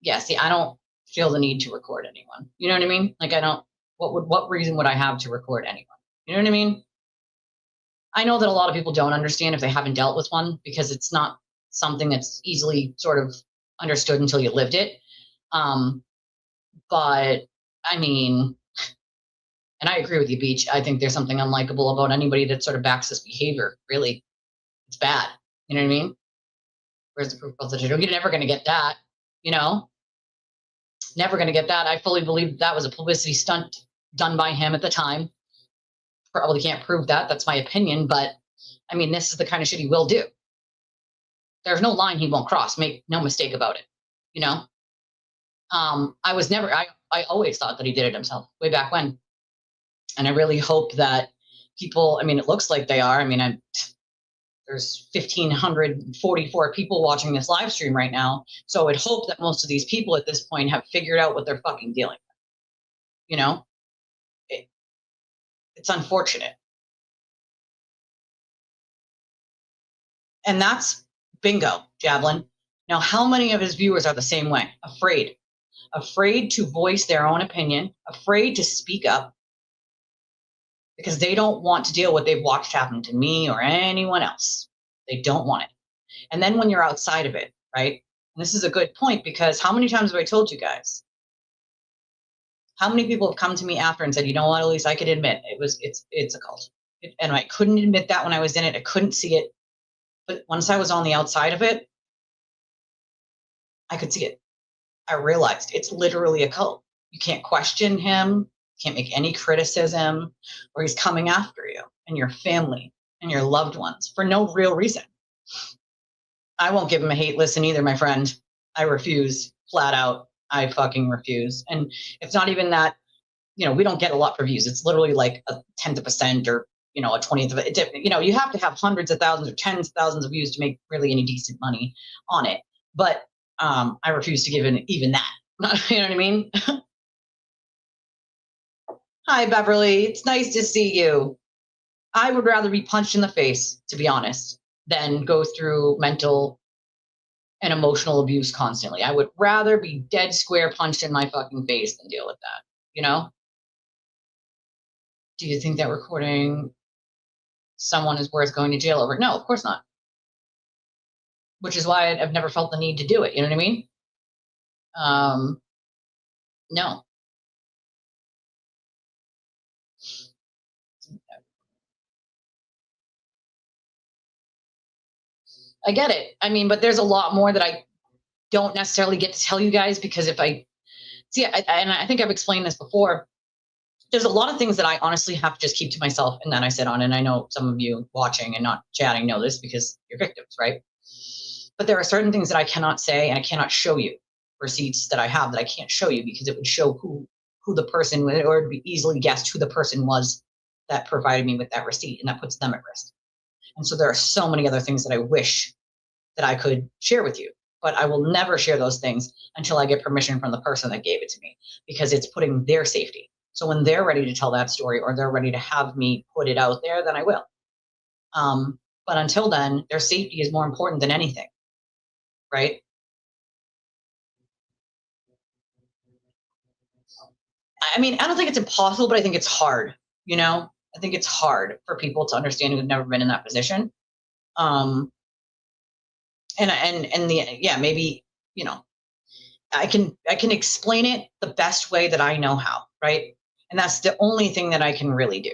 Yeah, see, I don't feel the need to record anyone. You know what I mean? Like, I don't, what reason would I have to record anyone? You know what I mean? I know that a lot of people don't understand if they haven't dealt with one, because it's not something that's easily sort of understood until you lived it. But I mean, and I agree with you, Beach. I think there's something unlikable about anybody that sort of backs this behavior. Really, it's bad. You know what I mean? Where's the proof of the You're never going to get that. You know, never going to get that. I fully believe that was a publicity stunt done by him at the time. Probably can't prove that. That's my opinion. But I mean, this is the kind of shit he will do. There's no line he won't cross. Make no mistake about it. You know, I always thought that he did it himself way back when. And I really hope that people, I mean, it looks like they are. I mean, there's 1,544 people watching this live stream right now. So I would hope that most of these people at this point have figured out what they're fucking dealing with. You know, it's unfortunate. And that's bingo, Javelin. Now, how many of his viewers are the same way? Afraid to voice their own opinion, afraid to speak up, because they don't want to deal with what they've watched happen to me or anyone else. They don't want it. And then when you're outside of it, right? And this is a good point, because how many times have I told you guys? How many people have come to me after and said, you know what, Elise, I could admit it's a cult. And I couldn't admit that when I was in it. I couldn't see it. But once I was on the outside of it, I could see it. I realized it's literally a cult. You can't question him. Can't make any criticism, or he's coming after you and your family and your loved ones for no real reason. I won't give him a hate listen either, my friend. I refuse, flat out. I fucking refuse. And it's not even that, you know, we don't get a lot for views. It's literally like a 10th of a cent or, you know, a 20th of it. You know, you have to have hundreds of thousands or tens of thousands of views to make really any decent money on it. But I refuse to give even that. You know what I mean? Hi, Beverly. It's nice to see you. I would rather be punched in the face, to be honest, than go through mental and emotional abuse constantly. I would rather be dead square punched in my fucking face than deal with that, you know? Do you think that recording someone is worth going to jail over? No, of course not. Which is why I've never felt the need to do it, you know what I mean? No. I get it. I mean, but there's a lot more that I don't necessarily get to tell you guys, because if I see, and I think I've explained this before, there's a lot of things that I honestly have to just keep to myself, and then I sit on, and I know some of you watching and not chatting know this because you're victims, right? But there are certain things that I cannot say, and I cannot show you receipts that I have that I can't show you, because it would show who the person, or it would be easily guessed who the person was that provided me with that receipt, and that puts them at risk. And so there are so many other things that I wish that I could share with you, but I will never share those things until I get permission from the person that gave it to me, because it's putting their safety. So when they're ready to tell that story, or they're ready to have me put it out there, then I will. But until then, their safety is more important than anything, right? I mean, I don't think it's impossible, but I think it's hard, you know? I think it's hard for people to understand who've never been in that position. And yeah, maybe, you know, I can explain it the best way that I know how, right? And that's the only thing that I can really do.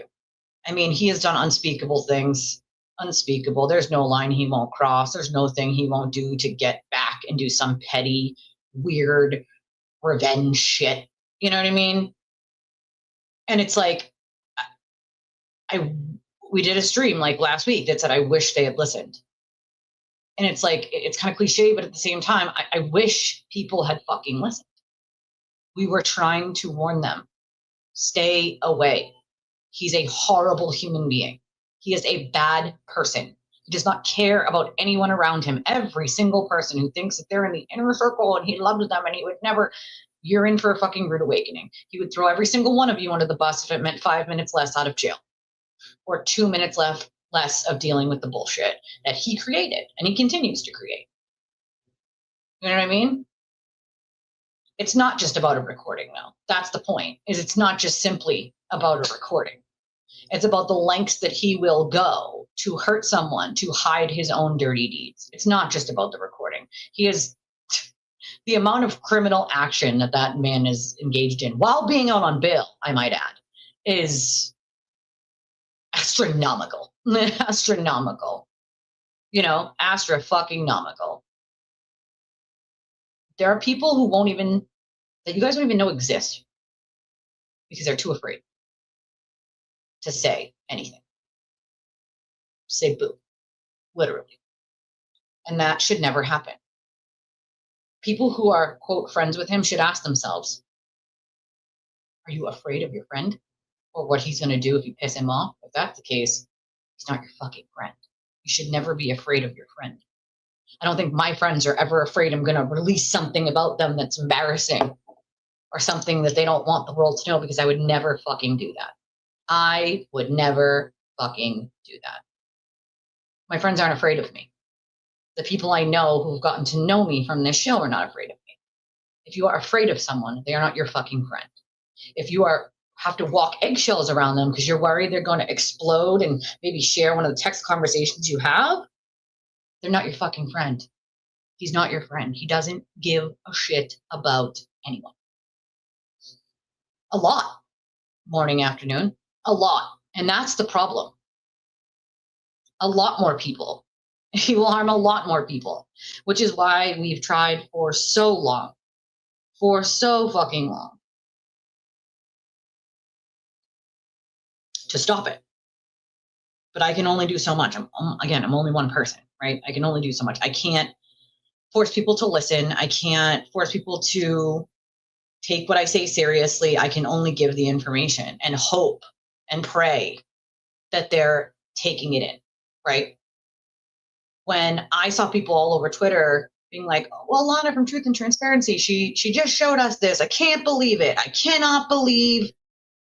I mean, he has done unspeakable things, unspeakable. There's no line he won't cross. There's no thing he won't do to get back and do some petty, weird revenge shit. You know what I mean? And it's like, we did a stream like last week that said, I wish they had listened. And it's like, it's kind of cliche, but at the same time, I wish people had fucking listened. We were trying to warn them, stay away. He's a horrible human being. He is a bad person. He does not care about anyone around him. Every single person who thinks that they're in the inner circle and he loves them and he would never, you're in for a fucking rude awakening. He would throw every single one of you under the bus if it meant 5 minutes less out of jail or 2 minutes less of dealing with the bullshit that he created and he continues to create. You know what I mean? It's not just about a recording, though. That's the point, is it's not just simply about a recording. It's about the lengths that he will go to hurt someone, to hide his own dirty deeds. It's not just about the recording. He is, the amount of criminal action that that man is engaged in while being out on bail, I might add, is astronomical. Astronomical. You know, astra-fucking-nomical. There are people who won't even, that you guys don't even know exist because they're too afraid to say anything. Say boo, literally. And that should never happen. People who are, quote, friends with him should ask themselves, are you afraid of your friend or what he's going to do if you piss him off? If that's the case, he's not your fucking friend. You should never be afraid of your friend. I don't think my friends are ever afraid I'm going to release something about them that's embarrassing or something that they don't want the world to know, because I would never fucking do that. I would never fucking do that. My friends aren't afraid of me. The people I know who've gotten to know me from this show are not afraid of me. If you are afraid of someone, they are not your fucking friend. If you have to walk eggshells around them because you're worried they're going to explode and maybe share one of the text conversations you have, they're not your fucking friend. He's not your friend. He doesn't give a shit about anyone. A lot. Morning, afternoon. A lot. And that's the problem. A lot more people. He will harm a lot more people, which is why we've tried for so long, for so fucking long, to stop it. But I can only do so much. I'm only one person, right? I can only do so much. I can't force people to listen. I can't force people to take what I say seriously. I can only give the information and hope and pray that they're taking it in, right? When I saw people all over Twitter being like, well, Lana from Truth and Transparency, she just showed us this. I can't believe it. I cannot believe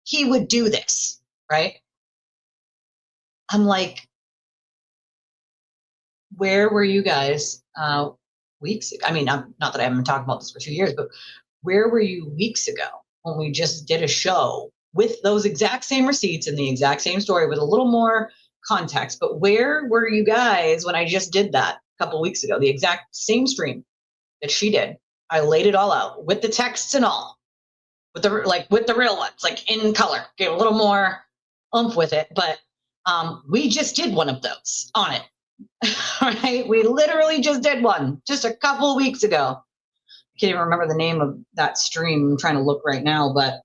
he would do this, right? I'm like, where were you guys weeks ago? I mean, not that I haven't been talking about this for 2 years, but where were you weeks ago when we just did a show with those exact same receipts and the exact same story with a little more context? But where were you guys when I just did that a couple weeks ago? The exact same stream that she did. I laid it all out with the texts and all, with the real ones, like in color. Gave a little more oomph with it, but we just did one of those on it. Right? We literally just did one just a couple of weeks ago. I can't even remember the name of that stream. I'm trying to look right now, but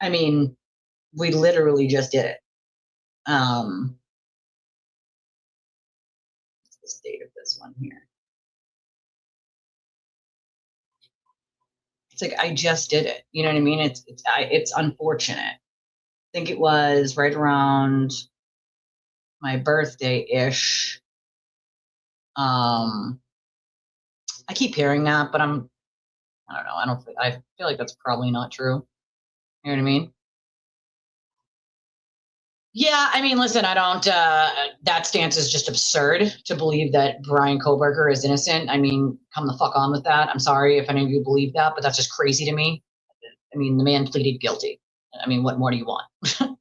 I mean, we literally just did it. What's the state of this one here? It's like, I just did it. You know what I mean? It's unfortunate. I think it was right around my birthday-ish. I keep hearing that, but I don't know. I feel like that's probably not true. You know what I mean? Yeah, I mean, listen, I don't, that stance is just absurd to believe that Brian Koberger is innocent. I mean, come the fuck on with that. I'm sorry if any of you believe that, but that's just crazy to me. I mean, the man pleaded guilty. I mean, what more do you want?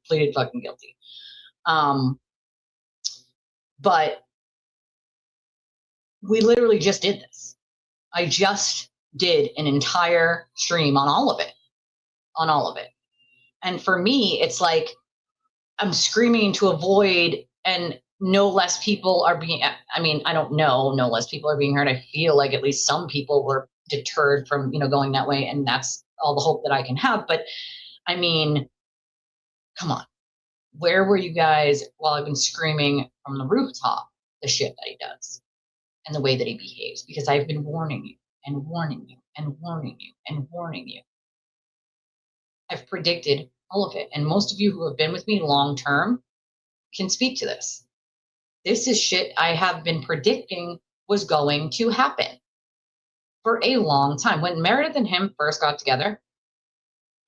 Pleaded fucking guilty. But we literally just did this. I just did an entire stream on all of it. On all of it. And for me, it's like I'm screaming to avoid, and no less people are being, I mean, I don't know, no less people are being hurt. I feel like at least some people were deterred from, you know, going that way. And that's all the hope that I can have. But I mean, come on. Where were you guys while I've been screaming from the rooftop the shit that he does and the way that he behaves? Because I've been warning you and warning you and warning you and warning you. I've predicted all of it. And most of you who have been with me long term can speak to this. This is shit I have been predicting was going to happen for a long time. When Meredith and him first got together,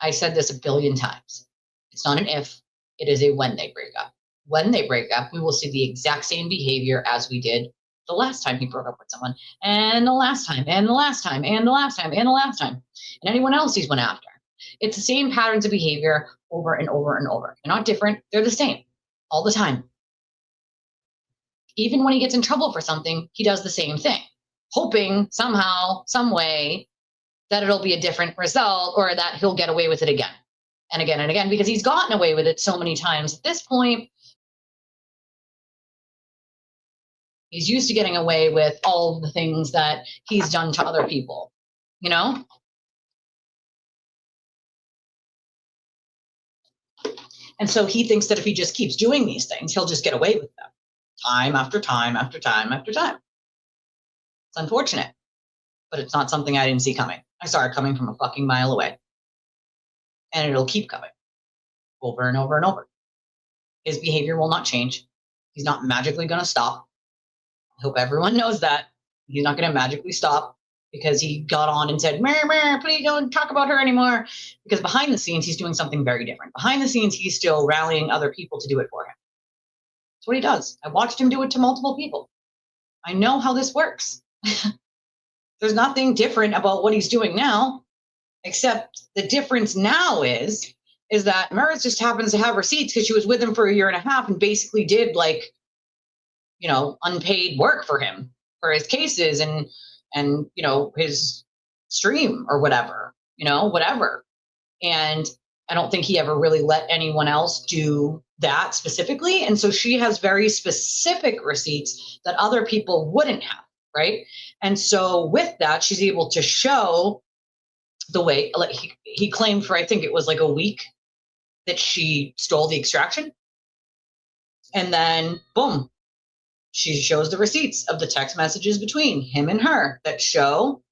I said this a billion times. It's not an if, it is a when they break up. When they break up, we will see the exact same behavior as we did the last time he broke up with someone, and the last time, and the last time, and the last time, and the last time, and anyone else he's went after. It's the same patterns of behavior over and over and over. They're not different. They're the same all the time. Even when he gets in trouble for something, he does the same thing, hoping somehow, some way, that it'll be a different result or that he'll get away with it again and again and again, because he's gotten away with it so many times at this point. He's used to getting away with all the things that he's done to other people, you know? And so he thinks that if he just keeps doing these things, he'll just get away with them time after time after time after time. It's unfortunate, but it's not something I didn't see coming. I saw it coming from a fucking mile away. And it'll keep coming over and over and over. His behavior will not change. He's not magically going to stop. I hope everyone knows that. He's not going to magically stop because he got on and said, "Meh, please don't talk about her anymore." Because behind the scenes, he's doing something very different. Behind the scenes, he's still rallying other people to do it for him. That's what he does. I watched him do it to multiple people. I know how this works. There's nothing different about what he's doing now, except the difference now is that Meredith just happens to have receipts because she was with him for a year and a half and basically did, like, you know, unpaid work for him for his cases and you know, his stream or whatever, you know, whatever. And I don't think he ever really let anyone else do that specifically. And so she has very specific receipts that other people wouldn't have, right? And so with that, she's able to show the way, like he claimed for, I think it was like a week, that she stole the extraction. And then boom, she shows the receipts of the text messages between him and her that show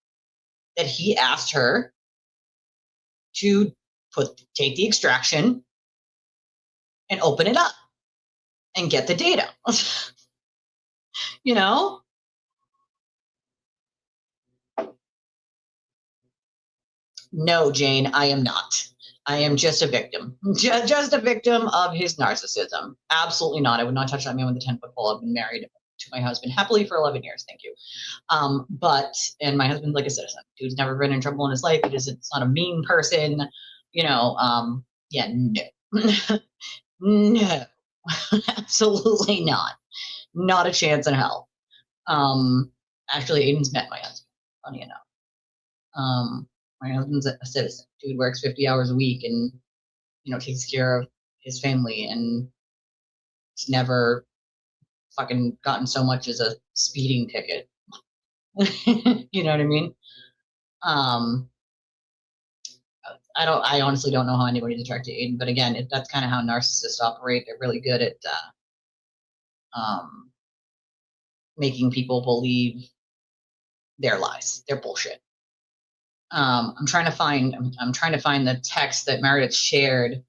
that he asked her to take the extraction and open it up and get the data. You know? No, Jane, I am not. I am just a victim. Just a victim of his narcissism. Absolutely not. I would not touch that man with a 10-foot pole. I've been married to my husband happily for 11 years. Thank you. And my husband's like a citizen. Dude's never been in trouble in his life. It's not a mean person. You know, yeah, no. No. Absolutely not. Not a chance in hell. Actually, Aiden's met my husband, funny enough. My husband's a citizen. Dude works 50 hours a week and, you know, takes care of his family, and he's never fucking gotten so much as a speeding ticket. You know what I mean? I honestly don't know how anybody's attracted to Aiden, but again, that's kind of how narcissists operate. They're really good at making people believe their lies, their bullshit. I'm trying to find the text that Meredith shared.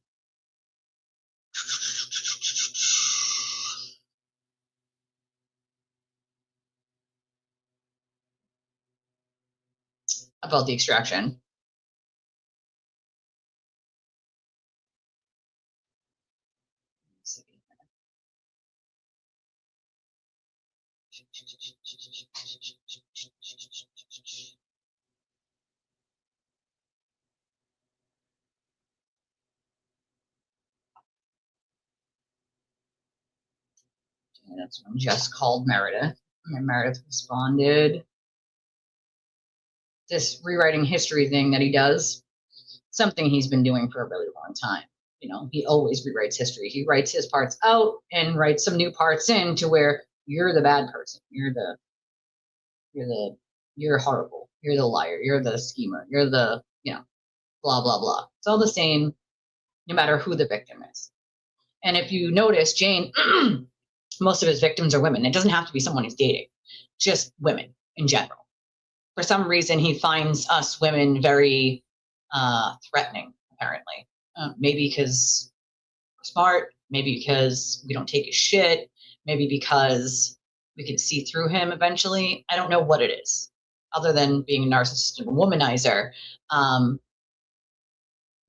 About the extraction. that's when Jess called Meredith. And Meredith responded. This rewriting history thing that he does, something he's been doing for a really long time. You know, he always rewrites history. He writes his parts out and writes some new parts in to where you're the bad person. You're horrible. You're the liar. You're the schemer. You're the, blah, blah, blah. It's all the same, no matter who the victim is. And if you notice, Jane, most of his victims are women. It doesn't have to be someone he's dating, just women in general. For some reason, he finds us women very threatening, apparently. Maybe because we're smart, maybe because we don't take his shit, maybe because we can see through him eventually. I don't know what it is, other than being a narcissist and a womanizer.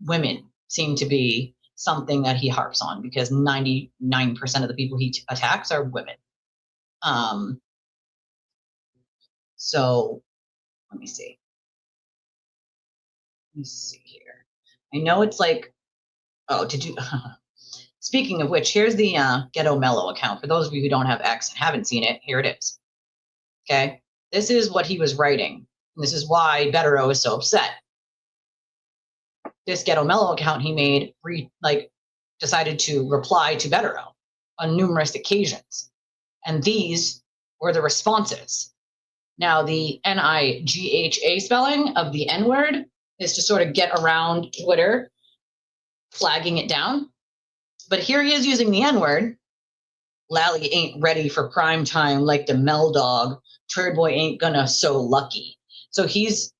Women seem to be something that he harps on because 99% of the people he attacks are women. So let me see. Let me see here. I know it's like, speaking of which, here's the Ghetto Mellow account. For those of you who don't have X and haven't seen it, here it is. Okay, this is what he was writing. And this is why Betero is so upset. This Ghetto Mellow account he made, decided to reply to Betero on numerous occasions. And these were the responses. Now, the NIGHA spelling of the N-word is to sort of get around Twitter, flagging it down. But here he is using the N-word. Lally ain't ready for prime time like the Mel dog. Turtleboy ain't gonna so lucky. So he's,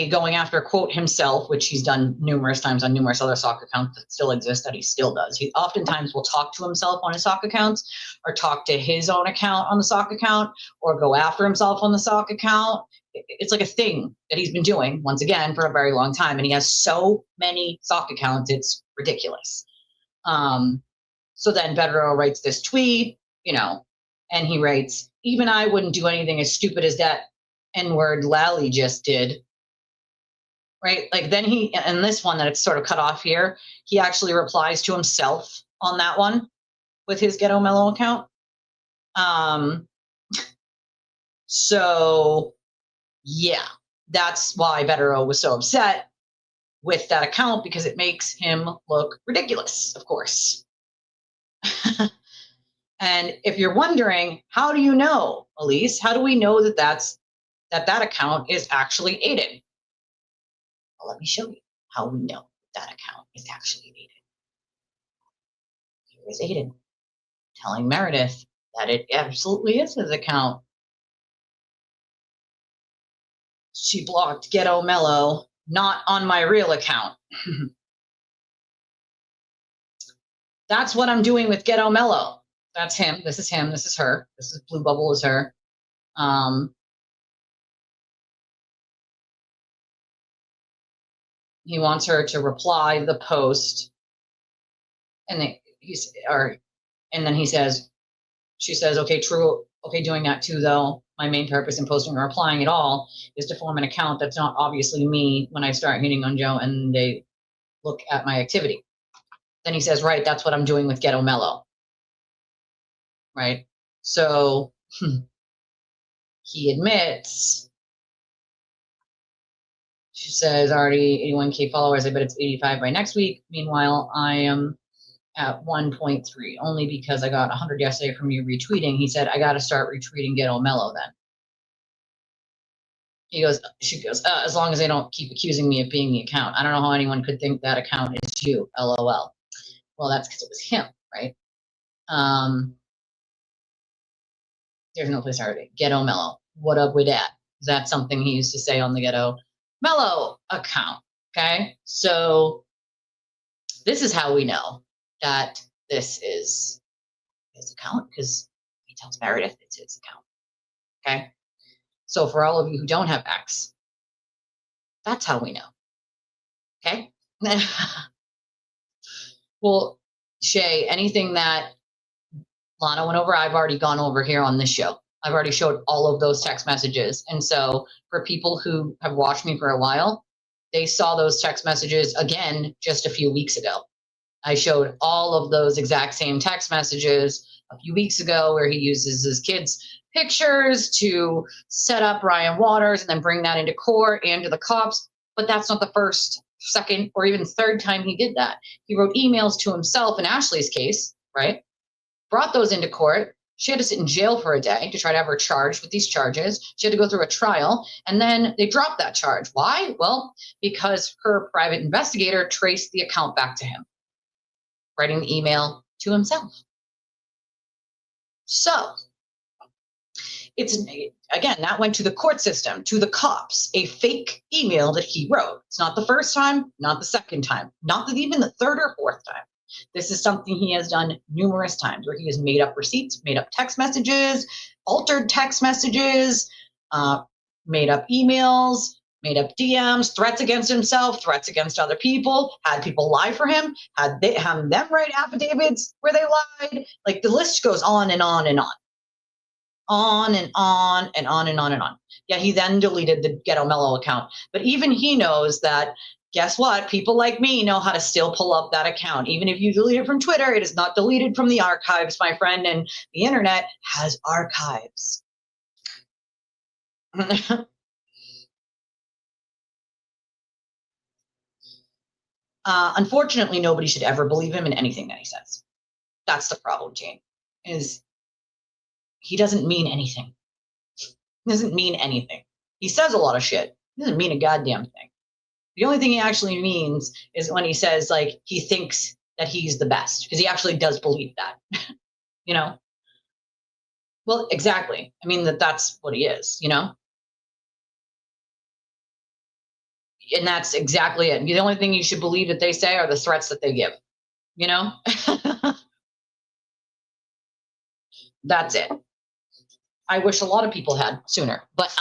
going after, quote, himself, which he's done numerous times on numerous other sock accounts that still exist, that he still does. He oftentimes will talk to himself on his sock accounts, or talk to his own account on the sock account, or go after himself on the sock account. It's like a thing that he's been doing, once again, for a very long time. And he has so many sock accounts, it's ridiculous. So then Betero writes this tweet, and he writes, even I wouldn't do anything as stupid as that N-word Lally just did. Right? Like then and this one that it's sort of cut off here, he actually replies to himself on that one with his Ghetto Mellow account. So yeah, that's why Betero was so upset with that account, because it makes him look ridiculous, of course. And if you're wondering, how do you know, Elise? How do we know that that account is actually Aiden? Well, let me show you how we know that account is actually Aiden. Here is Aiden telling Meredith that it absolutely is his account. She blocked Ghetto Mellow, not on my real account. That's what I'm doing with Ghetto Mellow. That's him. This is him. This is her. This is Blue Bubble is her. He wants her to reply the post, and then he says, she says, okay, true. Okay, doing that too, though. My main purpose in posting or replying at all is to form an account that's not obviously me when I start hitting on Joe and they look at my activity. Then he says, right, that's what I'm doing with Ghetto Mellow. Right? So he admits, she says, already 81K followers. I bet it's 85 by next week. Meanwhile, I am at 1.3, only because I got 100 yesterday from you retweeting. He said, I got to start retweeting Ghetto Mellow then. She goes, as long as they don't keep accusing me of being the account. I don't know how anyone could think that account is you, LOL. Well, that's because it was him, right? There's no place already. Ghetto Mellow. What up with that? That's something he used to say on the Ghetto Mellow account. Okay, so this is how we know that this is his account, because he tells Meredith it's his account. Okay, so for all of you who don't have X, that's how we know. Okay. Well, Shay, anything that Lana went over, I've already gone over here on this show. I've already showed all of those text messages. And so for people who have watched me for a while, they saw those text messages again just a few weeks ago. I showed all of those exact same text messages a few weeks ago where he uses his kids' pictures to set up Ryan Waters and then bring that into court and to the cops. But that's not the first, second, or even third time he did that. He wrote emails to himself in Ashley's case, right? Brought those into court. She had to sit in jail for a day to try to have her charged with these charges. She had to go through a trial, and then they dropped that charge. Why? Well, because her private investigator traced the account back to him, writing the email to himself. So it's, again, that went to the court system, to the cops, a fake email that he wrote. It's not the first time, not the second time, not even the third or fourth time. This is something he has done numerous times where he has made up receipts, made up text messages, altered text messages, made up emails, made up DMs, threats against himself, threats against other people, had people lie for him, had them write affidavits where they lied. Like the list goes on and on and on. On and on and on and on and on. Yeah, he then deleted the Ghetto Mellow account. But even he knows that, guess what? People like me know how to still pull up that account. Even if you delete it from Twitter, it is not deleted from the archives, my friend, and the internet has archives. Unfortunately, nobody should ever believe him in anything that he says. That's the problem, Jane, is he doesn't mean anything. He doesn't mean anything. He says a lot of shit. He doesn't mean a goddamn thing. The only thing he actually means is when he says, like, he thinks that he's the best, because he actually does believe that, you know? Well, exactly. I mean, that's what he is, you know? And that's exactly it. The only thing you should believe that they say are the threats that they give, you know? That's it. I wish a lot of people had sooner, but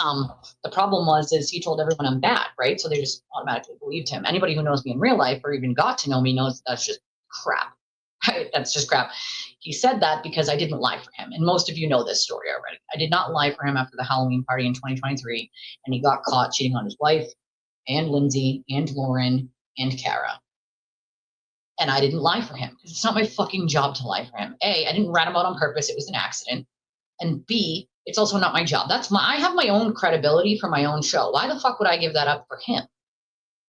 the problem is he told everyone I'm bad, right? So they just automatically believed him. Anybody who knows me in real life or even got to know me knows that's just crap, right? That's just crap. He said that because I didn't lie for him, and most of you know this story already. I did not lie for him after the Halloween party in 2023, and he got caught cheating on his wife and Lindsay and Lauren and Kara. And I didn't lie for him because it's not my fucking job to lie for him. A, I didn't rat him out on purpose. It was an accident. And B, it's also not my job. I have my own credibility for my own show. Why the fuck would I give that up for him?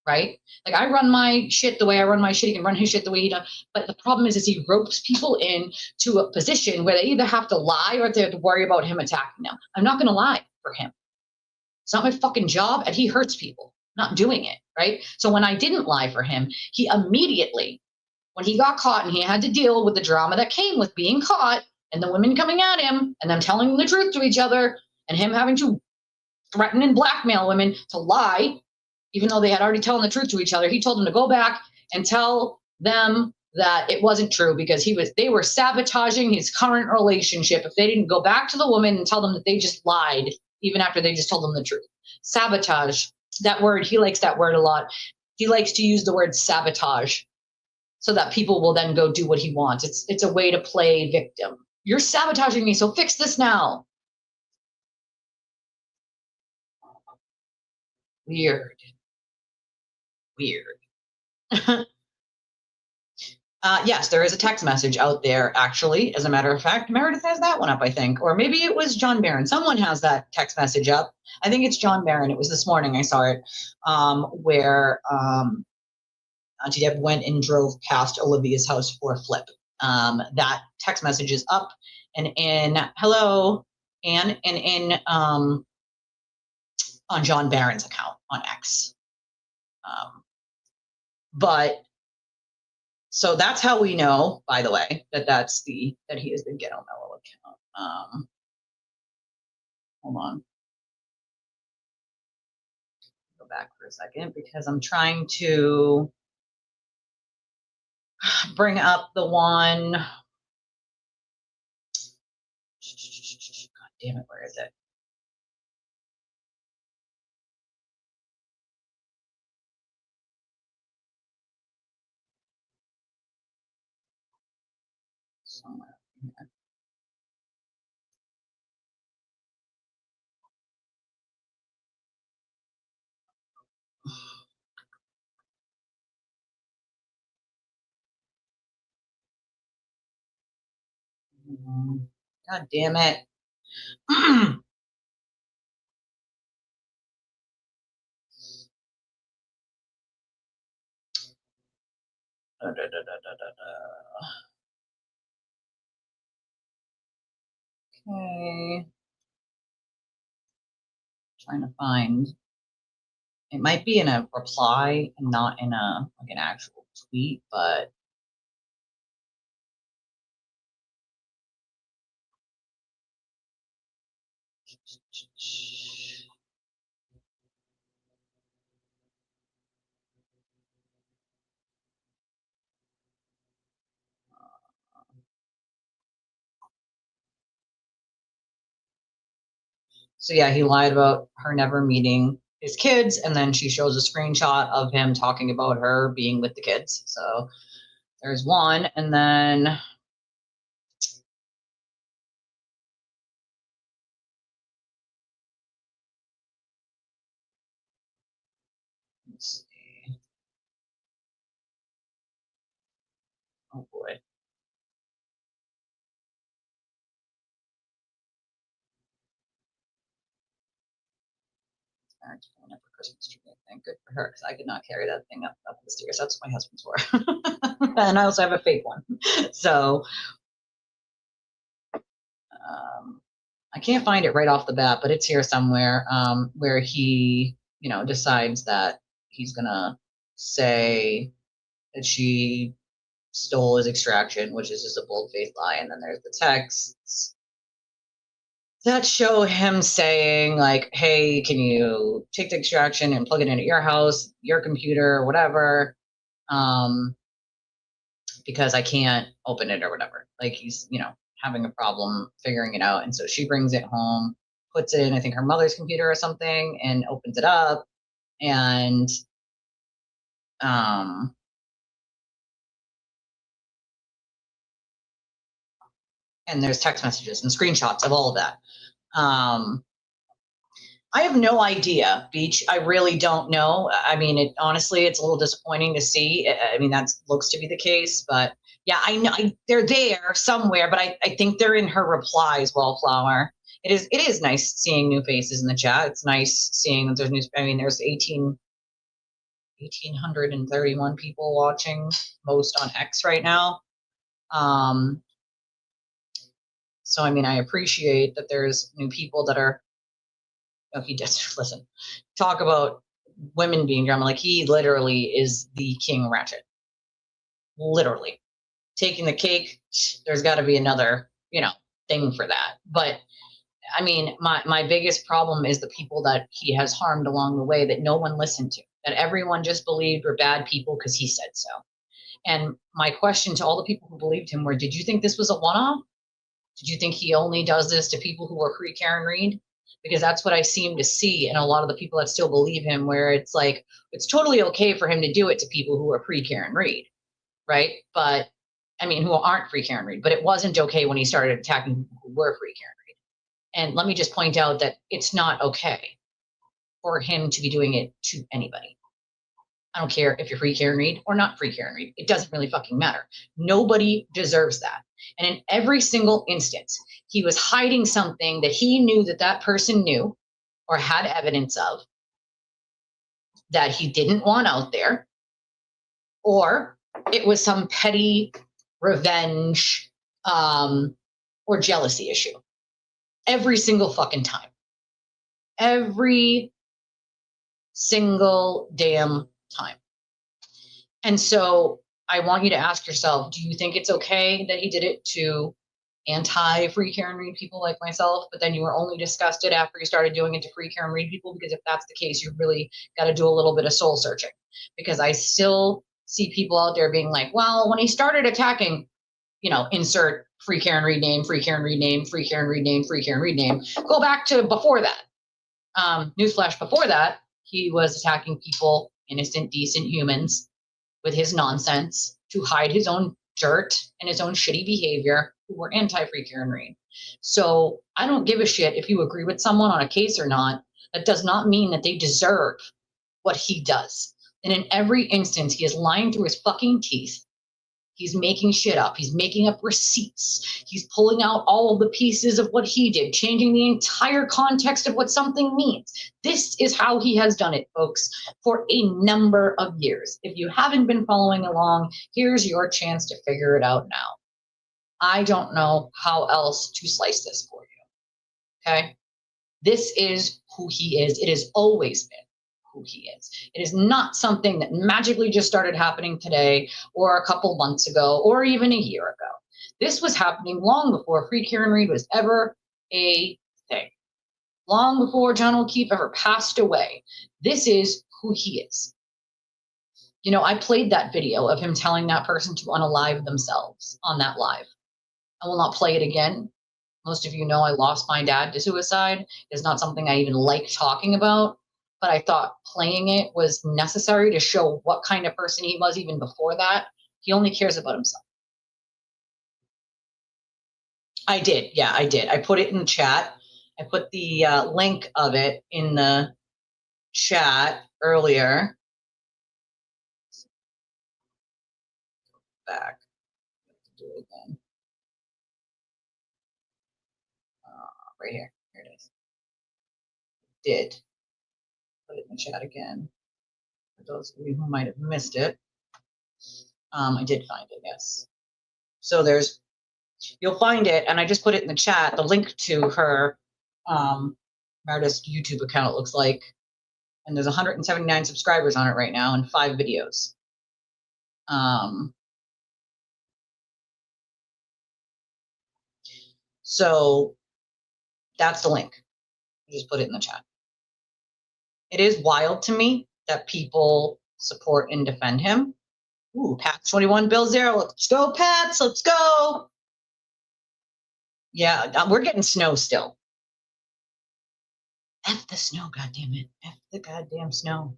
Right? Like, I run my shit the way I run my shit. He can run his shit the way he does. But the problem is he ropes people in to a position where they either have to lie or they have to worry about him attacking them. I'm not going to lie for him. It's not my fucking job, and he hurts people. I'm not doing it, right? So when I didn't lie for him, he immediately, when he got caught and he had to deal with the drama that came with being caught, and the women coming at him and them telling the truth to each other and him having to threaten and blackmail women to lie, even though they had already told the truth to each other, he told them to go back and tell them that it wasn't true because they were sabotaging his current relationship if they didn't go back to the woman and tell them that they just lied, even after they just told them the truth. Sabotage, that word, he likes that word a lot. He likes to use the word sabotage so that people will then go do what he wants. It's a way to play victim. You're sabotaging me, so fix this now. Weird. Yes, there is a text message out there, actually. As a matter of fact, Meredith has that one up, I think. Or maybe it was John Barron. Someone has that text message up. I think it's John Barron. It was this morning I saw it, where Auntie Deb went and drove past Olivia's house for a flip. That text message is up and in, hello, and in on John Barron's account on X. But so that's how we know, by the way, that he is the Ghetto Mellow account. Hold on. Go back for a second because I'm trying to bring up the one. God damn it, where is it? Somewhere. God damn it. Okay. Trying to find. It might be in a reply and not in a like an actual tweet, but so yeah, he lied about her never meeting his kids, and then she shows a screenshot of him talking about her being with the kids. So there's one, and then let's see. Oh boy. Parents pulling up a Christmas tree. I think good for her because I could not carry that thing up the stairs. That's what my husband's for, and I also have a fake one. So I can't find it right off the bat, but it's here somewhere where he, decides that he's gonna say that she stole his extraction, which is just a bold-faced lie, and then there's the texts that show him saying like, hey, can you take the extraction and plug it in at your house, your computer, whatever, because I can't open it or whatever. Like he's, having a problem figuring it out. And so she brings it home, puts it in, I think, her mother's computer or something, and opens it up. And and there's text messages and screenshots of all of that. I have no idea, Beach. I really don't know. I mean, honestly, it's a little disappointing to see. I mean, that looks to be the case, but yeah, I know they're there somewhere, but I think they're in her replies, Wallflower. It is nice seeing new faces in the chat. It's nice seeing that there's new. I mean, there's 1,831 people watching, most on X right now. So I mean, I appreciate that there's new people that are. Oh, he does. Listen, talk about women being drama. Like he literally is the king ratchet. Literally taking the cake. There's got to be another, thing for that. But I mean, my biggest problem is the people that he has harmed along the way that no one listened to, that everyone just believed were bad people because he said so. And my question to all the people who believed him were, did you think this was a one-off? Did you think he only does this to people who are pre-Karen Reed? Because that's what I seem to see in a lot of the people that still believe him, where it's like, it's totally okay for him to do it to people who are pre-Karen Reed, right? But, I mean, who aren't pre-Karen Reed. But it wasn't okay when he started attacking people who were pre-Karen Reed. And let me just point out that it's not okay for him to be doing it to anybody. I don't care if you're pre-Karen Reed or not pre-Karen Reed. It doesn't really fucking matter. Nobody deserves that. And in every single instance, he was hiding something that he knew that person knew or had evidence of that he didn't want out there, or it was some petty revenge or jealousy issue. Every single fucking time. Every single damn time. And so I want you to ask yourself, do you think it's okay that he did it to anti-free Karen Reed people like myself, but then you were only disgusted after you started doing it to free Karen Reed people? Because if that's the case, you really got to do a little bit of soul searching. Because I still see people out there being like, well, when he started attacking, insert free Karen Reed name, free Karen Reed name, free Karen Reed name, free Karen Reed name. Go back to before that. Newsflash, before that, he was attacking people, innocent, decent humans, with his nonsense to hide his own dirt and his own shitty behavior, who were anti-free Karen Reed. So I don't give a shit if you agree with someone on a case or not. That does not mean that they deserve what he does. And in every instance, he is lying through his fucking teeth He's making shit up. He's making up receipts. He's pulling out all of the pieces of what he did, changing the entire context of what something means. This is how he has done it, folks, for a number of years. If you haven't been following along, here's your chance to figure it out now. I don't know how else to slice this for you, okay? This is who he is. It has always been who he is. It is not something that magically just started happening today or a couple months ago or even a year ago. This was happening long before Free Kieran Reid was ever a thing. Long before John O'Keefe ever passed away. This is who he is. You know, I played that video of him telling that person to unalive themselves on that live. I will not play it again. Most of you know I lost my dad to suicide. It's not something I even like talking about, but I thought playing it was necessary to show what kind of person he was even before that. He only cares about himself. I did. Yeah, I did. I put it in the chat. I put the link of it in the chat earlier. Back. Do it again. Right here. Here it is. Did. Put it in the chat again. For those of you who might have missed it. I did find it, yes. So you'll find it, and I just put it in the chat, the link to her Meredith's YouTube account, it looks like. And there's 179 subscribers on it right now and 5 videos. So that's the link. I just put it in the chat. It is wild to me that people support and defend him. Ooh, Pats 21, Bill 0. Let's go, Pats. Let's go. Yeah, we're getting snow still. F the snow, goddammit. F the goddamn snow.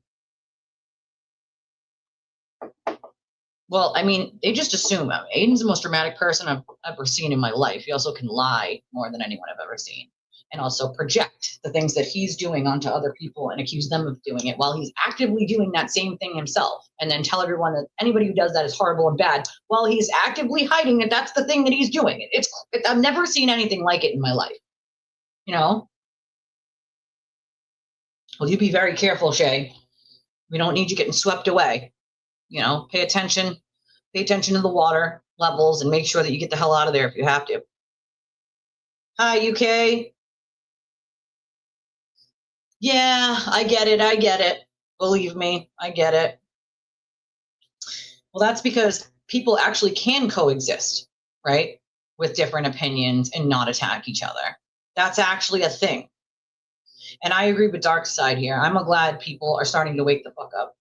Well, I mean, they just assume. Aiden's the most dramatic person I've ever seen in my life. He also can lie more than anyone I've ever seen. And also project the things that he's doing onto other people and accuse them of doing it while he's actively doing that same thing himself. And then tell everyone that anybody who does that is horrible and bad while he's actively hiding that that's the thing that he's doing. I've never seen anything like it in my life. You know? Well, you be very careful, Shay. We don't need you getting swept away. You know, pay attention to the water levels and make sure that you get the hell out of there if you have to. Hi, UK. Yeah, I get it. Believe me, I get it. Well, that's because people actually can coexist, right? With different opinions and not attack each other. That's actually a thing. And I agree with Dark Side here. I'm glad people are starting to wake the fuck up.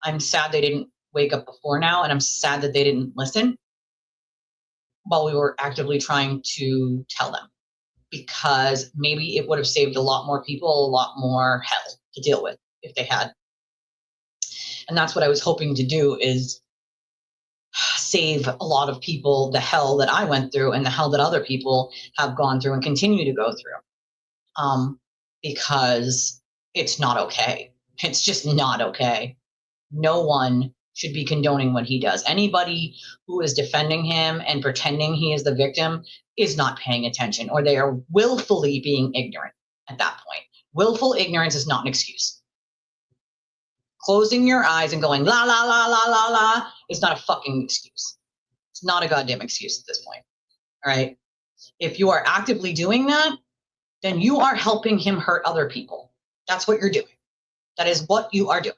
I'm sad they didn't wake up before now, and I'm sad that they didn't listen while we were actively trying to tell them, because maybe it would have saved a lot more people a lot more hell to deal with if they had. And that's what I was hoping to do, is save a lot of people the hell that I went through and the hell that other people have gone through and continue to go through, because it's not okay. It's just not okay. No one should be condoning what he does. Anybody who is defending him and pretending he is the victim is not paying attention, or they are willfully being ignorant at that point. Willful ignorance is not an excuse. Closing your eyes and going la, la, la, la, la, la is not a fucking excuse. It's not a goddamn excuse at this point. All right? If you are actively doing that, then you are helping him hurt other people. That's what you're doing. That is what you are doing.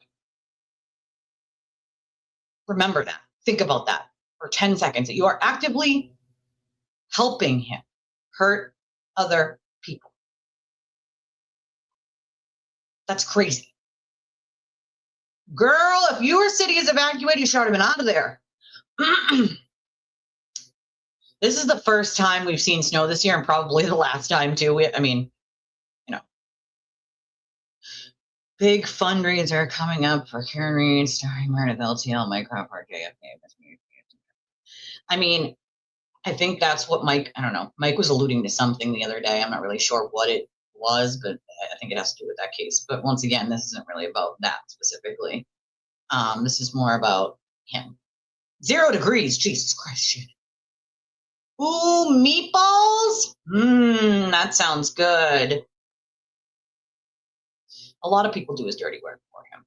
Remember that. Think about that for 10 seconds. That you are actively helping him hurt other people. That's crazy. Girl, if your city is evacuated, you should have been out of there. This is the first time we've seen snow this year, and probably the last time too. Big fundraiser coming up for Kieran Reid, starring Meredith LTL, Mike Crawford, JFK. I mean, I think that's what Mike, I don't know. Mike was alluding to something the other day. I'm not really sure what it was, but I think it has to do with that case. But once again, this isn't really about that specifically. This is more about him. 0 degrees. Jesus Christ. Shit. Ooh, meatballs? That sounds good. A lot of people do his dirty work for him.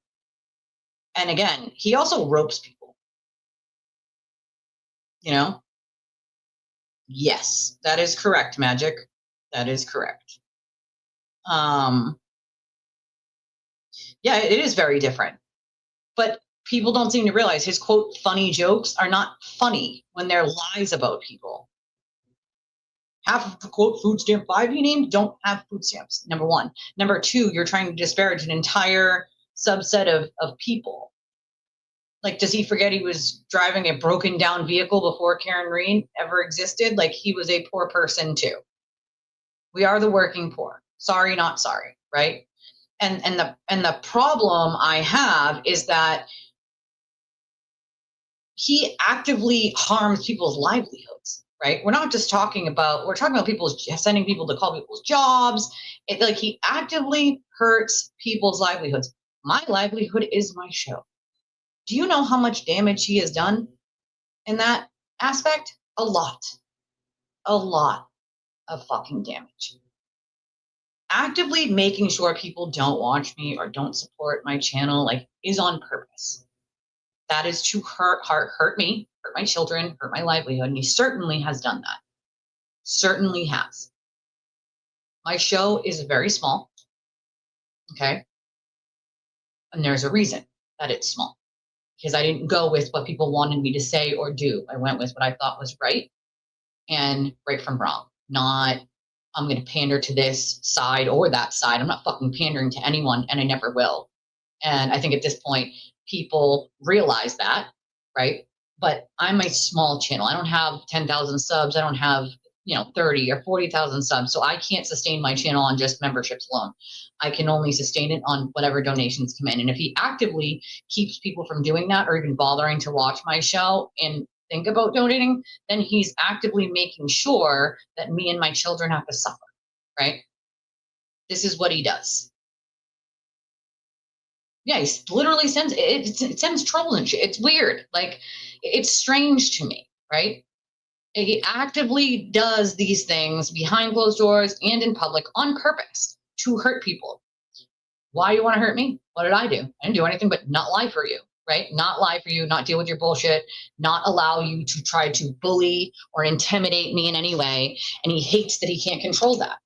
And again, he also ropes people. You know? Yes, that is correct, Magic. That is correct. Yeah, it is very different. But people don't seem to realize his, quote, funny jokes are not funny when they're lies about people. Half of the, quote, food stamp 5 he named don't have food stamps, number 1. Number 2, you're trying to disparage an entire subset of people. Like, does he forget he was driving a broken down vehicle before Karen Reed ever existed? Like, he was a poor person too. We are the working poor. Sorry, not sorry, right? And the problem I have is that he actively harms people's livelihoods, right? We're not just talking about, we're talking about people sending people to call people's jobs. Like, he actively hurts people's livelihoods. My livelihood is my show. Do you know how much damage he has done in that aspect? A lot of fucking damage. Actively making sure people don't watch me or don't support my channel, like, is on purpose. That is to hurt me, hurt my children, hurt my livelihood, and he certainly has done that. Certainly has. My show is very small, okay? And there's a reason that it's small. Because I didn't go with what people wanted me to say or do. I went with what I thought was right and right from wrong. Not, I'm going to pander to this side or that side. I'm not fucking pandering to anyone, and I never will. And I think at this point, people realize that, right? But I'm a small channel. I don't have 10,000 subs. I don't have, 30 or 40,000 subs. So I can't sustain my channel on just memberships alone. I can only sustain it on whatever donations come in. And if he actively keeps people from doing that or even bothering to watch my show and think about donating, then he's actively making sure that me and my children have to suffer, right? This is what he does. Yeah, he literally sends it sends trolls and shit. It's weird. Like, it's strange to me, right? He actively does these things behind closed doors and in public on purpose to hurt people. Why do you want to hurt me? What did I do? I didn't do anything but not lie for you, right? Not lie for you, not deal with your bullshit, not allow you to try to bully or intimidate me in any way. And he hates that he can't control that.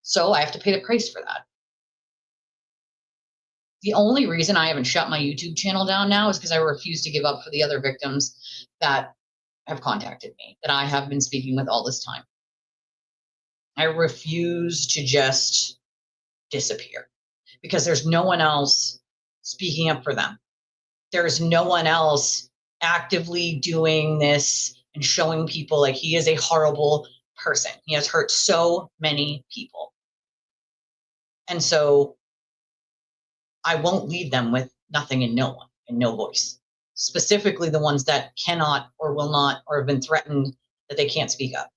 So I have to pay the price for that. The only reason I haven't shut my YouTube channel down now is because I refuse to give up for the other victims that have contacted me, that I have been speaking with all this time. I refuse to just disappear because there's no one else speaking up for them. There's no one else actively doing this and showing people like he is a horrible person. He has hurt so many people. And so I won't leave them with nothing and no one and no voice. Specifically the ones that cannot or will not or have been threatened that they can't speak up.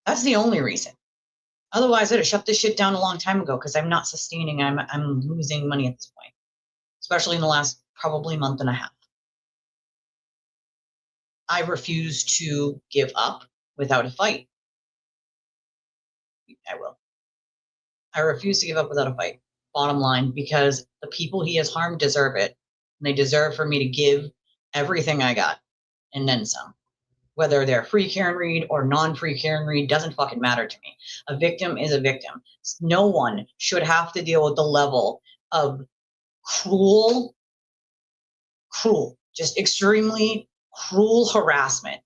That's the only reason. Otherwise, I'd have shut this shit down a long time ago because I'm not sustaining. I'm losing money at this point, especially in the last probably month and a half. I refuse to give up without a fight. I will. I refuse to give up without a fight. Bottom line, because the people he has harmed deserve it. And they deserve for me to give everything I got and then some. Whether they're free Karen Reed or non-free Karen Reed doesn't fucking matter to me. A victim is a victim. No one should have to deal with the level of cruel, just extremely cruel harassment,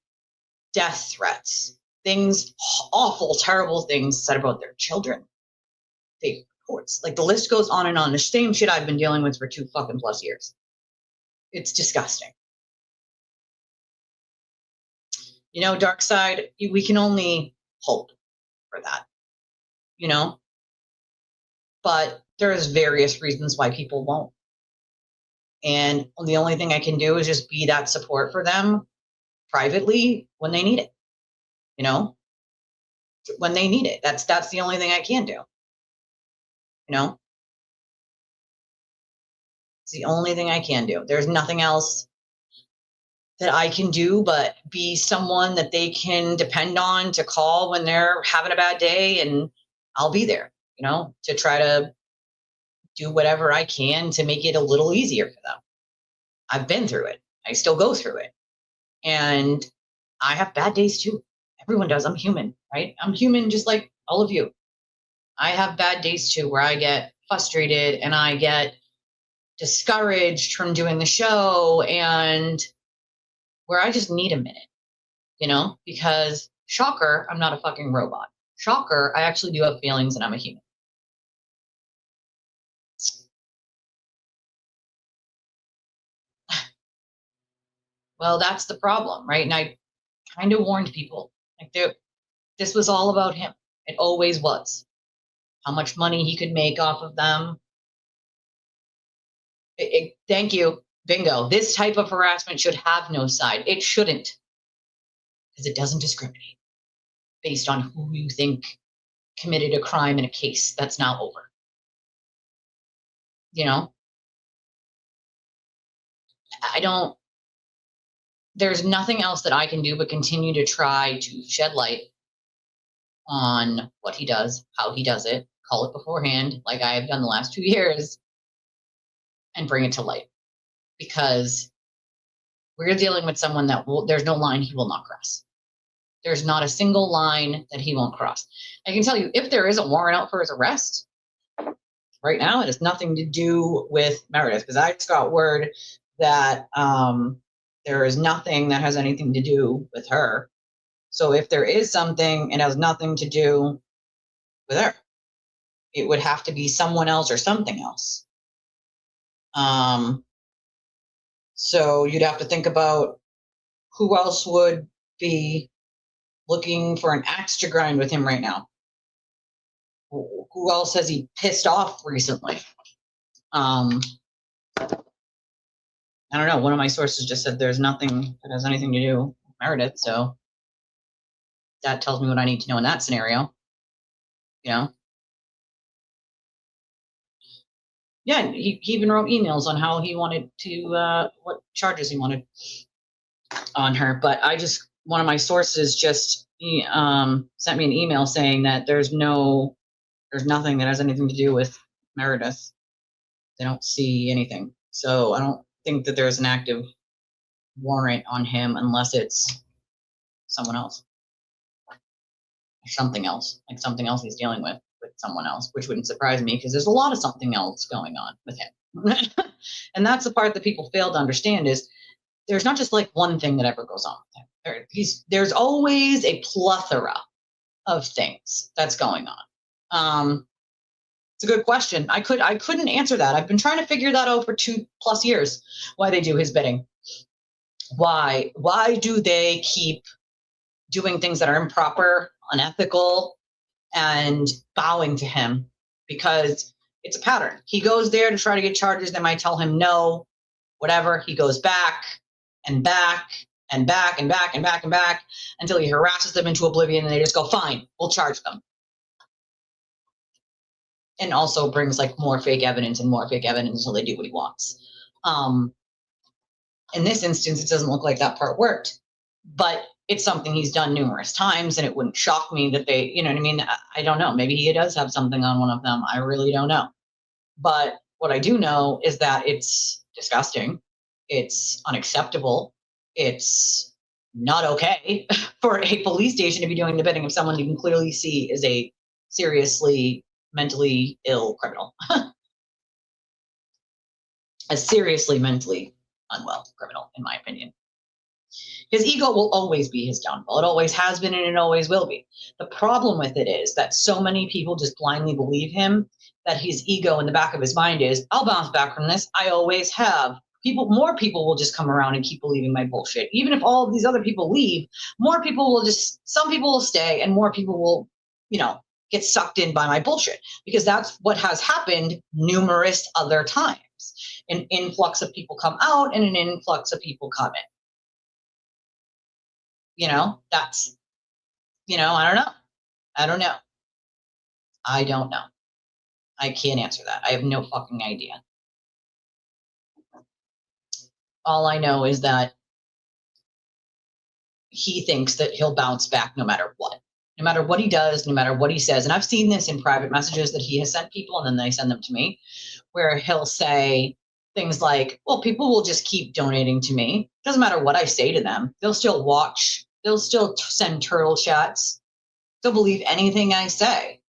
death threats, things, awful, terrible things said about their children. Fake reports. Like, the list goes on and on. The same shit I've been dealing with for 2 fucking plus years. It's disgusting. Dark side, we can only hope for that, but there's various reasons why people won't. And the only thing I can do is just be that support for them privately when they need it, when they need it. That's the only thing I can do, It's the only thing I can do. There's nothing else that I can do but be someone that they can depend on to call when they're having a bad day, and I'll be there, to try to do whatever I can to make it a little easier for them. I've been through it. I still go through it. And I have bad days too. Everyone does. I'm human, right? I'm human just like all of you. I have bad days too where I get frustrated and I get discouraged from doing the show and where I just need a minute, because shocker, I'm not a fucking robot. Shocker, I actually do have feelings and I'm a human. Well, that's the problem, right? And I kind of warned people, like, this was all about him. It always was. How much money he could make off of them. Thank you. Bingo. This type of harassment should have no side. It shouldn't, because it doesn't discriminate based on who you think committed a crime in a case that's now over. There's nothing else that I can do but continue to try to shed light on what he does, how he does it, call it beforehand, like I have done the last 2 years, and bring it to light. Because we're dealing with someone that there's no line he will not cross. There's not a single line that he won't cross. I can tell you, if there is a warrant out for his arrest, right now it has nothing to do with Meredith, because I just got word that there is nothing that has anything to do with her. So if there is something, it has nothing to do with her. It would have to be someone else or something else. So you'd have to think about who else would be looking for an axe to grind with him right now. Who else has he pissed off recently? I don't know. One of my sources just said there's nothing that has anything to do with Meredith, so that tells me what I need to know in that scenario. Yeah, he even wrote emails on how he wanted to, what charges he wanted on her. But one of my sources just sent me an email saying that there's nothing that has anything to do with Meredith. They don't see anything. So I don't think that there's an active warrant on him unless it's someone else. Or something else. Like something else he's dealing with someone else, which wouldn't surprise me because there's a lot of something else going on with him. And that's the part that people fail to understand is there's not just like one thing that ever goes on with him. There's always a plethora of things that's going on. It's a good question. I couldn't answer that. I've been trying to figure that out for 2+ years, why they do his bidding. Why do they keep doing things that are improper, unethical, and bowing to him? Because it's a pattern. He goes there to try to get charges. They might tell him no, whatever. He goes back and back and back and back and back and back until he harasses them into oblivion and they just go, fine, we'll charge them. And also brings like more fake evidence until they do what he wants. In this instance, it doesn't look like that part worked, but it's something he's done numerous times, and it wouldn't shock me that they, you know what I mean? I don't know. Maybe he does have something on one of them. I really don't know. But what I do know is that it's disgusting. It's unacceptable. It's not okay for a police station to be doing the bidding of someone you can clearly see is a seriously mentally ill criminal. A seriously mentally unwell criminal, in my opinion. His ego will always be his downfall. It always has been and it always will be. The problem with it is that so many people just blindly believe him that his ego in the back of his mind is, I'll bounce back from this. I always have. More people will just come around and keep believing my bullshit. Even if all of these other people leave, some people will stay and more people will, get sucked in by my bullshit, because that's what has happened numerous other times. An influx of people come out and an influx of people come in. That's, I don't know. I don't know. I can't answer that. I have no fucking idea. All I know is that he thinks that he'll bounce back no matter what. No matter what he does, no matter what he says. And I've seen this in private messages that he has sent people and then they send them to me, where he'll say things like, well, people will just keep donating to me. Doesn't matter what I say to them. They'll still watch. They'll still send turtle chats. They'll believe anything I say.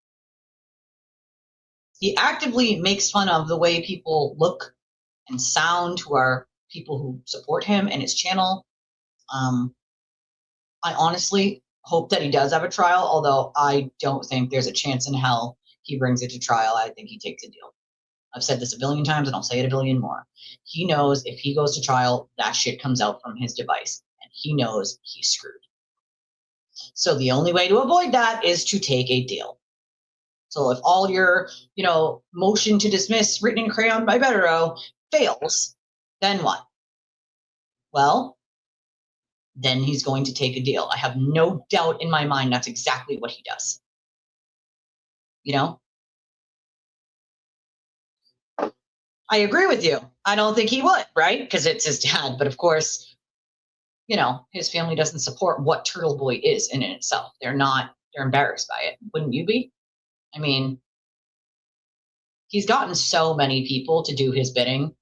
He actively makes fun of the way people look and sound who are people who support him and his channel. I honestly hope that he does have a trial, although I don't think there's a chance in hell he brings it to trial. I think he takes a deal. I've said this a billion times and I'll say it a billion more. He knows if he goes to trial, that shit comes out from his device, and he knows he's screwed. So the only way to avoid that is to take a deal. So if all your, motion to dismiss written in crayon by Betero fails, then what? Well, then he's going to take a deal. I have no doubt in my mind that's exactly what he does. I agree with you. I don't think he would, right? Because it's his dad. But of course, his family doesn't support what Turtleboy is in itself. They're embarrassed by it. Wouldn't you be? I mean, he's gotten so many people to do his bidding.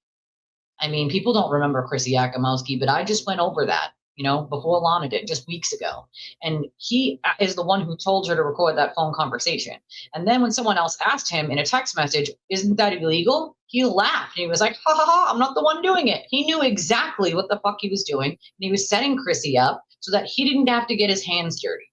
I mean, people don't remember Chrissy Yakomowski, but I just went over that, before Lana did, just weeks ago. And he is the one who told her to record that phone conversation. And then when someone else asked him in a text message, isn't that illegal? He laughed and he was like, ha ha ha, I'm not the one doing it. He knew exactly what the fuck he was doing. And he was setting Chrissy up so that he didn't have to get his hands dirty.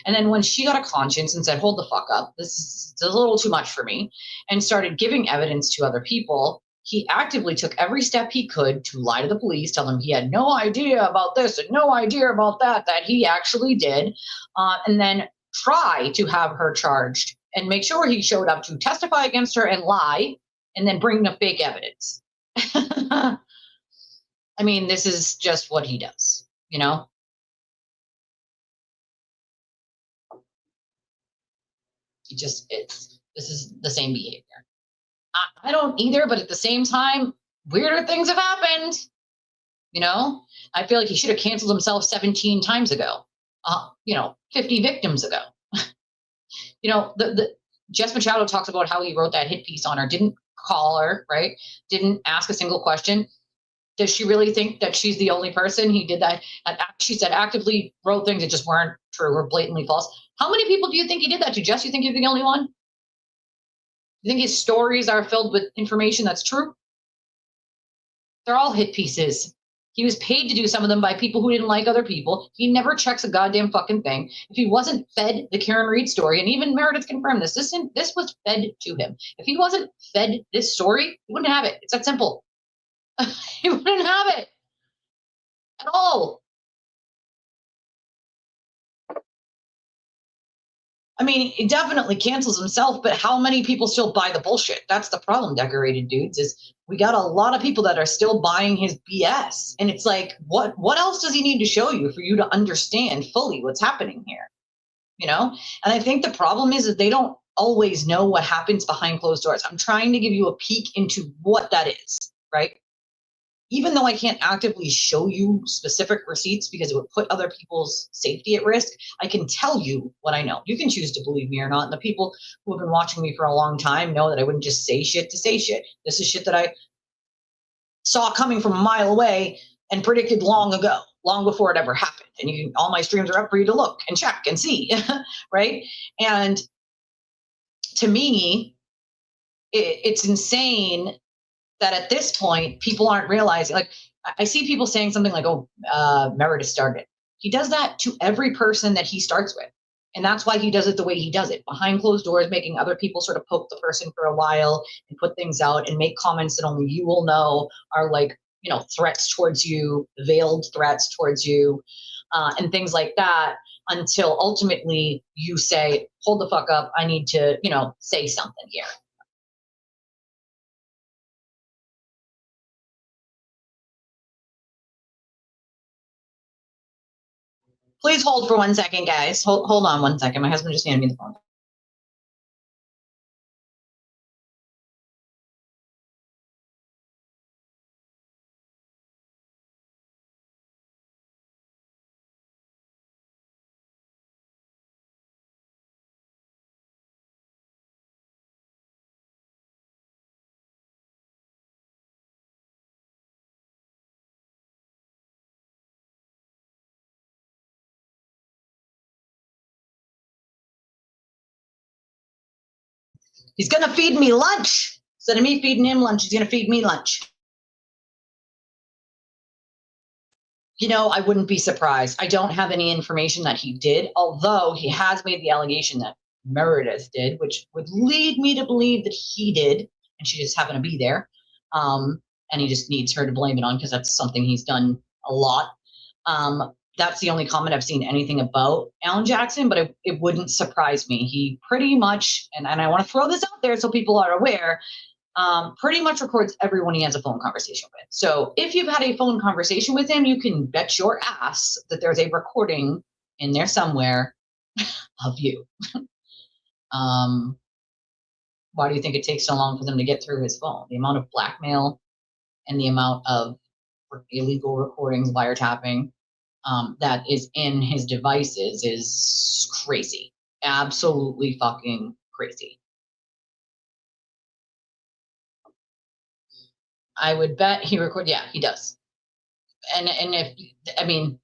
And then when she got a conscience and said, hold the fuck up, this is a little too much for me, and started giving evidence to other people, he actively took every step he could to lie to the police, tell them he had no idea about this and no idea about that he actually did, and then try to have her charged and make sure he showed up to testify against her and lie and then bring the fake evidence. I mean, this is just what he does, This is the same behavior. I don't either, but at the same time, weirder things have happened. I feel like he should have canceled himself 17 times ago. 50 victims ago. The Jess Machado talks about how he wrote that hit piece on her, didn't call her, right? Didn't ask a single question. Does she really think that she's the only person he did that? She said actively wrote things that just weren't true or blatantly false. How many people do you think he did that to? Jess, you think you're the only one? You think his stories are filled with information that's true? They're all hit pieces. He was paid to do some of them by people who didn't like other people. He never checks a goddamn fucking thing. If he wasn't fed the Karen Reed story, and even Meredith confirmed this, this was fed to him. If he wasn't fed this story, he wouldn't have it. It's that simple. He wouldn't have it at all. I mean, he definitely cancels himself, but how many people still buy the bullshit? That's the problem, Decorated Dudes, is we got a lot of people that are still buying his BS. And it's like, what else does he need to show you for you to understand fully what's happening here? And I think the problem is that they don't always know what happens behind closed doors. I'm trying to give you a peek into what that is, right? Even though I can't actively show you specific receipts because it would put other people's safety at risk, I can tell you what I know. You can choose to believe me or not. And the people who have been watching me for a long time know that I wouldn't just say shit to say shit. This is shit that I saw coming from a mile away and predicted long ago, long before it ever happened. And all my streams are up for you to look and check and see, right? And to me, it's insane that at this point, people aren't realizing, like, I see people saying something like, oh, Meredith started. He does that to every person that he starts with. And that's why he does it the way he does it, behind closed doors, making other people sort of poke the person for a while and put things out and make comments that only you will know are like, threats towards you, veiled threats towards you, and things like that, until ultimately you say, hold the fuck up, I need to, say something here. Please hold for 1 second, guys. Hold on 1 second. My husband just handed me the phone. He's going to feed me lunch. Instead of me feeding him lunch, he's going to feed me lunch. You know, I wouldn't be surprised. I don't have any information that he did, although he has made the allegation that Meredith did, which would lead me to believe that he did, and she just happened to be there. And he just needs her to blame it on because that's something he's done a lot. That's the only comment I've seen anything about Alan Jackson, but it wouldn't surprise me. He pretty much, and I want to throw this out there so people are aware, pretty much records everyone he has a phone conversation with. So if you've had a phone conversation with him, you can bet your ass that there's a recording in there somewhere of you. Why do you think it takes so long for them to get through his phone? The amount of blackmail and the amount of illegal recordings, wiretapping, that is in his devices is crazy. Absolutely fucking crazy. I would bet he yeah, he does. And if, I mean,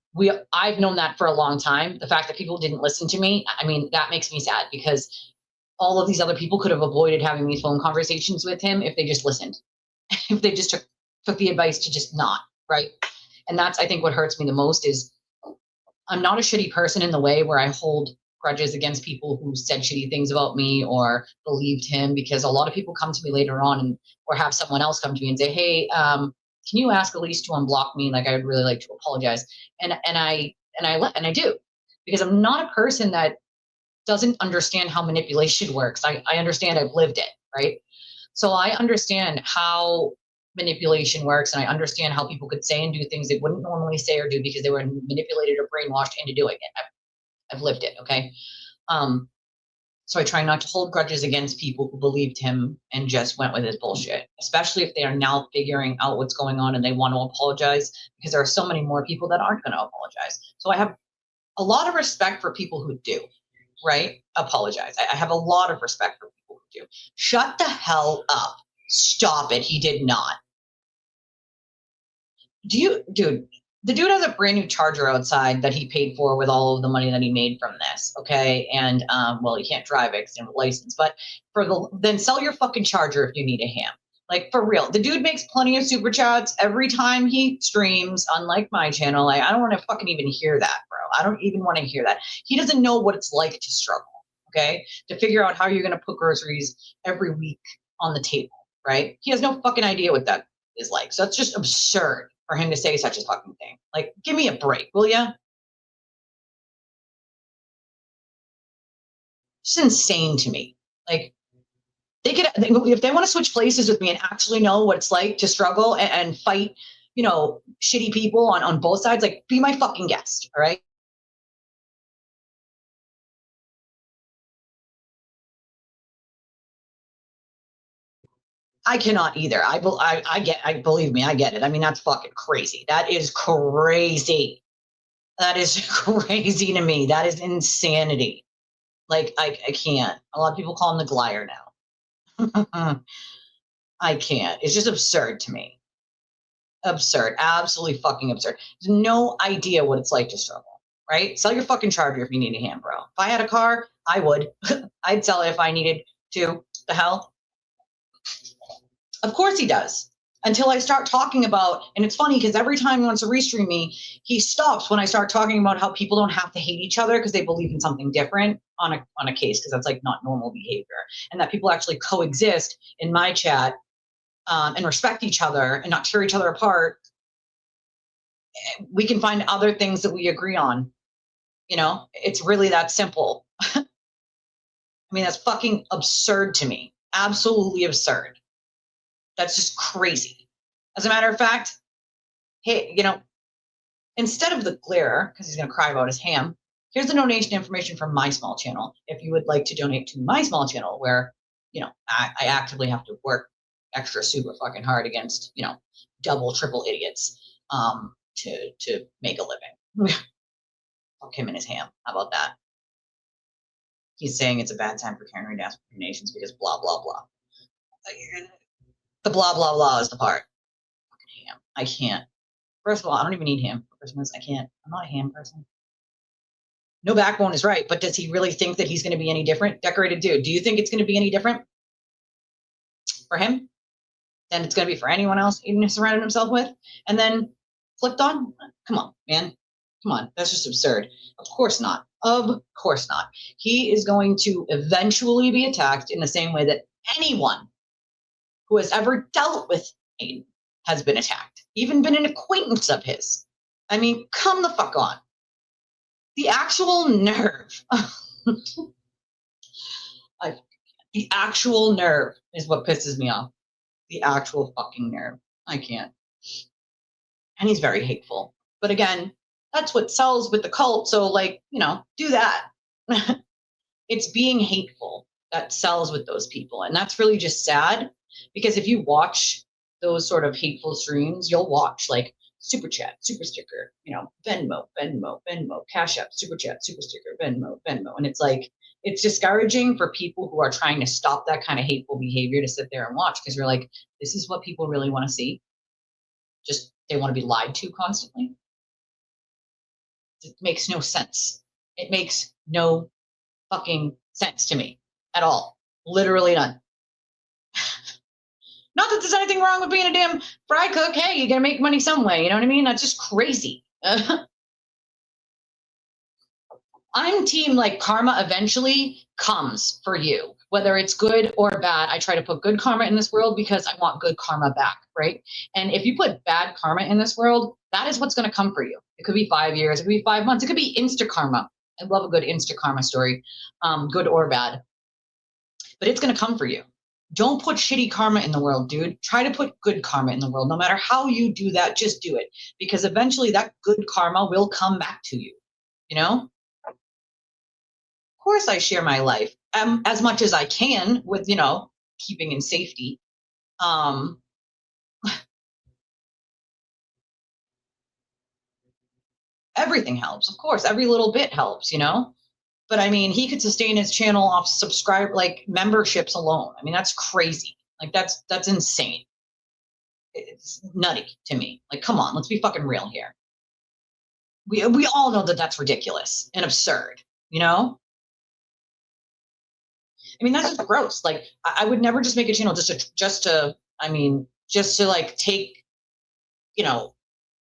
I've known that for a long time. The fact that people didn't listen to me, I mean, that makes me sad because all of these other people could have avoided having these phone conversations with him if they just listened, if they just took the advice to just not, right? And that's, I think, what hurts me the most is I'm not a shitty person in the way where I hold grudges against people who said shitty things about me or believed him, because a lot of people come to me later on or have someone else come to me and say, hey, can you ask Elise to unblock me? Like, I would really like to apologize. And I do, because I'm not a person that doesn't understand how manipulation works. I understand, I've lived it, right? So I understand how manipulation works, and I understand how people could say and do things they wouldn't normally say or do because they were manipulated or brainwashed into doing it. I've lived it, okay? So I try not to hold grudges against people who believed him and just went with his bullshit, especially if they are now figuring out what's going on and they want to apologize, because there are so many more people that aren't going to apologize. So I have a lot of respect for people who do, right? Apologize. I have a lot of respect for people who do. Shut the hell up. Stop it. He did not. Dude, the dude has a brand new charger outside that he paid for with all of the money that he made from this, okay? And, well, he can't drive it because he doesn't have a license, but then sell your fucking charger if you need a ham. Like, for real. The dude makes plenty of super chats every time he streams, unlike my channel. I don't want to fucking even hear that, bro. I don't even want to hear that. He doesn't know what it's like to struggle, okay? To figure out how you're going to put groceries every week on the table, right? He has no fucking idea what that is like. So that's just absurd for him to say such a fucking thing. Like, give me a break, will ya? It's insane to me. Like, if they want to switch places with me and actually know what it's like to struggle and fight, you know, shitty people on both sides, like, be my fucking guest, all right? I cannot either. Believe me, I get it. I mean, that's fucking crazy. That is crazy. That is crazy to me. That is insanity. Like, I can't. A lot of people call him the glider now. I can't. It's just absurd to me. Absurd. Absolutely fucking absurd. There's no idea what it's like to struggle, right? Sell your fucking charger if you need a hand, bro. If I had a car, I would. I'd sell it if I needed to. The hell? Of course he does. Until I start talking about, and it's funny because every time he wants to restream me, he stops when I start talking about how people don't have to hate each other because they believe in something different on a case, because that's like not normal behavior, and that people actually coexist in my chat and respect each other and not tear each other apart. We can find other things that we agree on. You know, it's really that simple. I mean, that's fucking absurd to me. Absolutely absurd. That's just crazy. As a matter of fact, hey, you know, instead of the glare, because he's going to cry about his ham, here's the donation information from my small channel. If you would like to donate to my small channel, where, you know, I actively have to work extra super fucking hard against, you know, double, triple idiots to make a living. Fuck him and his ham. How about that? He's saying it's a bad time for Karen Reed to ask for donations because blah, blah, blah. The blah, blah, blah is the part. Fucking ham. I can't. First of all, I don't even need ham for Christmas. I can't. I'm not a ham person. No backbone is right, but does he really think that he's going to be any different? Decorated dude, do you think it's going to be any different? for him than it's going to be for anyone else he surrounded himself with, and then flipped on. Come on, man. Come on. That's just absurd. Of course not. Of course not. He is going to eventually be attacked in the same way that anyone who has ever dealt with Aiden has been attacked, even been an acquaintance of his. I mean, come the fuck on. The actual nerve. The actual nerve is what pisses me off. The actual fucking nerve. I can't. And he's very hateful. But again, that's what sells with the cult. So, like, you know, do that. It's being hateful that sells with those people. And that's really just sad, because if you watch those sort of hateful streams, you'll watch like super chat, super sticker, you know, Venmo, Cash App, super chat, super sticker, Venmo. And it's like, it's discouraging for people who are trying to stop that kind of hateful behavior to sit there and watch, because you're like, this is what people really want to see. Just, they want to be lied to constantly. It makes no sense. It makes no fucking sense to me at all. Literally none. Not that there's anything wrong with being a damn fry cook. Hey, you gotta make money some way. You know what I mean? That's just crazy. I'm team like karma eventually comes for you, whether it's good or bad. I try to put good karma in this world because I want good karma back, right? And if you put bad karma in this world, that is what's going to come for you. It could be 5 years, it could be 5 months, it could be insta karma. I love a good insta karma story, good or bad, but it's going to come for you. Don't put shitty karma in the world, dude. Try to put good karma in the world. No matter how you do that, just do it, because eventually that good karma will come back to you, you know? Of course I share my life as much as I can with, you know, keeping in safety. Everything helps, of course. Every little bit helps, you know? But I mean, he could sustain his channel off subscribe, like memberships alone. I mean, that's crazy. Like that's insane. It's nutty to me. Like, come on, let's be fucking real here. We all know that that's ridiculous and absurd, you know? I mean, that's just gross. Like, I would never just make a channel just to like take, you know,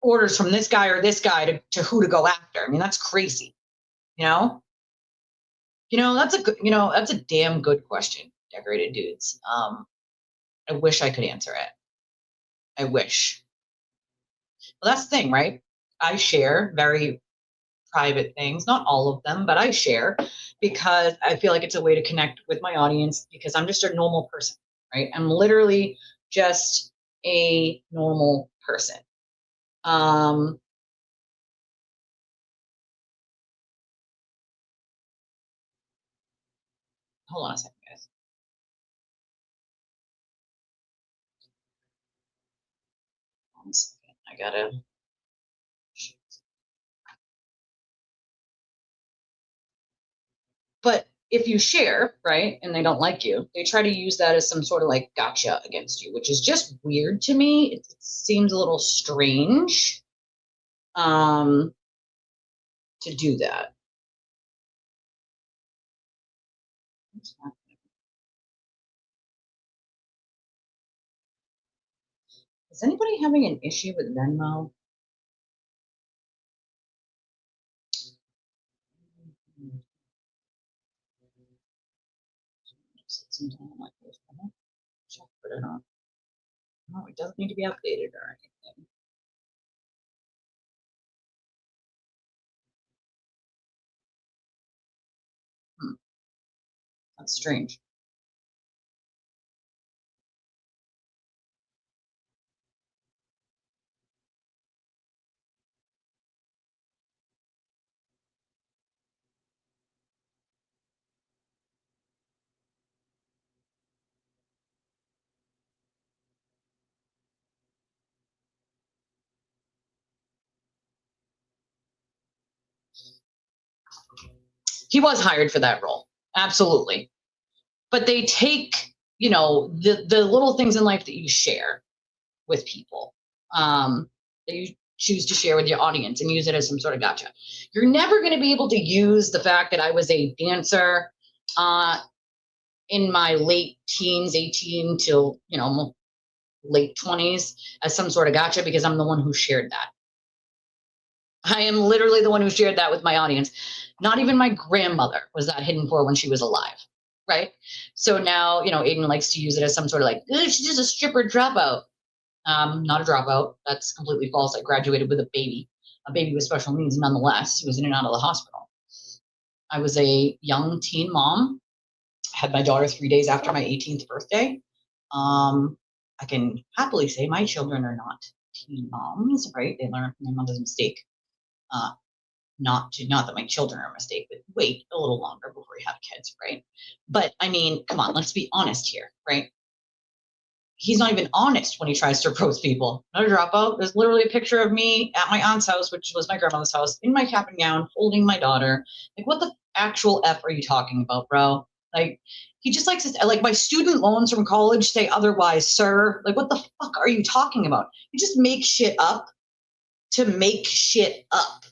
orders from this guy or this guy to who to go after. I mean, that's crazy, you know? That's a damn good question, Decorated Dudes. I wish I could answer it. I wish. Well, that's the thing, right? I share very private things, not all of them, but I share because I feel like it's a way to connect with my audience, because I'm just a normal person, right? I'm literally just a normal person. Hold on a second, guys. One second. I gotta. But if you share, right, and they don't like you, they try to use that as some sort of like gotcha against you, which is just weird to me. It seems a little strange to do that. Is anybody having an issue with Venmo? Check, put it on. No, it doesn't need to be updated or anything. That's strange. He was hired for that role. Absolutely. But they take, the little things in life that you share with people, that you choose to share with your audience and use it as some sort of gotcha. You're never going to be able to use the fact that I was a dancer in my late teens, 18 till, late 20s as some sort of gotcha because I'm the one who shared that. I am literally the one who shared that with my audience. Not even my grandmother was that hidden for when she was alive, right? So now, Aiden likes to use it as some sort of like, she's just a stripper dropout. Not a dropout. That's completely false. I graduated with a baby with special needs nonetheless. He was in and out of the hospital. I was a young teen mom, had my daughter 3 days after my 18th birthday. I can happily say my children are not teen moms, right? They learn from their mother's mistake. Not that my children are a mistake, but wait a little longer before you have kids, right? But I mean, come on, let's be honest here, right? He's not even honest when he tries to approach people. Not a dropout. There's literally a picture of me at my aunt's house, which was my grandmother's house, in my cap and gown, holding my daughter. Like, what the actual F are you talking about, bro? Like, he just likes to, like, my student loans from college say otherwise, sir. Like, what the fuck are you talking about? You just make shit up to make shit up.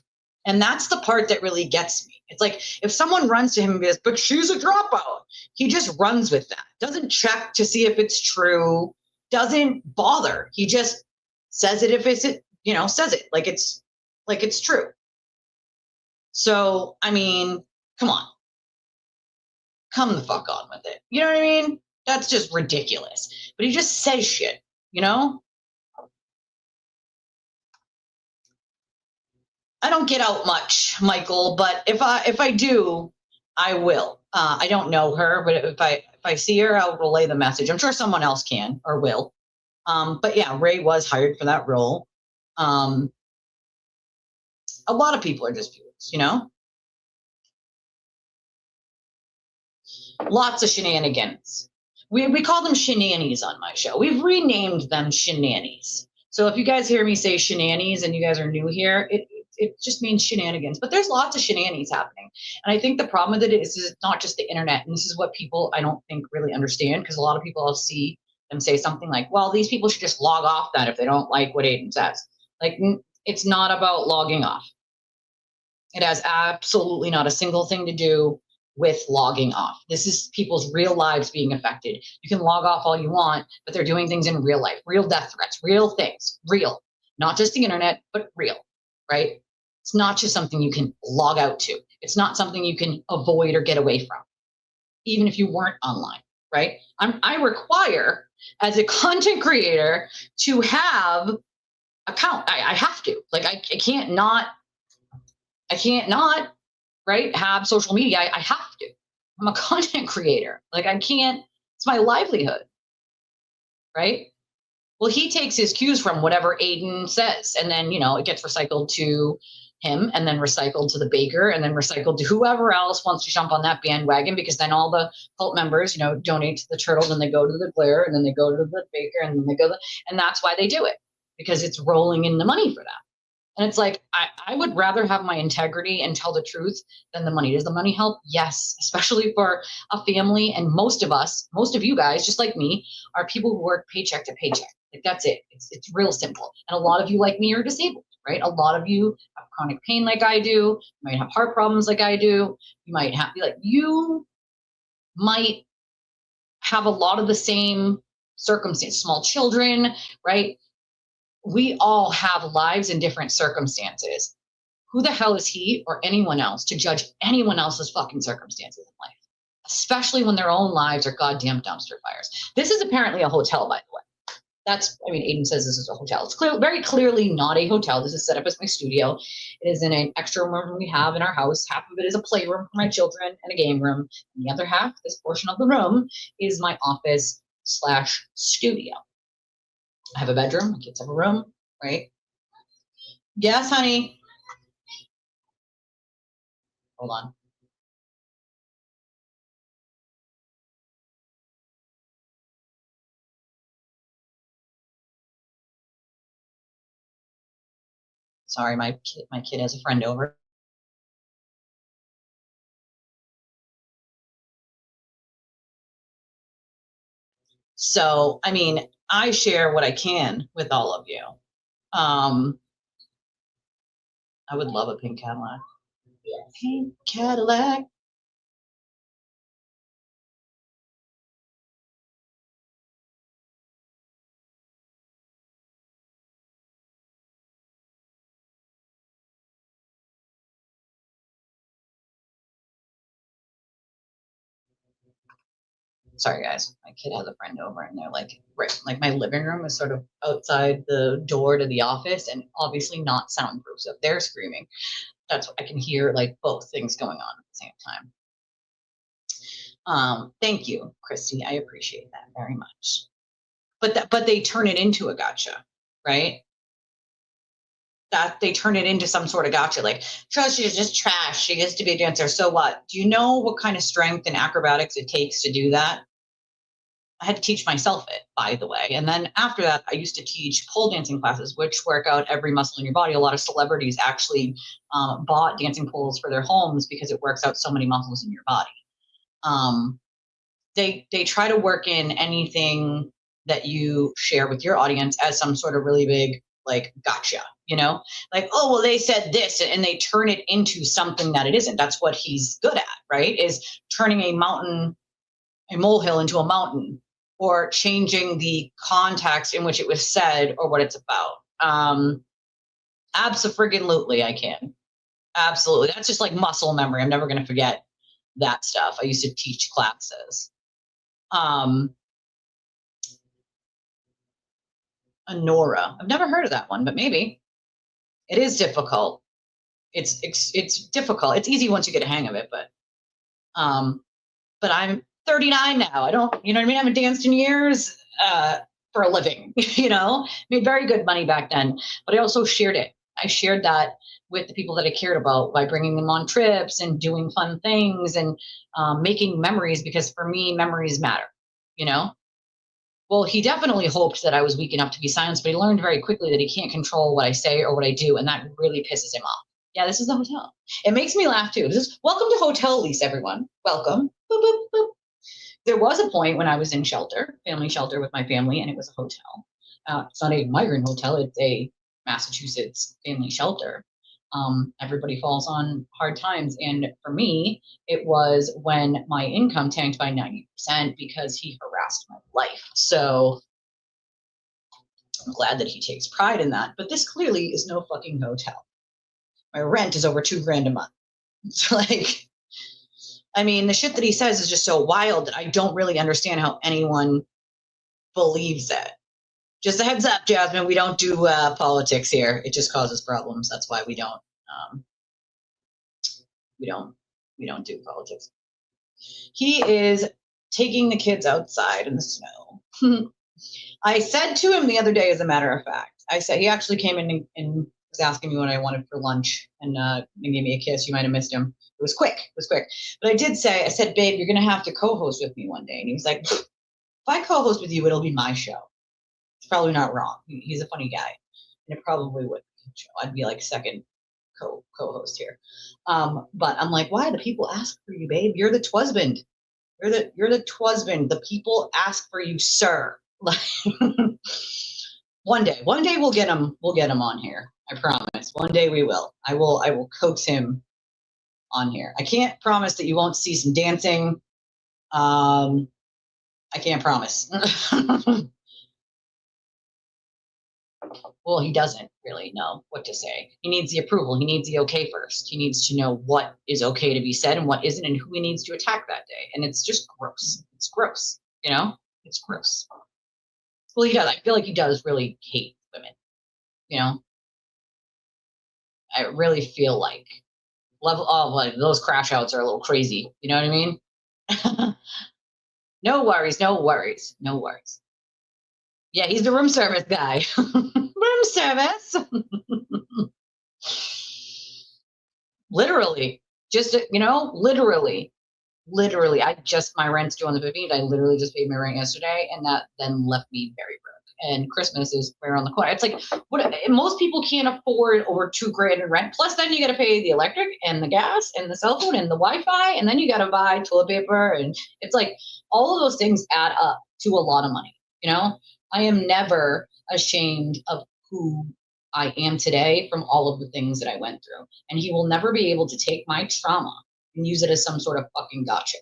And that's the part that really gets me. It's like, if someone runs to him and goes, but she's a dropout, he just runs with that. Doesn't check to see if it's true, doesn't bother. He just says it if it's, says it like it's true. So, I mean, come on. Come the fuck on with it. You know what I mean? That's just ridiculous. But he just says shit, I don't get out much, Michael, but if I do, I will. I don't know her, but if I see her, I'll relay the message. I'm sure someone else can or will. But yeah, Ray was hired for that role. A lot of people are just viewers, Lots of shenanigans. We call them shenanies on my show. We've renamed them shenanies. So if you guys hear me say shenanies and you guys are new here, it just means shenanigans. But there's lots of shenanigans happening. And I think the problem with it is it's not just the internet. And this is what people, I don't think, really understand, because a lot of people I'll see them say something like, well, these people should just log off that if they don't like what Aiden says. Like, it's not about logging off. It has absolutely not a single thing to do with logging off. This is people's real lives being affected. You can log off all you want, but they're doing things in real life, real death threats, real things, real, not just the internet, but real, right? It's not just something you can log out to. It's not something you can avoid or get away from, even if you weren't online, right? I require, as a content creator, to have account. I have to. Like, I can't not, right, have social media. I have to. I'm a content creator. Like, I can't, it's my livelihood, right? Well, he takes his cues from whatever Aiden says, and then, it gets recycled to him, and then recycled to the baker, and then recycled to whoever else wants to jump on that bandwagon, because then all the cult members, donate to the turtle, then they go to the Blair, and then they go to the baker, and then they go and that's why they do it, because it's rolling in the money for them. And it's like, I would rather have my integrity and tell the truth than the money. Does the money help? Yes, especially for a family. And most of you guys, just like me, are people who work paycheck to paycheck. Like, that's it. It's real simple. And a lot of you, like me, are disabled, right? A lot of you have chronic pain like I do. You might have heart problems like I do. You might have a lot of the same circumstances, small children, right? We all have lives in different circumstances. Who the hell is he or anyone else to judge anyone else's fucking circumstances in life, especially when their own lives are goddamn dumpster fires? This is apparently a hotel, by the way. Aiden says this is a hotel. It's very clearly not a hotel. This is set up as my studio. It is in an extra room we have in our house. Half of it is a playroom for my children and a game room. And the other half, this portion of the room, is my office/studio. I have a bedroom. My kids have a room, right? Yes, honey. Hold on. Sorry, my kid has a friend over. So, I share what I can with all of you. I would love a pink Cadillac. Pink Cadillac. Sorry guys, my kid has a friend over and they're like, right, like my living room is sort of outside the door to the office and obviously not soundproof. So if they're screaming, that's what I can hear, like both things going on at the same time. Thank you, Christy. I appreciate that very much. But they turn it into a gotcha, right? That they turn it into some sort of gotcha, like, she's just trash. She used to be a dancer. So what? Do you know what kind of strength and acrobatics it takes to do that? I had to teach myself it, by the way. And then after that, I used to teach pole dancing classes, which work out every muscle in your body. A lot of celebrities actually bought dancing poles for their homes because it works out so many muscles in your body. They try to work in anything that you share with your audience as some sort of really big, like, gotcha, you know? Like, oh, well, they said this, and they turn it into something that it isn't. That's what he's good at, right? Is turning a molehill into a mountain, or changing the context in which it was said or what it's about. Abso-friggin-lutely, I can. Absolutely. That's just like muscle memory. I'm never going to forget that stuff. I used to teach classes. Honora. I've never heard of that one, but maybe. It is difficult. It's difficult. It's easy once you get a hang of it, but I'm 39 now. I don't, you know what I mean? I haven't danced in years for a living, you know? Made very good money back then, but I also shared it. I shared that with the people that I cared about by bringing them on trips and doing fun things and making memories, because for me, memories matter, you know? Well, he definitely hoped that I was weak enough to be silenced, but he learned very quickly that he can't control what I say or what I do, and that really pisses him off. Yeah, this is the hotel. It makes me laugh too. This is welcome to Hotel Lease, everyone. Welcome. Boop, boop, boop. There was a point when I was in shelter, family shelter with my family, and it was a hotel. It's not a migrant hotel, it's a Massachusetts family shelter. Everybody falls on hard times. And for me, it was when my income tanked by 90% because he harassed my life. So I'm glad that he takes pride in that. But this clearly is no fucking hotel. My rent is over $2,000 a month. It's like, I mean, the shit that he says is just so wild that I don't really understand how anyone believes it. Just a heads up, Jasmine, we don't do politics here. It just causes problems. That's why we don't do politics. He is taking the kids outside in the snow. I said to him the other day, as a matter of fact, I said, he actually came in and was asking me what I wanted for lunch and gave me a kiss. You might have missed him. It was quick. But I said, babe, you're going to have to co-host with me one day. And he was like, if I co-host with you, it'll be my show. It's probably not wrong. He's a funny guy. And it probably would be a show. I'd be like second co-host here. But I'm like, why? The people ask for you, babe. You're the twusband. You're the twusband. The people ask for you, sir. One day we'll get him on here. I promise. One day we will. I will coax him on here. I can't promise that you won't see some dancing. I can't promise. Well, he doesn't really know what to say. He needs the approval. He needs the okay first. He needs to know what is okay to be said and what isn't, and who he needs to attack that day. And it's just gross. It's gross, you know? It's gross. Well, he does. I feel like he does really hate women, you know? I really feel like like those crash outs are a little crazy. You know what I mean? No worries. Yeah, he's the room service guy. Room service. Literally, just, you know, literally, my rent's due on the 15th. I literally just paid my rent yesterday, and that then left me very broke. And Christmas is right around the corner. It's like, most people can't afford over $2,000 in rent. Plus, then you got to pay the electric and the gas and the cell phone and the Wi-Fi, and then you got to buy toilet paper, and it's like all of those things add up to a lot of money. You know, I am never ashamed of who I am today from all of the things that I went through, and he will never be able to take my trauma and use it as some sort of fucking gotcha.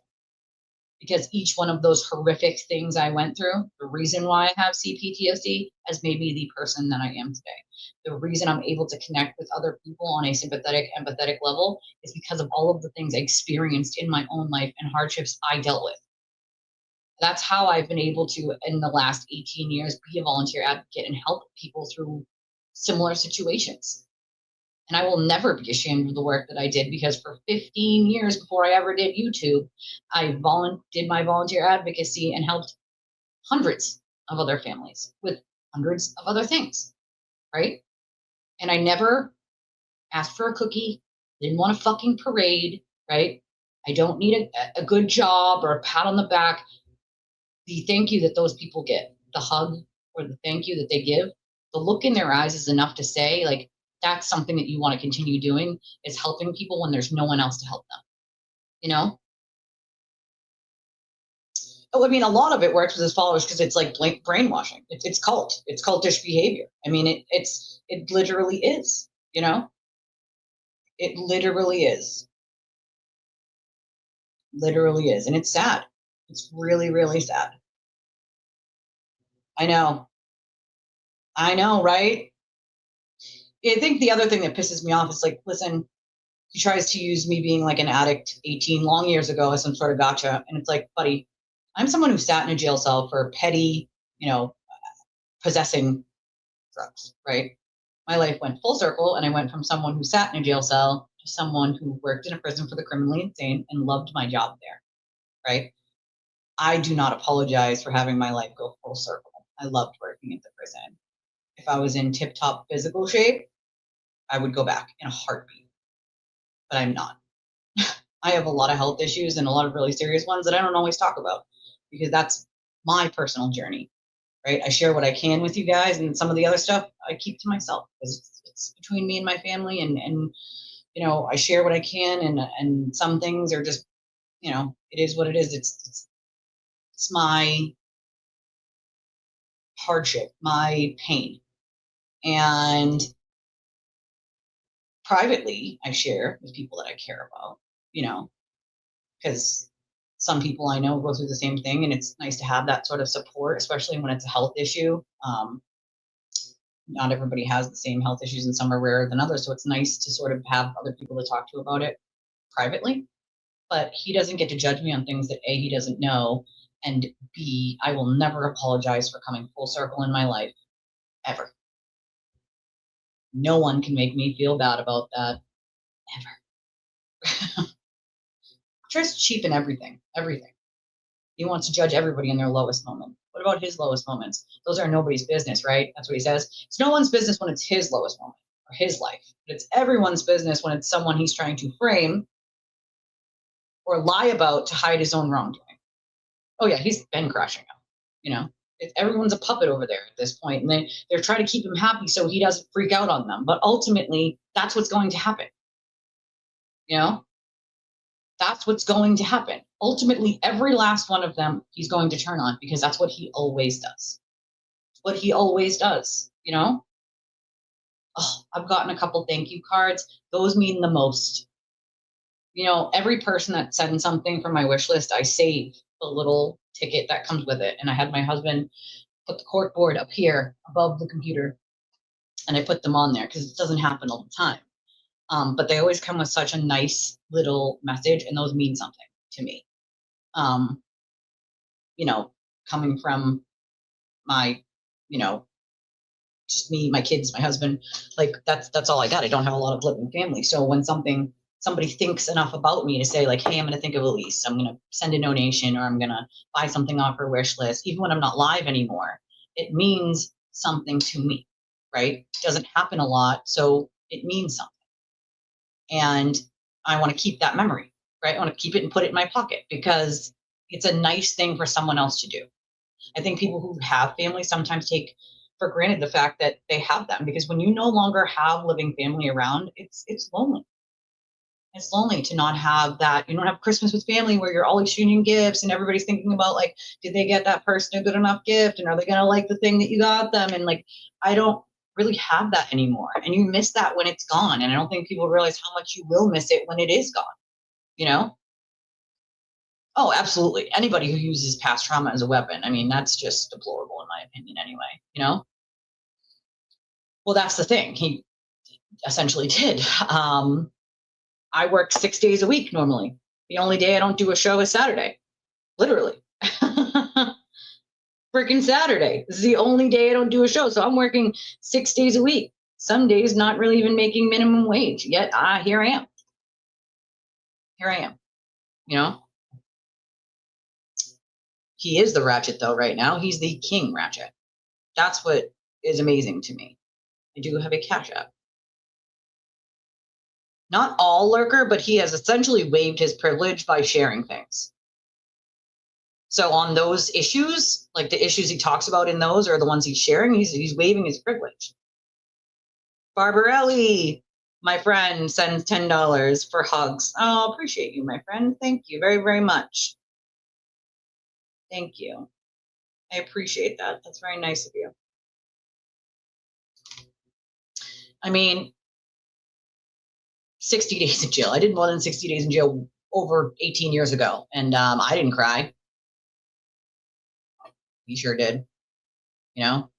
Because each one of those horrific things I went through, the reason why I have CPTSD has made me the person that I am today. The reason I'm able to connect with other people on a sympathetic, empathetic level is because of all of the things I experienced in my own life and hardships I dealt with. That's how I've been able to, in the last 18 years, be a volunteer advocate and help people through similar situations. And I will never be ashamed of the work that I did, because for 15 years before I ever did YouTube, I did my volunteer advocacy and helped hundreds of other families with hundreds of other things, right? And I never asked for a cookie, didn't want a fucking parade, right? I don't need a good job or a pat on the back. The thank you that those people get, the hug or the thank you that they give, the look in their eyes is enough to say, like, that's something that you want to continue doing, is helping people when there's no one else to help them, you know? Oh, I mean, a lot of it works with his followers because it's like brainwashing. It's cultish behavior. I mean, it literally is, you know? It literally is. Literally is. And it's sad. It's really, really sad. I know, right? I think the other thing that pisses me off is, like, listen, he tries to use me being like an addict 18 long years ago as some sort of gotcha. And it's like, buddy, I'm someone who sat in a jail cell for petty, possessing drugs, right? My life went full circle, and I went from someone who sat in a jail cell to someone who worked in a prison for the criminally insane and loved my job there, right? I do not apologize for having my life go full circle. I loved working at the prison. If I was in tip-top physical shape, I would go back in a heartbeat, but I'm not. I have a lot of health issues and a lot of really serious ones that I don't always talk about, because that's my personal journey, right? I share what I can with you guys, and some of the other stuff I keep to myself because it's between me and my family, and I share what I can, and some things are just, it is what it is. It's my hardship, my pain. And privately, I share with people that I care about, because some people I know go through the same thing, and it's nice to have that sort of support, especially when it's a health issue. Not everybody has the same health issues, and some are rarer than others, so it's nice to sort of have other people to talk to about it privately. But he doesn't get to judge me on things that A, he doesn't know, and B, I will never apologize for coming full circle in my life, ever. No one can make me feel bad about that, ever. Tries to cheapen everything. He wants to judge everybody in their lowest moment. What about his lowest moments? Those are nobody's business, right? That's what he says. It's no one's business when it's his lowest moment or his life. But it's everyone's business when it's someone he's trying to frame or lie about to hide his own wrongdoing. Oh yeah, he's been crushing them. Everyone's a puppet over there at this point, and they're trying to keep him happy so he doesn't freak out on them. But ultimately, that's what's going to happen. That's what's going to happen. Ultimately, every last one of them he's going to turn on, because that's what he always does. What he always does, Oh, I've gotten a couple thank you cards. Those mean the most. Every person that sends something from my wish list, I save the little ticket that comes with it. And I had my husband put the cork board up here above the computer, and I put them on there because it doesn't happen all the time. But they always come with such a nice little message, and those mean something to me. Coming from my, just me, my kids, my husband, like that's all I got. I don't have a lot of living family. So when somebody thinks enough about me to say, like, hey, I'm going to think of Elise, I'm going to send a donation, or I'm going to buy something off her wish list, even when I'm not live anymore, it means something to me, right? It doesn't happen a lot, so it means something. And I want to keep that memory, right? I want to keep it and put it in my pocket, because it's a nice thing for someone else to do. I think people who have families sometimes take for granted the fact that they have them, because when you no longer have living family around, it's lonely. It's lonely to not have that. You don't have Christmas with family where you're all exchanging gifts and everybody's thinking about, like, did they get that person a good enough gift, and are they going to like the thing that you got them? And, like, I don't really have that anymore. And you miss that when it's gone. And I don't think people realize how much you will miss it when it is gone, Oh, absolutely. Anybody who uses past trauma as a weapon, I mean, that's just deplorable in my opinion anyway, Well, that's the thing. He essentially did. I work 6 days a week normally. The only day I don't do a show is Saturday, literally. freaking Saturday. This is the only day I don't do a show. So I'm working 6 days a week. Some days not really even making minimum wage. Yet here I am. Here I am. You know? He is the Ratchet though right now. He's the King Ratchet. That's what is amazing to me. I do have a Cash App. Not all lurker, but he has essentially waived his privilege by sharing things. So on those issues, like the issues he talks about in those are the ones he's sharing, he's waiving his privilege. Barbarelli, my friend, sends $10 for hugs. Oh, appreciate you, my friend. Thank you very, very much. Thank you. I appreciate that. That's very nice of you. I mean, 60 days in jail. I did more than 60 days in jail over 18 years ago, and I didn't cry. He sure did. You know?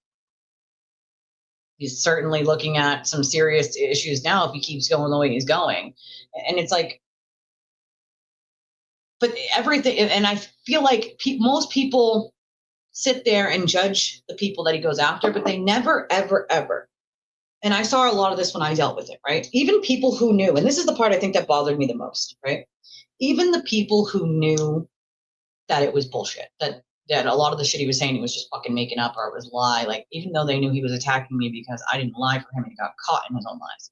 He's certainly looking at some serious issues now if he keeps going the way he's going. And it's like, but everything, and I feel like most people sit there and judge the people that he goes after, but they never, ever, ever. And I saw a lot of this when I dealt with it, right? Even people who knew, and this is the part I think that bothered me the most, right? Even the people who knew that it was bullshit, that a lot of the shit he was saying he was just fucking making up or it was a lie, like even though they knew he was attacking me because I didn't lie for him and he got caught in his own lies,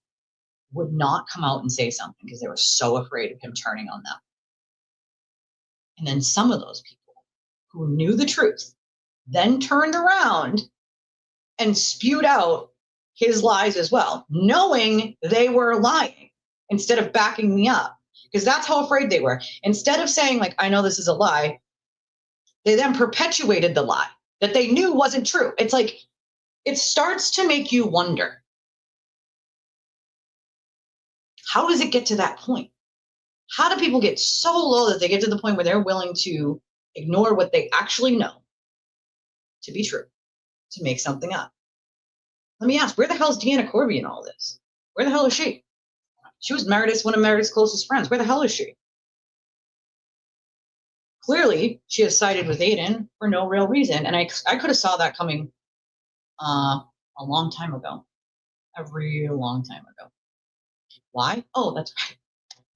would not come out and say something because they were so afraid of him turning on them. And then some of those people who knew the truth then turned around and spewed out his lies as well, knowing they were lying instead of backing me up, because that's how afraid they were. Instead of saying, like, I know this is a lie, they then perpetuated the lie that they knew wasn't true. It's like, it starts to make you wonder, how does it get to that point? How do people get so low that they get to the point where they're willing to ignore what they actually know to be true, to make something up? Let me ask, where the hell is Deanna Corby in all this? Where the hell is she? She was Meredith's, one of Meredith's closest friends. Where the hell is she? Clearly, she has sided with Aiden for no real reason. And I could have saw that coming a long time ago. A real long time ago. Why? Oh, that's right.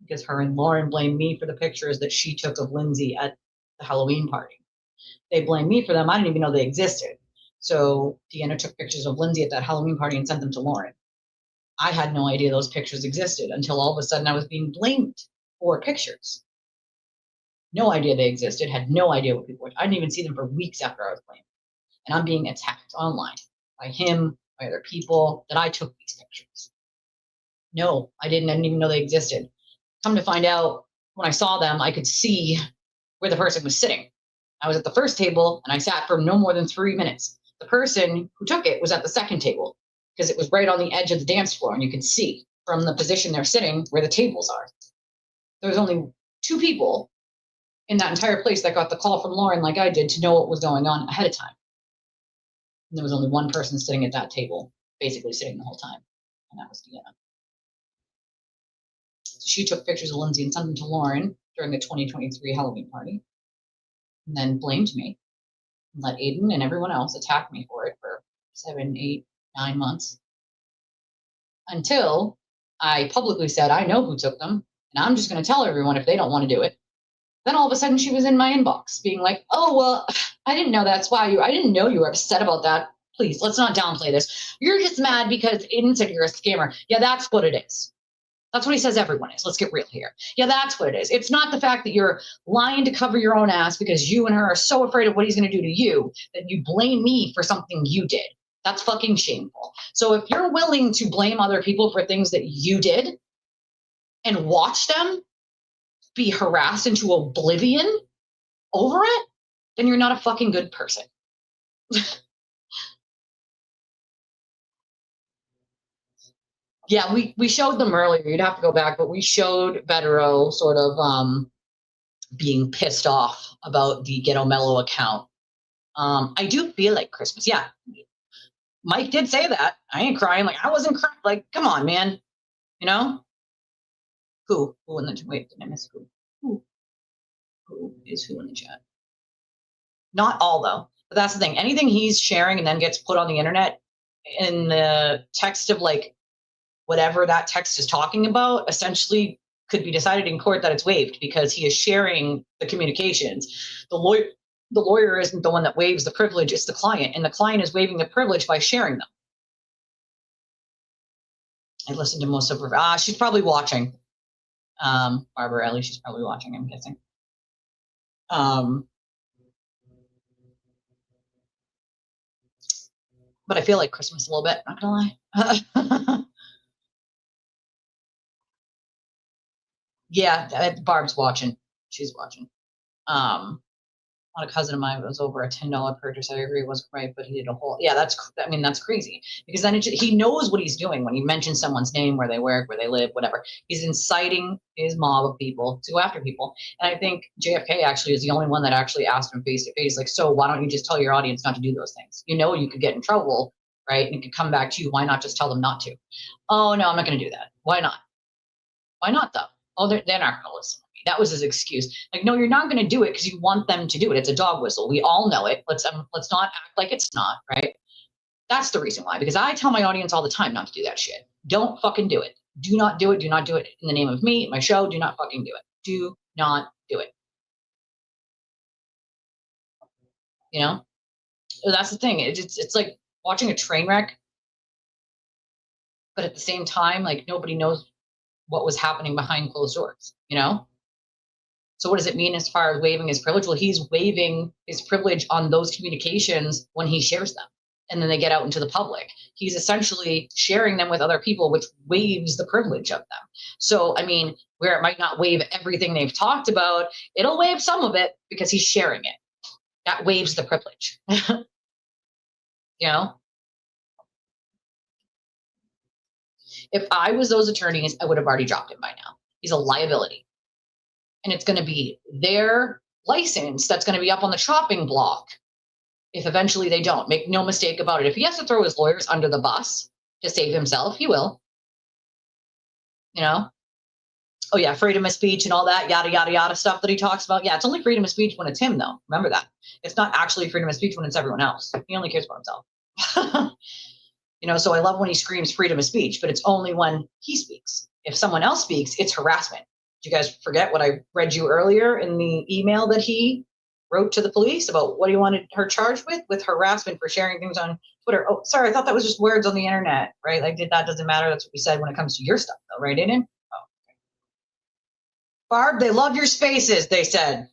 Because her and Lauren blamed me for the pictures that she took of Lindsay at the Halloween party. They blamed me for them. I didn't even know they existed. So Deanna took pictures of Lindsay at that Halloween party and sent them to Lauren. I had no idea those pictures existed until all of a sudden I was being blamed for pictures. No idea they existed, had no idea what people were. I didn't even see them for weeks after I was blamed. And I'm being attacked online by him, by other people, that I took these pictures. No, I didn't even know they existed. Come to find out, when I saw them, I could see where the person was sitting. I was at the first table and I sat for no more than 3 minutes. The person who took it was at the second table because it was right on the edge of the dance floor and you could see from the position they're sitting where the tables are. There was only 2 people in that entire place that got the call from Lauren like I did to know what was going on ahead of time. And there was only one person sitting at that table, basically sitting the whole time, and that was Deanna. So she took pictures of Lindsay and sent them to Lauren during the 2023 Halloween party, and then blamed me and let Aiden and everyone else attack me for it for 7, 8, 9 months until I publicly said, I know who took them, and I'm just going to tell everyone if they don't want to do it. Then all of a sudden she was in my inbox being like, oh, well, I didn't know that's why I didn't know you were upset about that. Please, let's not downplay this. You're just mad because Aiden said you're a scammer. Yeah, that's what it is. That's what he says everyone is. Let's get real here. Yeah, that's what it is. It's not the fact that you're lying to cover your own ass because you and her are so afraid of what he's going to do to you that you blame me for something you did. That's fucking shameful. So if you're willing to blame other people for things that you did and watch them be harassed into oblivion over it, then you're not a fucking good person. Yeah, we showed them earlier. You'd have to go back, but we showed Betero sort of being pissed off about the Ghetto Mellow account. I do feel like Christmas. Yeah, Mike did say that. I ain't crying. Like, I wasn't crying. Like, come on, man. You know? Who in the chat? Wait, did I miss who? Who is who in the chat? Not all, though. But that's the thing. Anything he's sharing and then gets put on the internet in the text of like whatever that text is talking about, essentially could be decided in court that it's waived because he is sharing the communications. The lawyer isn't the one that waives the privilege, it's the client, and the client is waiving the privilege by sharing them. I listened to most of her. She's probably watching. Barbara Ellie, she's probably watching, I'm guessing. But I feel like Christmas a little bit, not gonna lie. Yeah, Barb's watching. She's watching. On a cousin of mine was over a $10 purchase. I agree, it wasn't right, but he did a whole. Yeah, that's crazy because then he knows what he's doing when he mentions someone's name, where they work, where they live, whatever. He's inciting his mob of people to go after people. And I think JFK actually is the only one that actually asked him face to face, like, so why don't you just tell your audience not to do those things? You know, you could get in trouble, right? And it could come back to you. Why not just tell them not to? Oh no, I'm not going to do that. Why not? Why not though? Oh, they're not going to listen. That was his excuse. Like, no, you're not going to do it because you want them to do it. It's a dog whistle. We all know it. Let's not act like it's not, right? That's the reason why. Because I tell my audience all the time not to do that shit. Don't fucking do it. Do not do it. Do not do it in the name of me, my show. Do not fucking do it. Do not do it. You know? So that's the thing. It's like watching a train wreck, but at the same time, like nobody knows what was happening behind closed doors. You know? So what does it mean as far as waiving his privilege? Well, he's waiving his privilege on those communications when he shares them and then they get out into the public. He's essentially sharing them with other people, which waives the privilege of them. So, I mean, where it might not waive everything they've talked about, it'll waive some of it because he's sharing it. That waives the privilege. You know? If I was those attorneys, I would have already dropped him by now. He's a liability. And it's going to be their license that's going to be up on the chopping block if eventually they don't. Make no mistake about it. If he has to throw his lawyers under the bus to save himself, he will. You know? Oh, yeah, freedom of speech and all that yada, yada, yada stuff that he talks about. Yeah, it's only freedom of speech when it's him, though. Remember that. It's not actually freedom of speech when it's everyone else. He only cares about himself. You know, so I love when he screams freedom of speech, but it's only when he speaks. If someone else speaks, it's harassment. Did you guys forget what I read you earlier in the email that he wrote to the police about what he wanted her charged with harassment for sharing things on Twitter? Oh, sorry, I thought that was just words on the internet, right? Like, that doesn't matter. That's what we said when it comes to your stuff, though, right, Aiden? Oh, okay. Barb, they love your spaces, they said.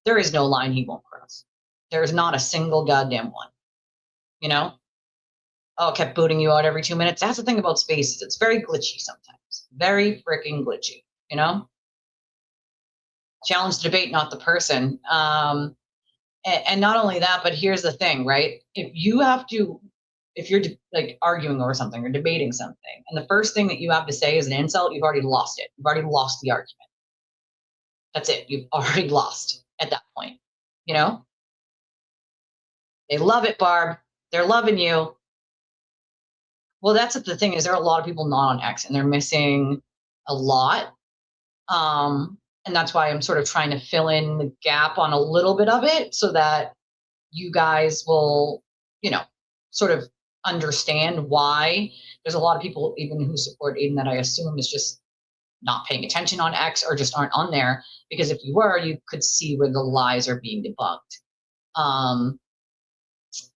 There is no line he won't cross. There is not a single goddamn one. You know? Oh, kept booting you out every 2 minutes. That's the thing about spaces. It's very glitchy sometimes. Very freaking glitchy, you know? Challenge the debate, not the person. And not only that, but here's the thing, right? If you're like arguing over something or debating something, and the first thing that you have to say is an insult, you've already lost it. You've already lost the argument. That's it. You've already lost at that point, you know? They love it, Barb. They're loving you. Well, that's the thing is there are a lot of people not on X and they're missing a lot. And that's why I'm sort of trying to fill in the gap on a little bit of it so that you guys will, you know, sort of understand why there's a lot of people even who support Aiden that I assume is just not paying attention on X or just aren't on there. Because if you were, you could see where the lies are being debunked.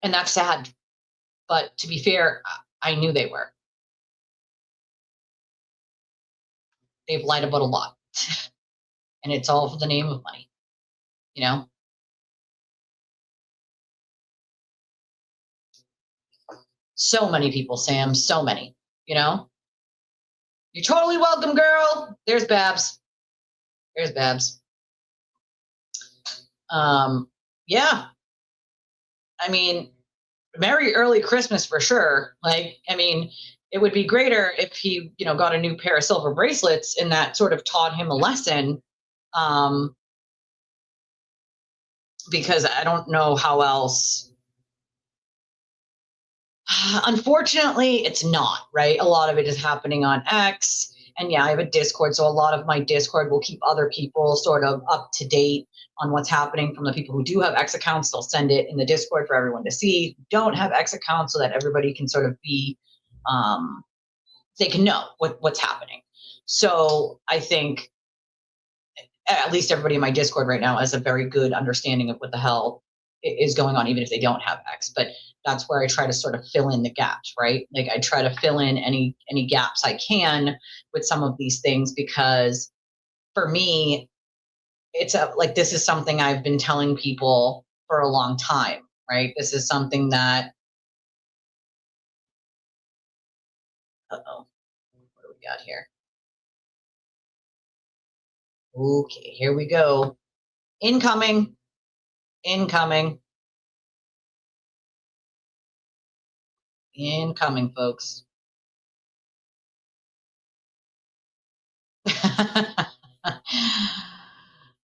And that's sad. But to be fair, I knew they were. They've lied about a lot. And it's all for the name of money, you know? So many people, Sam, so many, you know? You're totally welcome, girl. There's Babs. There's Babs. Yeah. I mean, Merry early Christmas for sure. Like, I mean, it would be greater if he, you know, got a new pair of silver bracelets and that sort of taught him a lesson. Because I don't know how else. Unfortunately, it's not, right? A lot of it is happening on X. And yeah, I have a Discord, so a lot of my Discord will keep other people sort of up to date on what's happening from the people who do have X accounts. They'll send it in the Discord for everyone to see who don't have X accounts so that everybody can sort of be, they can know what's happening. So I think at least everybody in my Discord right now has a very good understanding of what the hell is going on, even if they don't have X. But that's where I try to sort of fill in the gaps, right? Like I try to fill in any gaps I can with some of these things, because for me, it's like, this is something I've been telling people for a long time, right? This is something that, uh-oh, what do we got here? Okay, here we go. Incoming. Incoming, folks.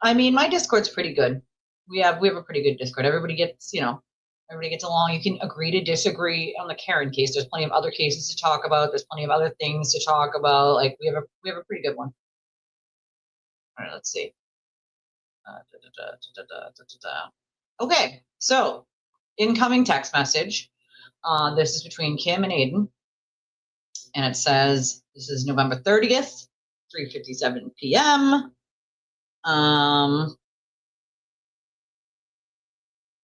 I mean, my Discord's pretty good. We have a pretty good Discord. Everybody gets along. You can agree to disagree on the Karen case. There's plenty of other cases to talk about. There's plenty of other things to talk about. Like we have a pretty good one. All right, let's see. Okay, so incoming text message. This is between Kim and Aiden, and it says this is November 30th, 3:57 p.m. Hold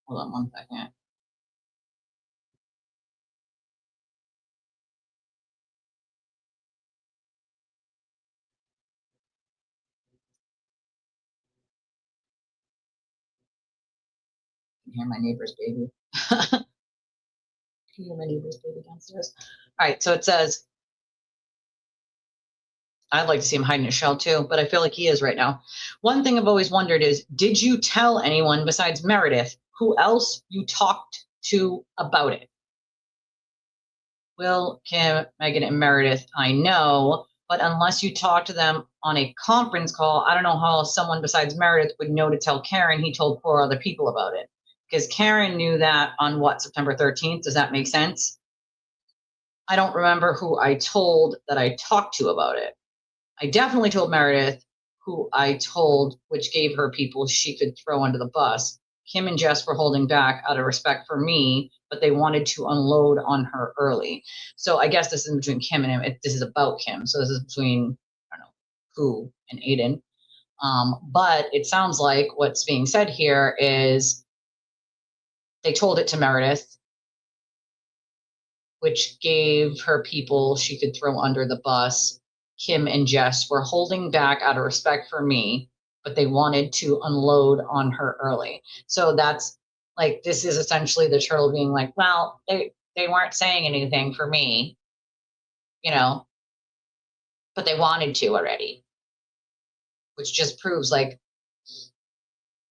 on one second. I can hear my neighbor's baby. Can you hear my neighbor's baby downstairs? All right, so it says, I'd like to see him hide in a shell too, but I feel like he is right now. One thing I've always wondered is, did you tell anyone besides Meredith who else you talked to about it? Will, Kim, Megan, and Meredith, I know, but unless you talk to them on a conference call, I don't know how someone besides Meredith would know to tell Karen he told 4 other people about it. Because Karen knew that on what, September 13th? Does that make sense? I don't remember who I told that I talked to about it. I definitely told Meredith, who I told, which gave her people she could throw under the bus. Kim and Jess were holding back out of respect for me, but they wanted to unload on her early. So I guess this is between Kim and him. This is about Kim. So this is between, I don't know, who and Aiden. But it sounds like what's being said here is they told it to Meredith, which gave her people she could throw under the bus. Kim and Jess were holding back out of respect for me, but they wanted to unload on her early. So that's like, this is essentially the turtle being like, well, they weren't saying anything for me, but they wanted to already, which just proves like,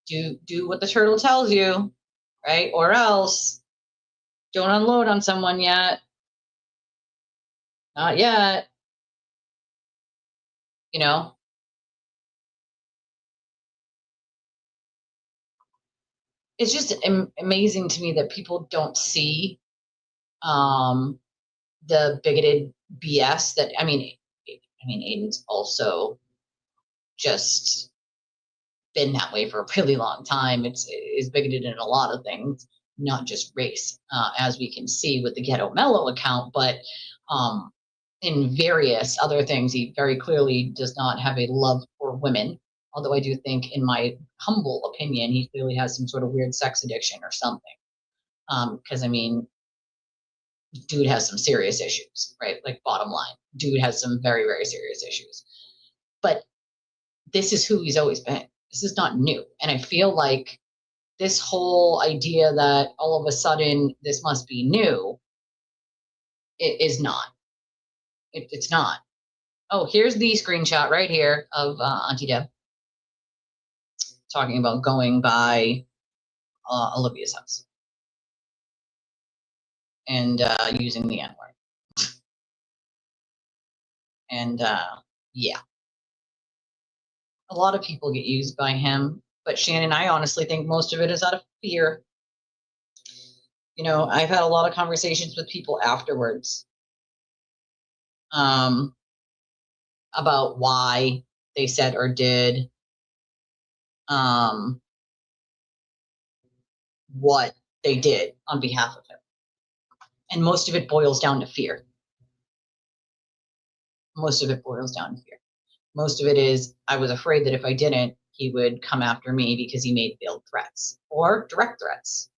do what the turtle tells you, right? Or else don't unload on someone yet. Not yet. It's just amazing to me that people don't see the bigoted BS that, I mean, Aiden's also just been that way for a really long time. It's bigoted in a lot of things, not just race, as we can see with the Ghetto Mellow account, but in various other things, he very clearly does not have a love for women. Although I do think, in my humble opinion, he clearly has some sort of weird sex addiction or something. Because dude has some serious issues, right? Like, bottom line, dude has some very, very serious issues. But this is who he's always been. This is not new. And I feel like this whole idea that all of a sudden this must be new, it is not. It's not. Oh, here's the screenshot right here of Auntie Deb talking about going by Olivia's house and using the N-word. And yeah, a lot of people get used by him, but Shannon, I honestly think most of it is out of fear. I've had a lot of conversations with people afterwards about why they said or did what they did on behalf of him. And most of it boils down to fear. Most of it boils down to fear. Most of it is, I was afraid that if I didn't, he would come after me because he made veiled threats or direct threats,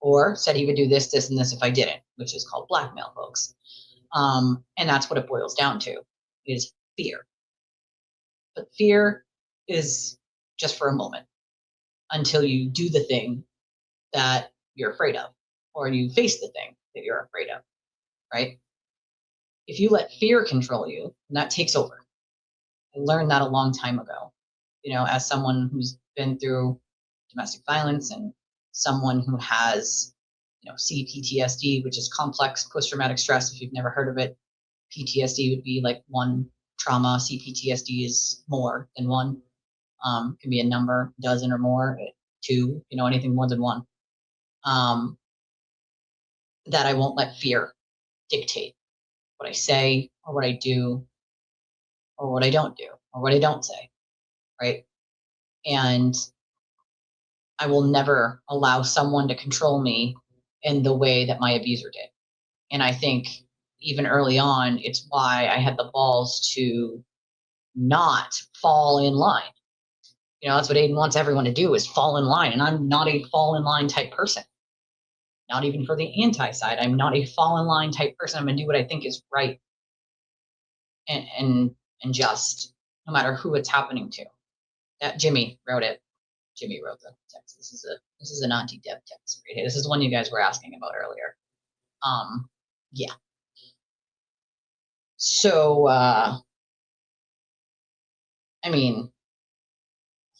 or said he would do this, this, and this if I didn't, which is called blackmail, folks. And that's what it boils down to, is fear. But fear is just for a moment until you do the thing that you're afraid of, or you face the thing that you're afraid of, right? If you let fear control you, that takes over. I learned that a long time ago, you know, as someone who's been through domestic violence and someone who has, you know, CPTSD, which is complex post-traumatic stress. If you've never heard of it, PTSD would be like one trauma. CPTSD is more than one. Can be a number, dozen or more, two, you know, anything more than one. That I won't let fear dictate what I say or what I do or what I don't do or what I don't say, right? And I will never allow someone to control me in the way that my abuser did. And I think even early on, it's why I had the balls to not fall in line. You know, that's what Aiden wants everyone to do, is fall in line. And I'm not a fall in line type person. Not even for the anti side. I'm not a fall in line type person. I'm gonna do what I think is right. And just, no matter who it's happening to. That Jimmy wrote it. Jimmy wrote the text. This is an Auntie Deb text right here. This is one you guys were asking about earlier. Yeah. So I mean,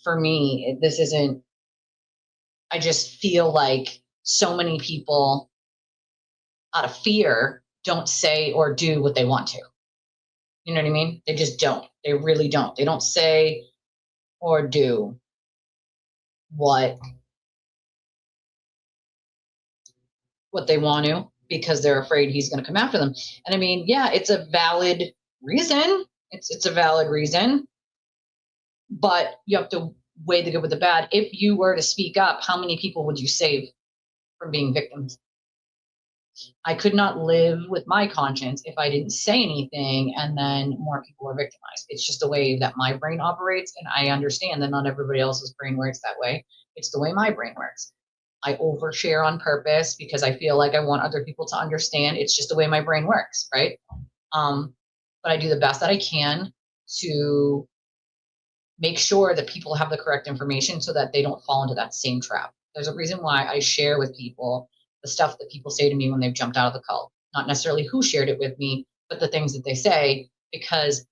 for me, this isn't, I just feel like so many people out of fear don't say or do what they want to. You know what I mean? They just don't. They really don't. They don't say or do what they want to because they're afraid he's going to come after them. And I mean, yeah, it's a valid reason. It's a valid reason. But you have to weigh the good with the bad. If you were to speak up, how many people would you save from being victims? I could not live with my conscience if I didn't say anything and then more people were victimized. It's just the way that my brain operates, and I understand that not everybody else's brain works that way. It's the way my brain works. I overshare on purpose because I feel like I want other people to understand. It's just the way my brain works, right? But I do the best that I can to make sure that people have the correct information so that they don't fall into that same trap. There's a reason why I share with people the stuff that people say to me when they've jumped out of the cult. Not necessarily who shared it with me, but the things that they say, because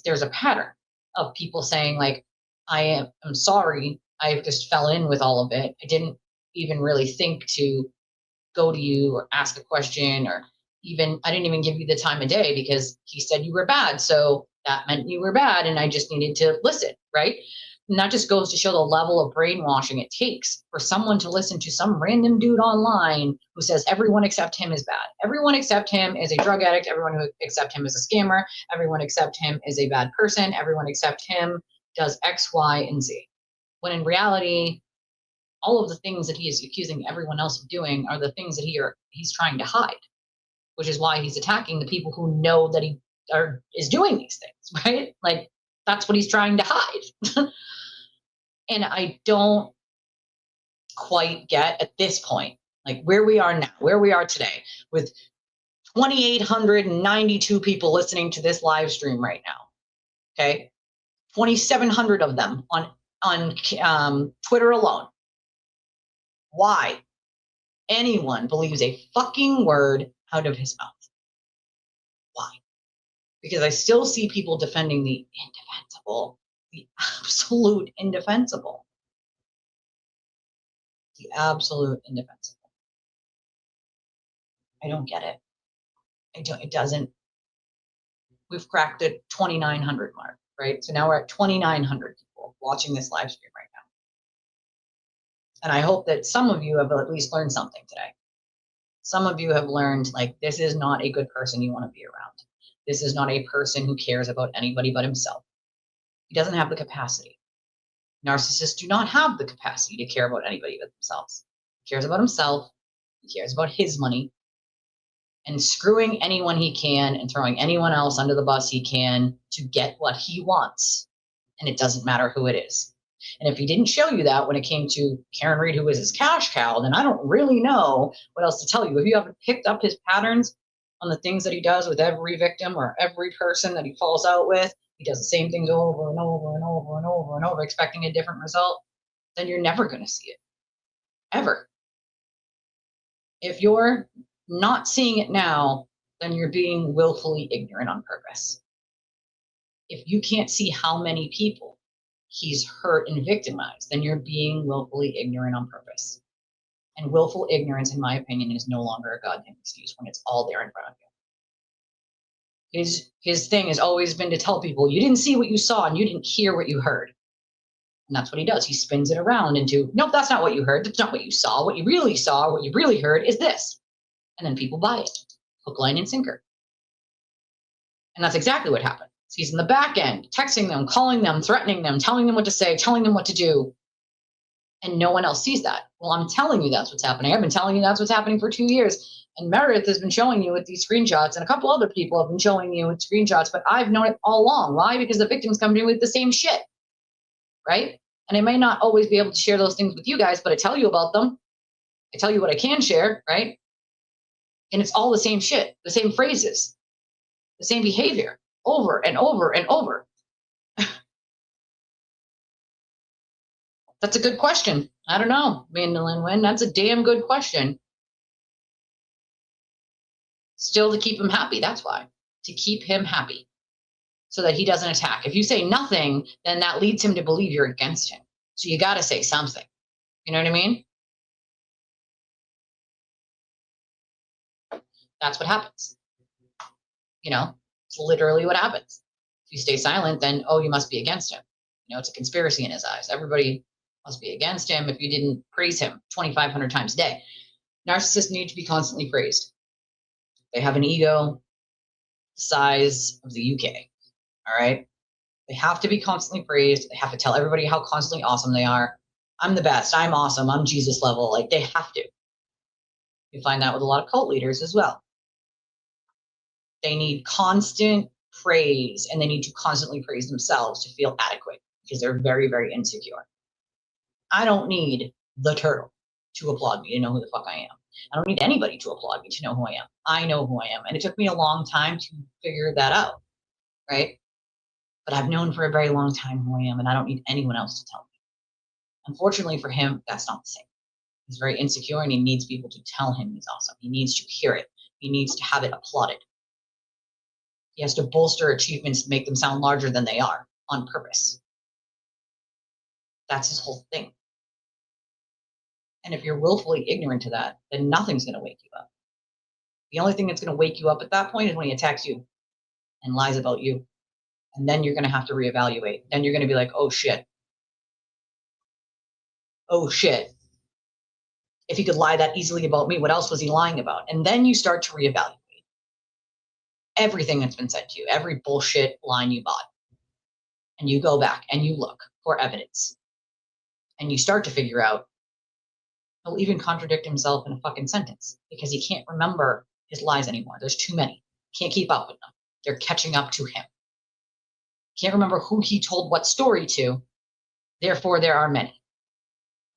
there's a pattern of people saying like, I'm sorry, I just fell in with all of it. I didn't even really think to go to you or ask a question, or even, I didn't even give you the time of day because he said you were bad. So that meant you were bad and I just needed to listen, right? And that just goes to show the level of brainwashing it takes for someone to listen to some random dude online who says everyone except him is bad. Everyone except him is a drug addict. Everyone who except him is a scammer. Everyone except him is a bad person. Everyone except him does X, Y, and Z. When in reality, all of the things that he is accusing everyone else of doing are the things that he's trying to hide, which is why he's attacking the people who know that he is doing these things, right? Like, that's what he's trying to hide. And I don't quite get at this point, like where we are now, where we are today, with 2,892 people listening to this live stream right now. Okay, 2,700 of them on Twitter alone. Why anyone believes a fucking word out of his mouth? Why? Because I still see people defending the indefensible, the absolute indefensible. The absolute indefensible. I don't get it. It doesn't. We've cracked the 2,900 mark, right? So now we're at 2,900 people watching this live stream right now. And I hope that some of you have at least learned something today. Some of you have learned, like, this is not a good person you want to be around. This is not a person who cares about anybody but himself. He doesn't have the capacity. Narcissists do not have the capacity to care about anybody but themselves. He cares about himself. He cares about his money. And screwing anyone he can and throwing anyone else under the bus he can to get what he wants. And it doesn't matter who it is. And if he didn't show you that when it came to Karen Reed, who was his cash cow, then I don't really know what else to tell you. If you haven't picked up his patterns on the things that he does with every victim or every person that he falls out with, he does the same things over and over and over and over and over, expecting a different result, then you're never going to see it. Ever. If you're not seeing it now, then you're being willfully ignorant on purpose. If you can't see how many people he's hurt and victimized, then you're being willfully ignorant on purpose. And willful ignorance, in my opinion, is no longer a goddamn excuse when it's all there in front of you. His thing has always been to tell people, you didn't see what you saw and you didn't hear what you heard. And that's what he does. He spins it around into, nope, that's not what you heard. That's not what you saw. What you really heard is this. And then people buy it. Hook, line, and sinker. And that's exactly what happened. He's in the back end, texting them, calling them, threatening them, telling them what to say, telling them what to do. And no one else sees that. Well, I'm telling you that's what's happening. I've been telling you that's what's happening for 2 years. And Meredith has been showing you with these screenshots, and a couple other people have been showing you with screenshots, but I've known it all along. Why? Because the victims come to me with the same shit, right? And I may not always be able to share those things with you guys, but I tell you about them. I tell you what I can share, right? And it's all the same shit, the same phrases, the same behavior, over and over and over. That's a good question. I don't know, Mandolin Win. That's a damn good question. Still to keep him happy, that's why. To keep him happy. So that he doesn't attack. If you say nothing, then that leads him to believe you're against him. So you got to say something. You know what I mean? That's what happens. You know, it's literally what happens. If you stay silent, then, oh, you must be against him. You know, it's a conspiracy in his eyes. Everybody must be against him if you didn't praise him 2,500 times a day. Narcissists need to be constantly praised. They have an ego the size of the UK. All right? They have to be constantly praised. They have to tell everybody how constantly awesome they are. I'm the best. I'm awesome. I'm Jesus level. Like, they have to. You find that with a lot of cult leaders as well. They need constant praise, and they need to constantly praise themselves to feel adequate because they're very, very insecure. I don't need the turtle to applaud me to know who the fuck I am. I don't need anybody to applaud me to know who I am. I know who I am. And it took me a long time to figure that out, right? But I've known for a very long time who I am, and I don't need anyone else to tell me. Unfortunately for him, that's not the same. He's very insecure, and he needs people to tell him he's awesome. He needs to hear it. He needs to have it applauded. He has to bolster achievements to make them sound larger than they are on purpose. That's his whole thing. And if you're willfully ignorant to that, then nothing's going to wake you up. The only thing that's going to wake you up at that point is when he attacks you and lies about you. And then you're going to have to reevaluate. Then you're going to be like, oh, shit. Oh, shit. If he could lie that easily about me, what else was he lying about? And then you start to reevaluate everything that's been said to you, every bullshit line you bought. And you go back and you look for evidence. And you start to figure out, he'll even contradict himself in a fucking sentence because he can't remember his lies anymore. There's too many. Can't keep up with them. They're catching up to him. Can't remember who he told what story to. Therefore, there are many.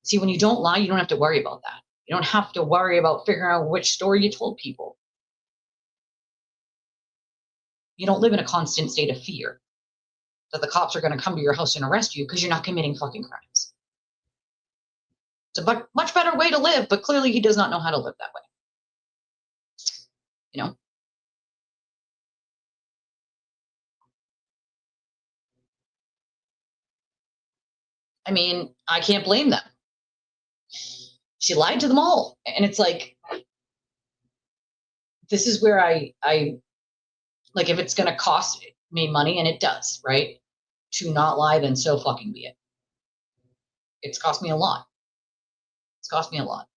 See, when you don't lie, you don't have to worry about that. You don't have to worry about figuring out which story you told people. You don't live in a constant state of fear that the cops are going to come to your house and arrest you because you're not committing fucking crimes. It's a much better way to live, but clearly he does not know how to live that way. You know? I mean, I can't blame them. She lied to them all. And it's like, this is where I like, if it's going to cost me money, and it does, right? To not lie, then so fucking be it. It's cost me a lot. It's cost me a lot.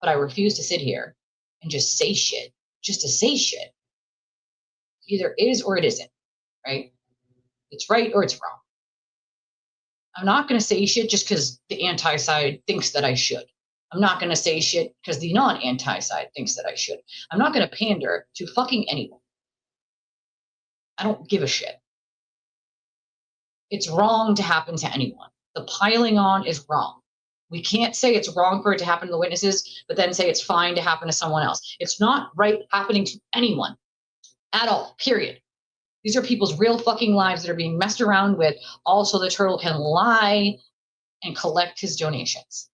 But I refuse to sit here and just say shit, just to say shit. Either is or it isn't, right? It's right or it's wrong. I'm not going to say shit just because the anti side thinks that I should. I'm not going to say shit because the non-anti side thinks that I should. I'm not going to pander to fucking anyone. I don't give a shit. It's wrong to happen to anyone. The piling on is wrong. We can't say it's wrong for it to happen to the witnesses, but then say it's fine to happen to someone else. It's not right happening to anyone at all, period. These are people's real fucking lives that are being messed around with. Also, the turtle can lie and collect his donations.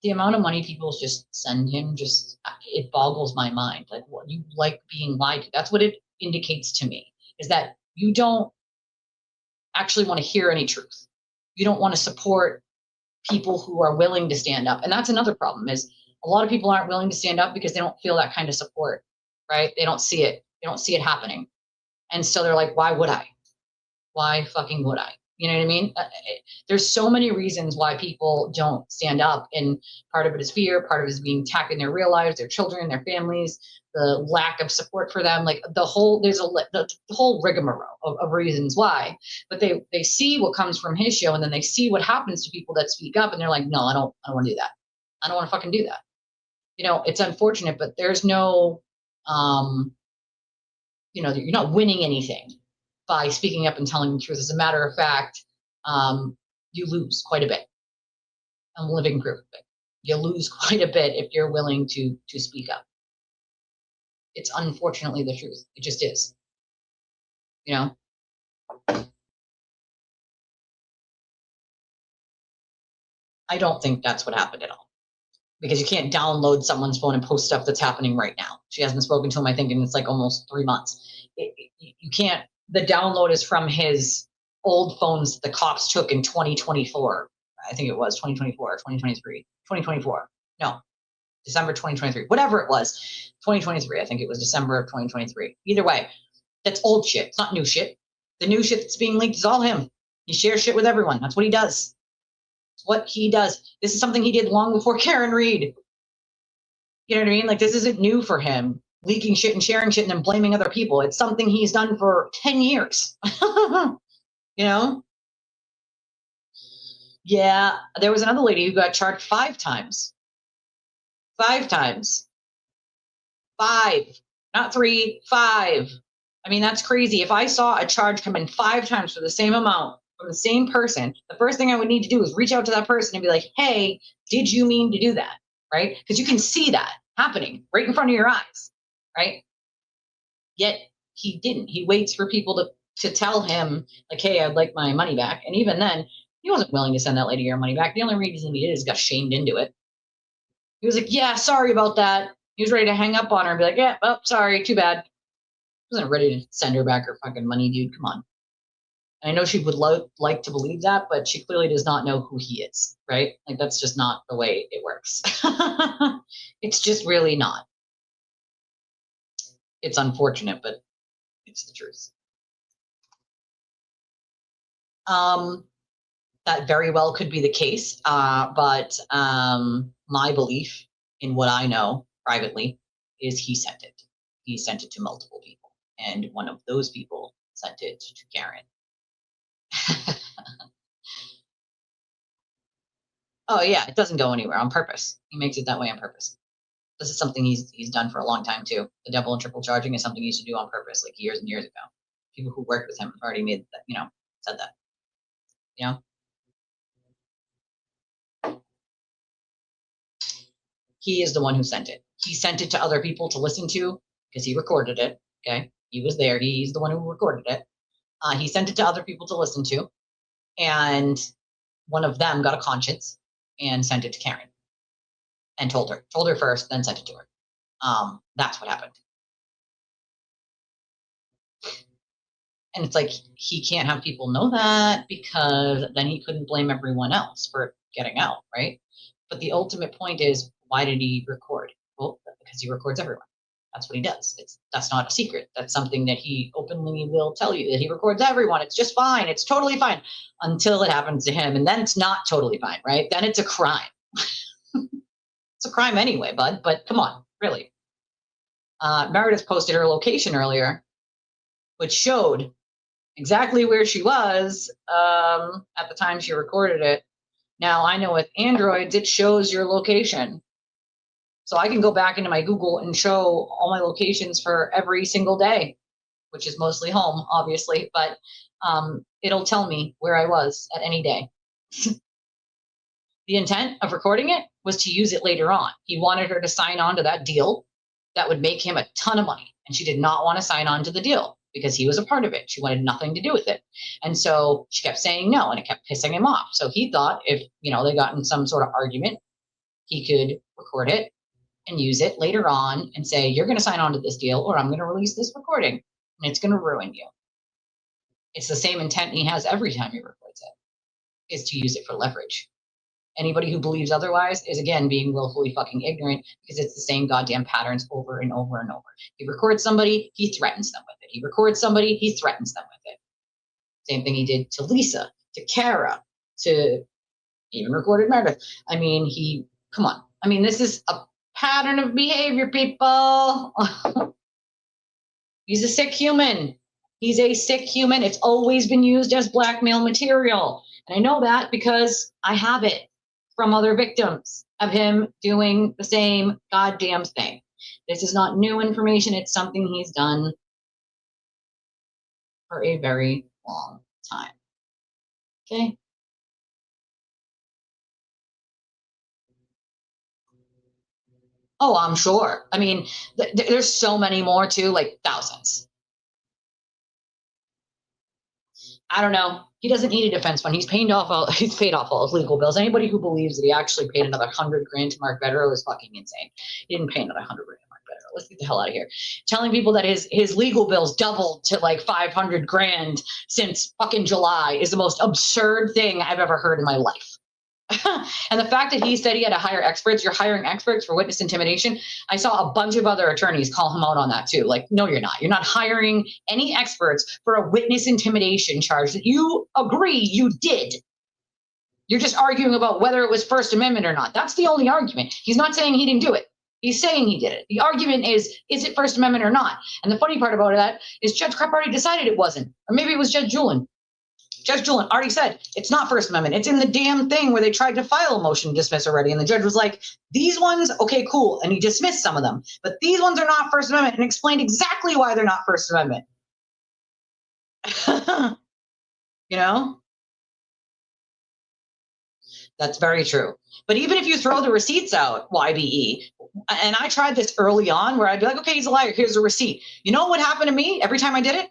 The amount of money people just send him, it boggles my mind. Like, what, you like being lied to? That's what it indicates to me, is that you don't actually want to hear any truth. You don't want to support people who are willing to stand up. And that's another problem, is a lot of people aren't willing to stand up because they don't feel that kind of support, right? They don't see it. They don't see it happening. And so they're like, why would I? Why fucking would I? You know what I mean? There's so many reasons why people don't stand up, and part of it is fear, part of it is being attacked in their real lives, their children, their families, the lack of support for them, like the whole rigmarole of reasons why. But they see what comes from his show, and then they see what happens to people that speak up, and they're like, no, I don't want to do that. I don't want to fucking do that. You know, it's unfortunate, but there's no, you know, you're not winning anything by speaking up and telling the truth. As a matter of fact, you lose quite a bit. I'm living proof of it. You lose quite a bit if you're willing to speak up. It's unfortunately the truth. It just is. You know? I don't think that's what happened at all. Because you can't download someone's phone and post stuff that's happening right now. She hasn't spoken to him, I think, in it's like almost 3 months. You can't. The download is from his old phones the cops took in 2024. I think it was 2024 or 2023. 2024. No, December 2023. Whatever it was, 2023. I think it was December of 2023. Either way, that's old shit. It's not new shit. The new shit that's being leaked is all him. He shares shit with everyone. That's what he does. It's what he does. This is something he did long before Karen Reed. You know what I mean? Like, this isn't new for him. Leaking shit and sharing shit and then blaming other people. It's something he's done for 10 years. You know? Yeah, there was another lady who got charged 5 times. 5 times. 5. Not 3, 5. I mean, that's crazy. If I saw a charge come in 5 times for the same amount from the same person, the first thing I would need to do is reach out to that person and be like, hey, did you mean to do that? Right? Because you can see that happening right in front of your eyes. Right? Yet he didn't. He waits for people to tell him, like, hey, I'd like my money back. And even then, he wasn't willing to send that lady her money back. The only reason he did is got shamed into it. He was like, yeah, sorry about that. He was ready to hang up on her and be like, yeah, oh, sorry, too bad. He wasn't ready to send her back her fucking money, dude. Come on. And I know she would like to believe that, but she clearly does not know who he is, right? Like, that's just not the way it works. It's just really not. It's unfortunate, but it's the truth. That very well could be the case, but my belief in what I know privately is he sent it. He sent it to multiple people, and one of those people sent it to Karen. Oh yeah, it doesn't go anywhere on purpose. He makes it that way on purpose. This is something he's done for a long time too. The double and triple charging is something he used to do on purpose, like years and years ago. People who worked with him have already made that, said that. He is the one who sent it. He sent it to other people to listen to because he recorded it. Okay, he was there. He's the one who recorded it. He sent it to other people to listen to, and one of them got a conscience and sent it to Karen and told her first, then sent it to her. That's what happened. And it's like, he can't have people know that because then he couldn't blame everyone else for getting out, right? But the ultimate point is, why did he record? Well, because he records everyone. That's what he does. That's not a secret. That's something that he openly will tell you, that he records everyone. It's just fine. It's totally fine until it happens to him. And then it's not totally fine, right? Then it's a crime. It's a crime anyway, bud. But come on, really. Meredith posted her location earlier, which showed exactly where she was at the time she recorded it. Now, I know with Androids, it shows your location. So I can go back into my Google and show all my locations for every single day, which is mostly home, obviously, but it'll tell me where I was at any day. The intent of recording it was to use it later on. He wanted her to sign on to that deal that would make him a ton of money. And she did not want to sign on to the deal because he was a part of it. She wanted nothing to do with it. And so she kept saying no, and it kept pissing him off. So he thought if, they got in some sort of argument, he could record it and use it later on and say, you're going to sign on to this deal or I'm going to release this recording and it's going to ruin you. It's the same intent he has every time he records it, is to use it for leverage. Anybody who believes otherwise is, again, being willfully fucking ignorant because it's the same goddamn patterns over and over and over. He records somebody, he threatens them with it. He records somebody, he threatens them with it. Same thing he did to Lisa, to Kara, to even recorded Meredith. I mean, come on. I mean, this is a pattern of behavior, people. He's a sick human. He's a sick human. It's always been used as blackmail material. And I know that because I have it from other victims of him doing the same goddamn thing. This is not new information. It's something he's done for a very long time. Okay? Oh, I'm sure. I mean, there's so many more too, like thousands. I don't know. He doesn't need a defense fund. He's paid off all his legal bills. Anybody who believes that he actually paid another $100,000 to Mark Federer is fucking insane. He didn't pay another $100,000 to Mark Federer. Let's get the hell out of here. Telling people that his legal bills doubled to like $500,000 since fucking July is the most absurd thing I've ever heard in my life. And the fact that he said he had to hire experts, you're hiring experts for witness intimidation. I saw a bunch of other attorneys call him out on that too. Like, no, you're not. You're not hiring any experts for a witness intimidation charge that you agree you did. You're just arguing about whether it was First Amendment or not. That's the only argument. He's not saying he didn't do it. He's saying he did it. The argument is it First Amendment or not? And the funny part about that is Judge Krepp already decided it wasn't. Or maybe it was Judge Julian. Judge Julian already said it's not First Amendment. It's in the damn thing where they tried to file a motion to dismiss already. And the judge was like, these ones, okay, cool. And he dismissed some of them. But these ones are not First Amendment and explained exactly why they're not First Amendment. That's very true. But even if you throw the receipts out, YBE, and I tried this early on where I'd be like, okay, he's a liar. Here's a receipt. You know what happened to me every time I did it?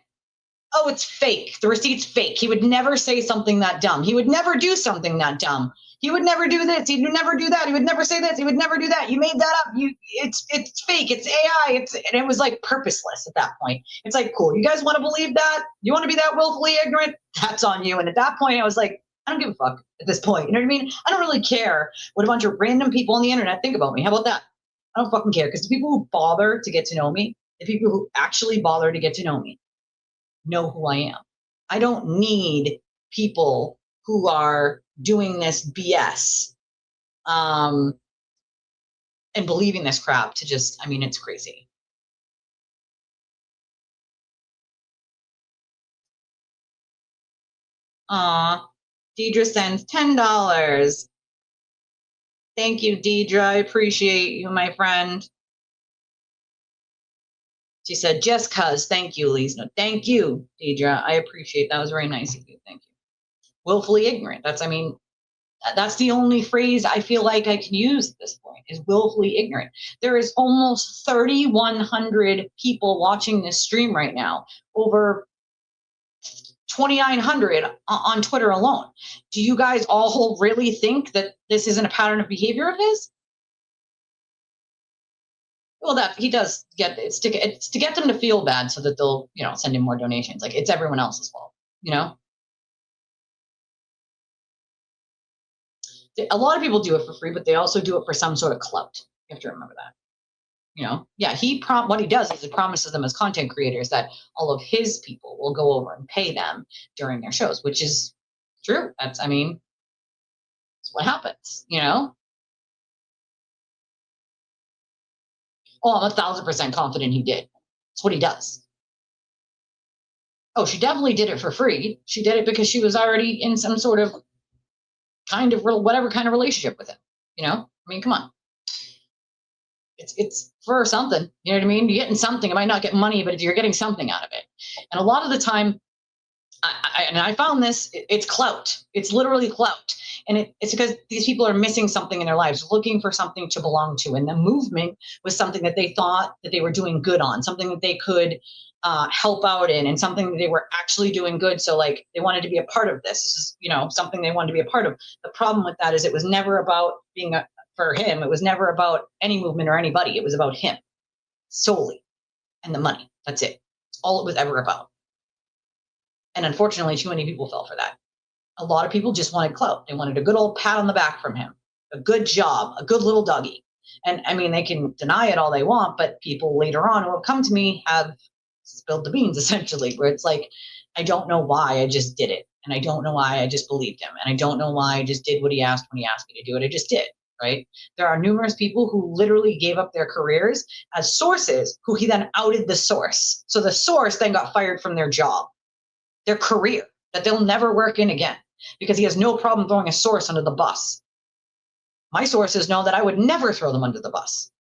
Oh, it's fake. The receipt's fake. He would never say something that dumb. He would never do something that dumb. He would never do this. He would never do that. He would never say this. He would never do that. You made that up. It's fake. It's AI. And it was like purposeless at that point. It's like, cool. You guys want to believe that? You want to be that willfully ignorant? That's on you. And at that point, I was like, I don't give a fuck at this point. You know what I mean? I don't really care what a bunch of random people on the internet think about me. How about that? I don't fucking care because the people who bother to get to know me, the people who actually bother to get to know me, know who I am. I don't need people who are doing this BS and believing this crap to just, I mean, it's crazy. Aw, Deidre sends $10. Thank you, Deidre. I appreciate you, my friend. She said, just cuz. Thank you, Lisa. No, thank you, Deidre. I appreciate that. Was very nice of you. Thank you. Willfully ignorant. That's the only phrase I feel like I can use at this point is willfully ignorant. There is almost 3,100 people watching this stream right now, over 2,900 on Twitter alone. Do you guys all really think that this isn't a pattern of behavior of his? Well, that he does get it's to get them to feel bad so that they'll, send him more donations. Like it's everyone else's fault, A lot of people do it for free, but they also do it for some sort of clout. You have to remember that. Yeah, what he does is he promises them as content creators that all of his people will go over and pay them during their shows, which is true. That's what happens, Oh, I'm 1,000% confident he did. That's what he does. Oh, she definitely did it for free. She did it because she was already in some sort of whatever kind of relationship with him. You know, I mean, come on. It's for something. You know what I mean? You're getting something. You might not get money, but you're getting something out of it. And a lot of the time, I found this, it's clout. It's literally clout. And it's because these people are missing something in their lives, looking for something to belong to. And the movement was something that they thought that they were doing good on, something that they could help out in, and something that they were actually doing good. So like they wanted to be a part of this. This is, you know, something they wanted to be a part of. The problem with that is it was never about for him. It was never about any movement or anybody. It was about him solely and the money. That's it. It's all it was ever about. And unfortunately, too many people fell for that. A lot of people just wanted clout. They wanted a good old pat on the back from him, a good job, a good little doggy. And I mean, they can deny it all they want, but people later on who have come to me have spilled the beans, essentially, where it's like, I don't know why I just did it. And I don't know why I just believed him. And I don't know why I just did what he asked when he asked me to do it. I just did, right? There are numerous people who literally gave up their careers as sources who he then outed the source. So the source then got fired from their job, their career that they'll never work in again, because he has no problem throwing a source under the bus. My sources know that I would never throw them under the bus.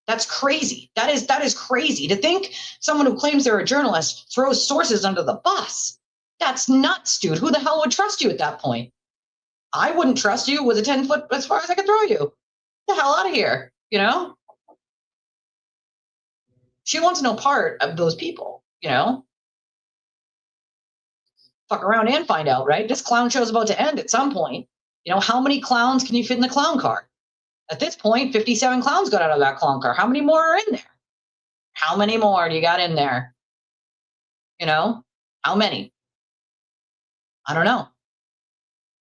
That's crazy. That is crazy to think someone who claims they're a journalist throws sources under the bus. That's nuts, dude. Who the hell would trust you at that point? I wouldn't trust you with a 10-foot as far as I could throw you. Get the hell out of here, you know? She wants no part of those people, you know? Fuck around and find out, right? This clown show's about to end at some point. You know, how many clowns can you fit in the clown car? At this point, 57 clowns got out of that clown car. How many more are in there? How many more do you got in there? You know, how many? I don't know.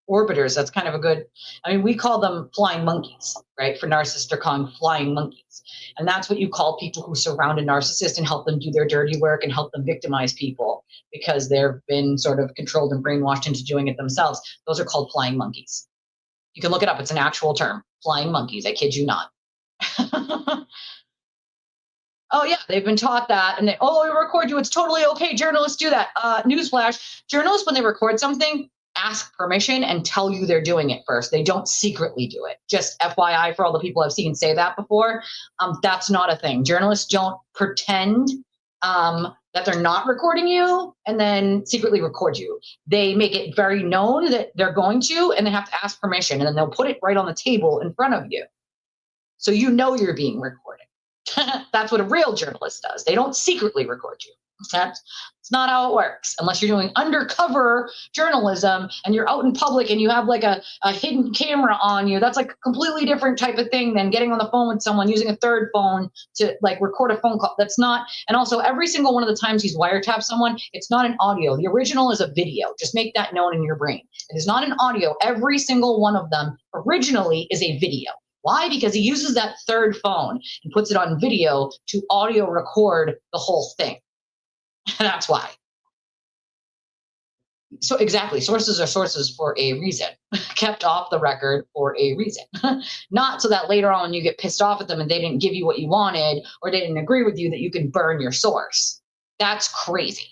Orbiters, that's kind of a good, I mean, we call them flying monkeys, right? For narcissists, they're calling flying monkeys. And that's what you call people who surround a narcissist and help them do their dirty work and help them victimize people because they've been sort of controlled and brainwashed into doing it themselves. Those are called flying monkeys. You can look it up. It's an actual term, flying monkeys. I kid you not. Oh yeah, they've been taught that, and we record you. It's totally okay. Journalists do that. Newsflash: journalists, when they record something, ask permission and tell you they're doing it first. They don't secretly do it. Just FYI for all the people I've seen say that before. That's not a thing. Journalists don't pretend that they're not recording you and then secretly record you. They make it very known that they're going to, and they have to ask permission, and then they'll put it right on the table in front of you. So you know you're being recorded. That's what a real journalist does. They don't secretly record you. That's not how it works. Unless you're doing undercover journalism and you're out in public and you have like a hidden camera on you. That's like a completely different type of thing than getting on the phone with someone, using a third phone to like record a phone call. That's not, and also every single one of the times he's wiretapped someone, it's not an audio. The original is a video. Just make that known in your brain. It is not an audio. Every single one of them originally is a video. Why? Because he uses that third phone and puts it on video to audio record the whole thing. That's why. So exactly, sources are sources for a reason, kept off the record for a reason. Not so that later on you get pissed off at them and they didn't give you what you wanted or they didn't agree with you, that you can burn your source. That's crazy.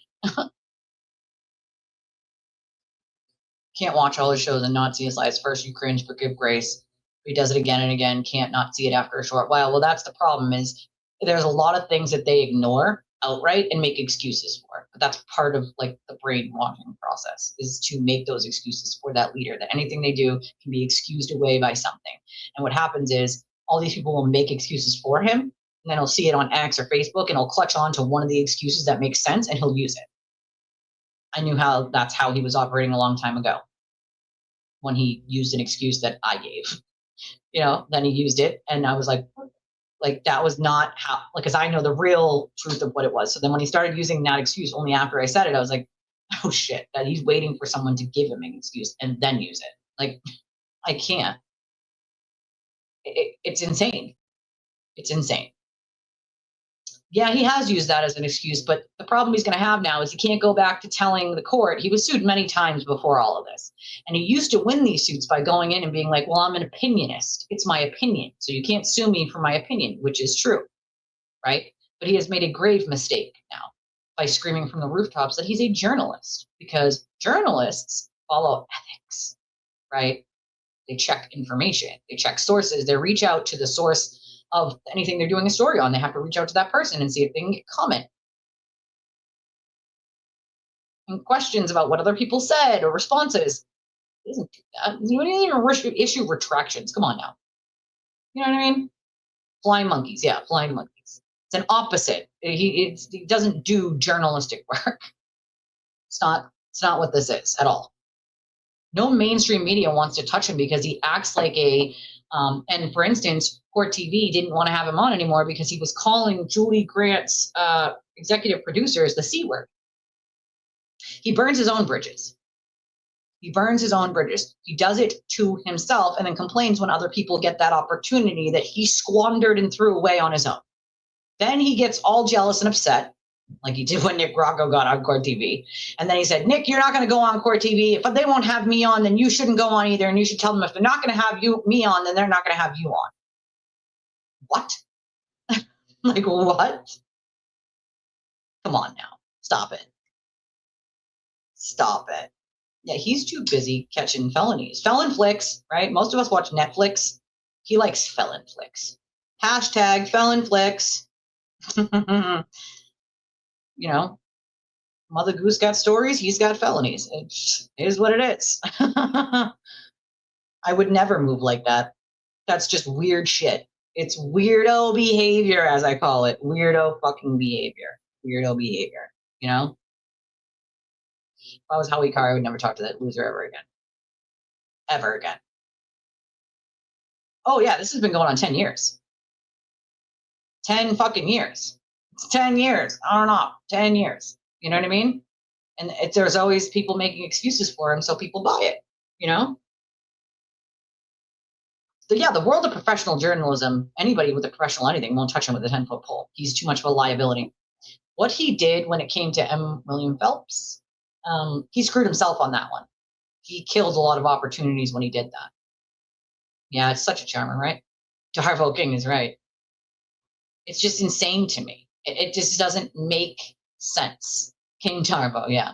Can't watch all his shows and not see his lives. First you cringe, forgive grace. He does it again and again, can't not see it after a short while. Well, that's the problem, is there's a lot of things that they ignore outright and make excuses for. But that's part of like the brainwashing process, is to make those excuses for that leader, that anything they do can be excused away by something. And what happens is all these people will make excuses for him, and then he'll see it on X or Facebook and he'll clutch on to one of the excuses that makes sense and he'll use it. I knew that's how he was operating a long time ago, when he used an excuse that I gave. You know, then he used it and I was like that was not how, like, because I know the real truth of what it was. So then when he started using that excuse only after I said it, I was like, oh shit, that he's waiting for someone to give him an excuse and then use it. Like, I can't. It's insane. It's insane. Yeah, he has used that as an excuse, but the problem he's going to have now is he can't go back to telling the court. He was sued many times before all of this. And he used to win these suits by going in and being like, well, I'm an opinionist. It's my opinion. So you can't sue me for my opinion, which is true. right? But he has made a grave mistake now by screaming from the rooftops that he's a journalist, because journalists follow ethics, right? They check information, they check sources, they reach out to the source of anything they're doing a story on. They have to reach out to that person and see if they can get comment and questions about what other people said or responses. He doesn't do that. He wouldn't even issue retractions. Come on now. You know what I mean? Flying monkeys. Yeah, flying monkeys. It's an opposite. He doesn't do journalistic work. It's not what this is at all. No mainstream media wants to touch him because he acts like a, and for instance, Court TV didn't want to have him on anymore because he was calling Julie Grant's executive producers the C word. He burns his own bridges. He burns his own bridges. He does it to himself and then complains when other people get that opportunity that he squandered and threw away on his own. Then he gets all jealous and upset, like he did when Nick Rocco got on Court TV. And then he said, Nick, you're not going to go on Court TV. If they won't have me on, then you shouldn't go on either. And you should tell them if they're not going to have me on, then they're not going to have you on. What? Like, what? Come on now. Stop it. Stop it. Yeah, he's too busy catching felonies. Felon flicks, right? Most of us watch Netflix. He likes felon flicks. Hashtag felon flicks. You know, Mother Goose got stories. He's got felonies. It is what it is. I would never move like that. That's just weird shit. It's weirdo behavior, as I call it. Weirdo fucking behavior. Weirdo behavior, you know? If I was Howie Carr, I would never talk to that loser ever again. Ever again. Oh, yeah, this has been going on 10 years. 10 fucking years. It's 10 years. I don't know. 10 years. You know what I mean? And there's always people making excuses for him, so people buy it, you know? So, yeah, the world of professional journalism, anybody with a professional anything won't touch him with a 10-foot pole. He's too much of a liability. What he did when it came to M. William Phelps, he screwed himself on that one. He killed a lot of opportunities when he did that. Yeah, it's such a charmer, right? Darvo King is right. It's just insane to me. It just doesn't make sense. King Darvo, yeah.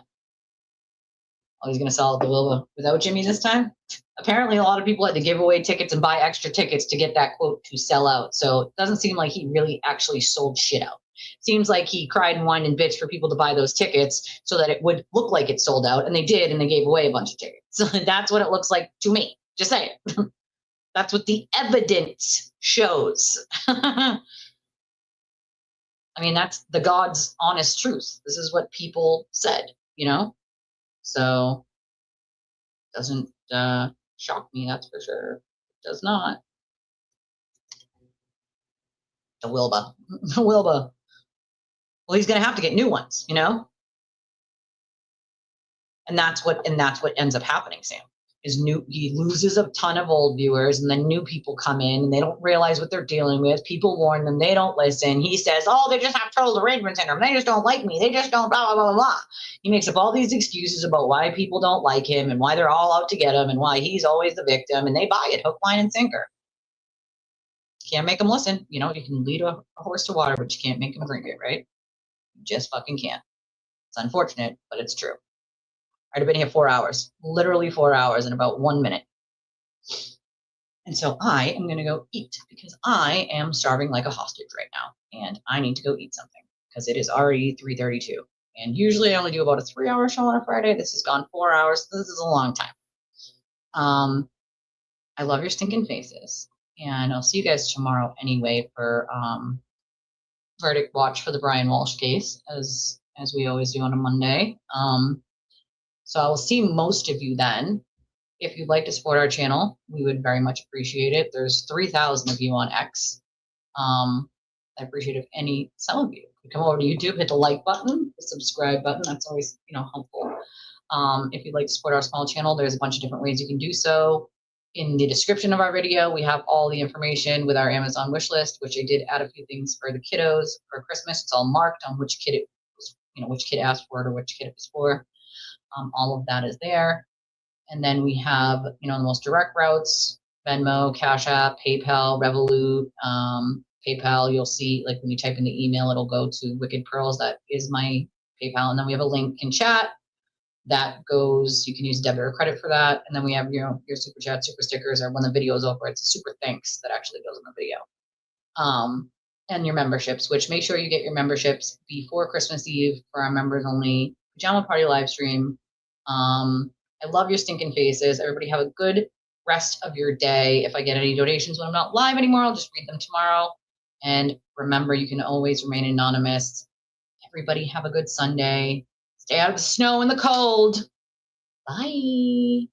Oh, he's going to sell the Wilbur without Jimmy this time? Apparently, a lot of people had to give away tickets and buy extra tickets to get that quote to sell out. So it doesn't seem like he really actually sold shit out. Seems like he cried and whined and bitched for people to buy those tickets so that it would look like it sold out, and they did, and they gave away a bunch of tickets. So that's what it looks like to me. Just saying. That's what the evidence shows. I mean, that's the God's honest truth. This is what people said, you know? So doesn't shock me, that's for sure. It does not. The Wilbur. The Wilbur. Well, he's going to have to get new ones, you know? And that's what ends up happening, Sam. He loses a ton of old viewers, and then new people come in and they don't realize what they're dealing with. People warn them, they don't listen. He says, oh, they just have total derangement syndrome. They just don't like me. They just don't blah, blah, blah, blah. He makes up all these excuses about why people don't like him and why they're all out to get him and why he's always the victim, and they buy it hook, line, and sinker. Can't make them listen. You know, you can lead a horse to water, but you can't make them drink it, right? You just fucking can't. It's unfortunate, but it's true. I'd have been here 4 hours, literally 4 hours and about 1 minute. And so I am going to go eat because I am starving like a hostage right now. And I need to go eat something because it is already 3:32. And usually I only do about a 3-hour show on a Friday. This has gone 4 hours. This is a long time. I love your stinking faces. And I'll see you guys tomorrow anyway for verdict watch for the Brian Walsh case, as we always do on a Monday. So I will see most of you then. If you'd like to support our channel, we would very much appreciate it. There's 3,000 of you on X. I appreciate if some of you could come over to YouTube, hit the like button, the subscribe button. That's always, helpful. If you'd like to support our small channel, there's a bunch of different ways you can do so. In the description of our video, we have all the information with our Amazon wish list, which I did add a few things for the kiddos for Christmas. It's all marked on which kid it was, which kid asked for it or which kid it was for. All of that is there. And then we have, the most direct routes, Venmo, Cash App, PayPal, Revolut, PayPal. You'll see, like, when you type in the email, it'll go to Wicked Pearls. That is my PayPal. And then we have a link in chat that goes, you can use debit or credit for that. And then we have, your super chat, super stickers, or when the video is over, it's a super thanks that actually goes in the video. And your memberships, which make sure you get your memberships before Christmas Eve for our members only pajama party live stream. I love your stinking faces. Everybody have a good rest of your day. If I get any donations when I'm not live anymore, I'll just read them tomorrow. And remember, you can always remain anonymous. Everybody have a good Sunday. Stay out of the snow and the cold. Bye.